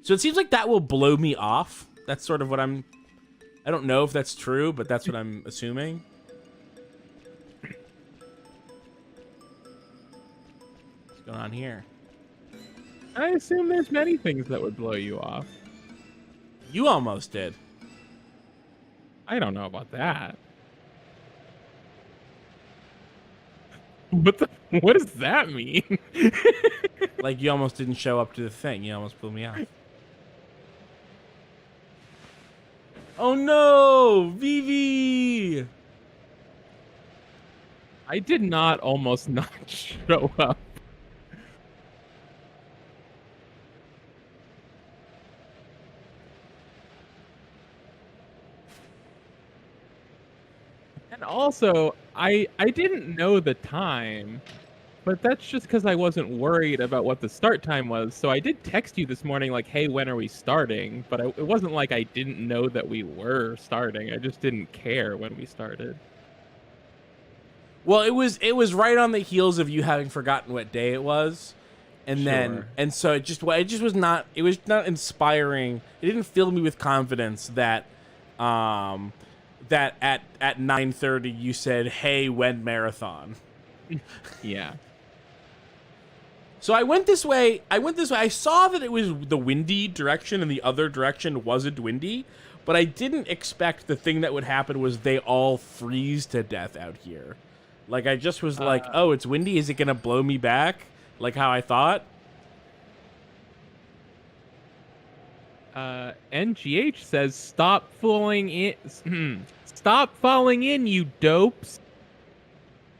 So it seems like that will blow me off. That's sort of what I don't know if that's true, but that's what I'm assuming. What's going on here? I assume there's many things that would blow you off. You almost did. I don't know about that. What does that mean? Like you almost didn't show up to the thing. You almost blew me off. Oh no, Vivi! I did not almost not show up. And also, I didn't know the time, but that's just because I wasn't worried about what the start time was. So I did text you this morning like, "Hey, when are we starting?" But it wasn't like I didn't know that we were starting. I just didn't care when we started. Well, it was right on the heels of you having forgotten what day it was. And Sure. so it just was not inspiring. It didn't fill me with confidence that that at 9:30 you said, "Hey, when marathon?" Yeah. So I went this way. I saw that it was the windy direction and the other direction wasn't windy, but I didn't expect the thing that would happen was they all freeze to death out here. Like I just was like, "Oh, it's windy. Is it going to blow me back?" Like how I thought. NGH says, "Stop falling in. Stop falling in, you dopes."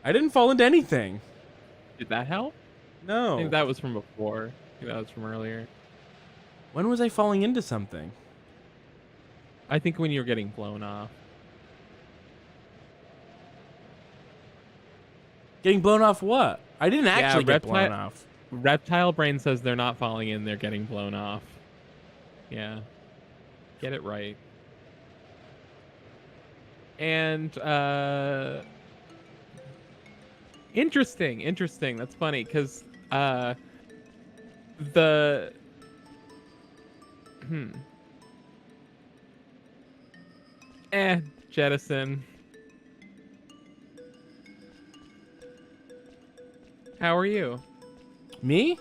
I didn't fall into anything. Did that help? I No. think that was from before. I think that was from earlier. When was I falling into something? I think when you were getting blown off. Getting blown off what? I didn't actually get blown off. Reptile Brain says they're not falling in, they're getting blown off. Yeah. Get it right. And interesting. That's funny because the jettison. How are you? Me?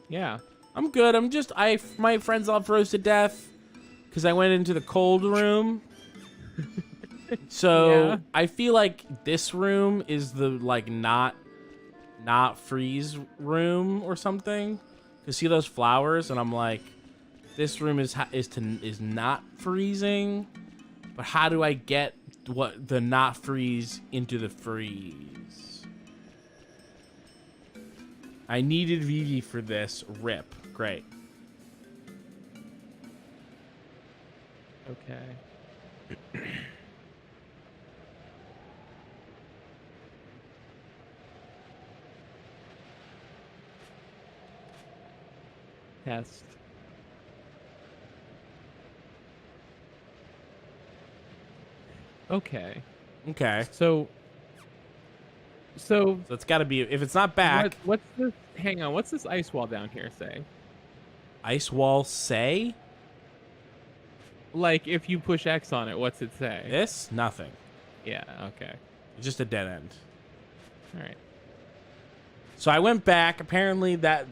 Yeah. I'm good. My friends all froze to death because I went into the cold room. So Yeah. I feel like this room is the like not freeze room or something. You see those flowers, and I'm like, this room is not freezing. But how do I get the not freeze into the freeze? I needed Vivi for this. Rip. Great. Okay. Test. Okay. Okay. So So it's got to be, if it's not back. what's this? Hang on. What's this ice wall down here say? Ice wall say? Like if you push X on it, what's it say? This? Nothing. Yeah. Okay. It's just a dead end. All right. So I went back. Apparently that...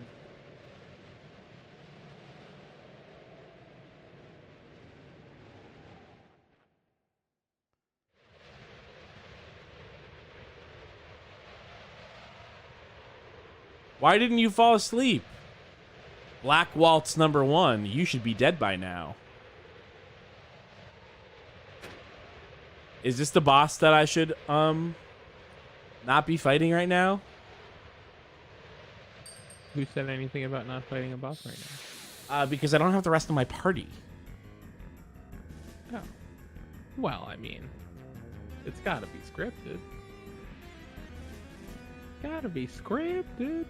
Why didn't you fall asleep? Black Waltz #1. You should be dead by now. Is this the boss that I should not be fighting right now? Who said anything about not fighting a boss right now? Because I don't have the rest of my party. Oh. Well, I mean, it's gotta be scripted. Gotta be scripted.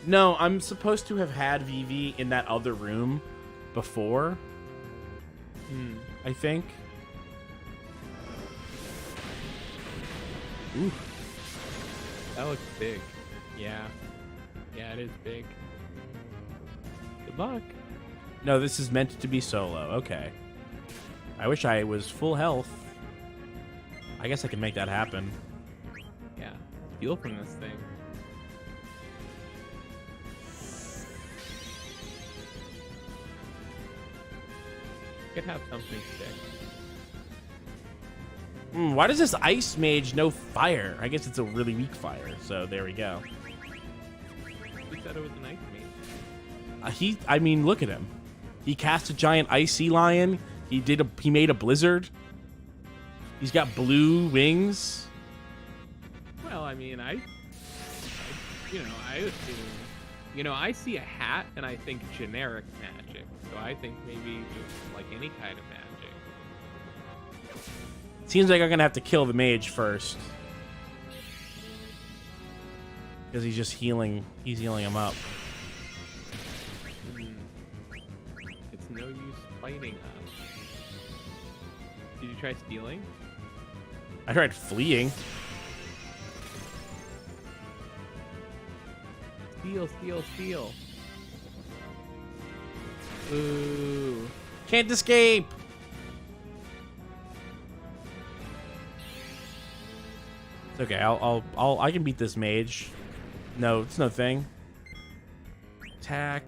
No, I'm supposed to have had Vivi in that other room before. I think. Ooh. That looks big. Yeah. Yeah, it is big. Good luck. No, this is meant to be solo. Okay. I wish I was full health. I guess I can make that happen. Yeah. Steal from this thing. Could have something stick. Why does this ice mage know fire? I guess it's a really weak fire, so there we go. Who said it was an ice mage? I mean, look at him. He cast a giant ice sea lion. He made a blizzard. He's got blue wings. Well, I mean, I assume, I see a hat and I think generic magic. So I think maybe just like any kind of magic. Seems like I'm gonna have to kill the mage first. Because he's just healing. He's healing him up. It's no use fighting us. Did you try stealing? I tried fleeing. Steal, steal, steal. Ooh. Can't escape. It's okay. I can beat this mage. No, it's no thing. Attack.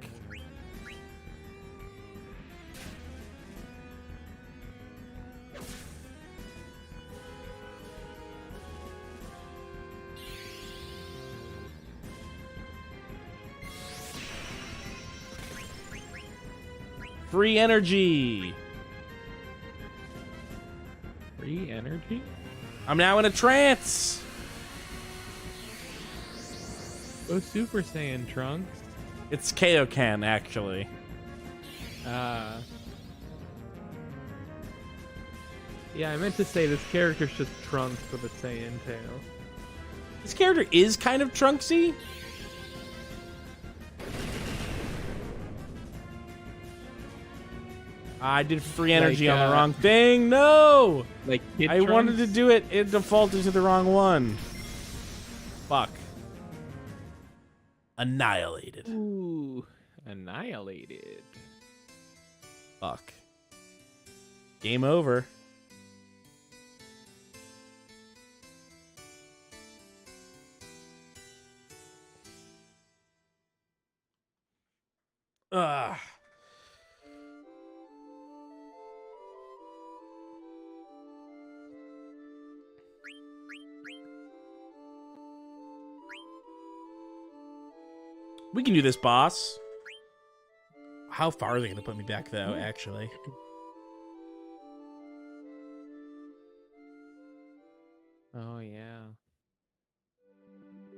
Free energy. Free energy? I'm now in a trance. Oh, Super Saiyan Trunks. It's Kaioken, actually. Yeah, I meant to say this character's just Trunks with a Saiyan tail. This character is kind of Trunksy. I did free energy on the wrong thing. No! Like Kid I wanted to do it. It defaulted to the wrong one. Fuck. Annihilated. Ooh, annihilated. Fuck. Game over. Ugh. We can do this, boss. How far are they going to put me back, though, actually? Oh, yeah.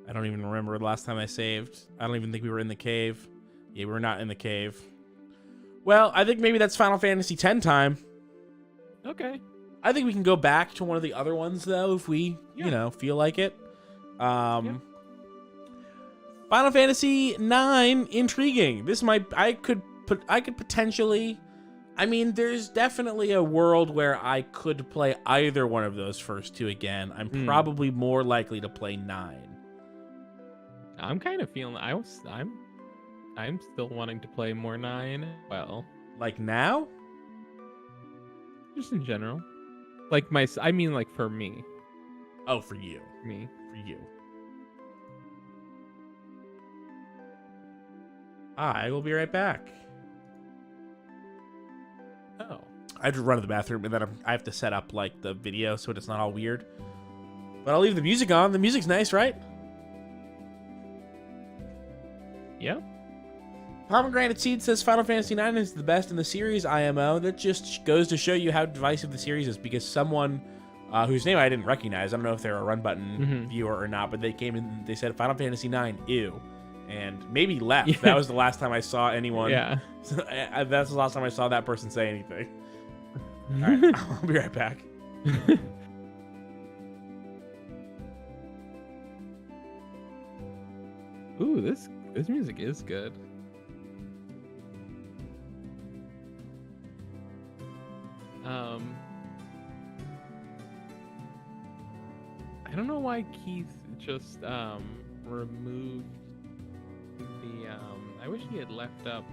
I don't even remember the last time I saved. I don't even think we were in the cave. Yeah, we were not in the cave. Well, I think maybe that's Final Fantasy X time. Okay. I think we can go back to one of the other ones, though, if we, feel like it. Final Fantasy IX, intriguing. This might, I could potentially, I mean, there's definitely a world where I could play either one of those first two again. I'm probably more likely to play 9. I'm kind of feeling, I'm still wanting to play more 9. Well, like now? Just in general. Like I mean like for me. Oh, for you. Me. For you. I will be right back. Oh. I have to run to the bathroom, and then I have to set up, like, the video so it's not all weird. But I'll leave the music on. The music's nice, right? Yep. Pomegranate Seed says Final Fantasy IX is the best in the series IMO. That just goes to show you how divisive the series is, because someone whose name I didn't recognize, I don't know if they're a run button viewer or not, but they came in and they said Final Fantasy IX, ew. And maybe left. Yeah. That was the last time I saw anyone. Yeah. That's the last time I saw that person say anything. All right, I'll be right back. Ooh, this music is good. I don't know why Keith just removed the I wish he had left up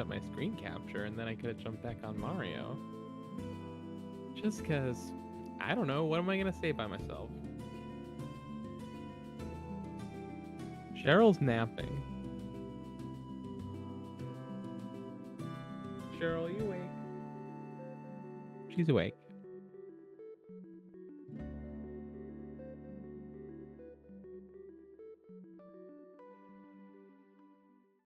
my screen capture, and then I could have jumped back on Mario. Just cause I don't know, what am I gonna say by myself? Cheryl's napping. Cheryl, you awake? She's awake.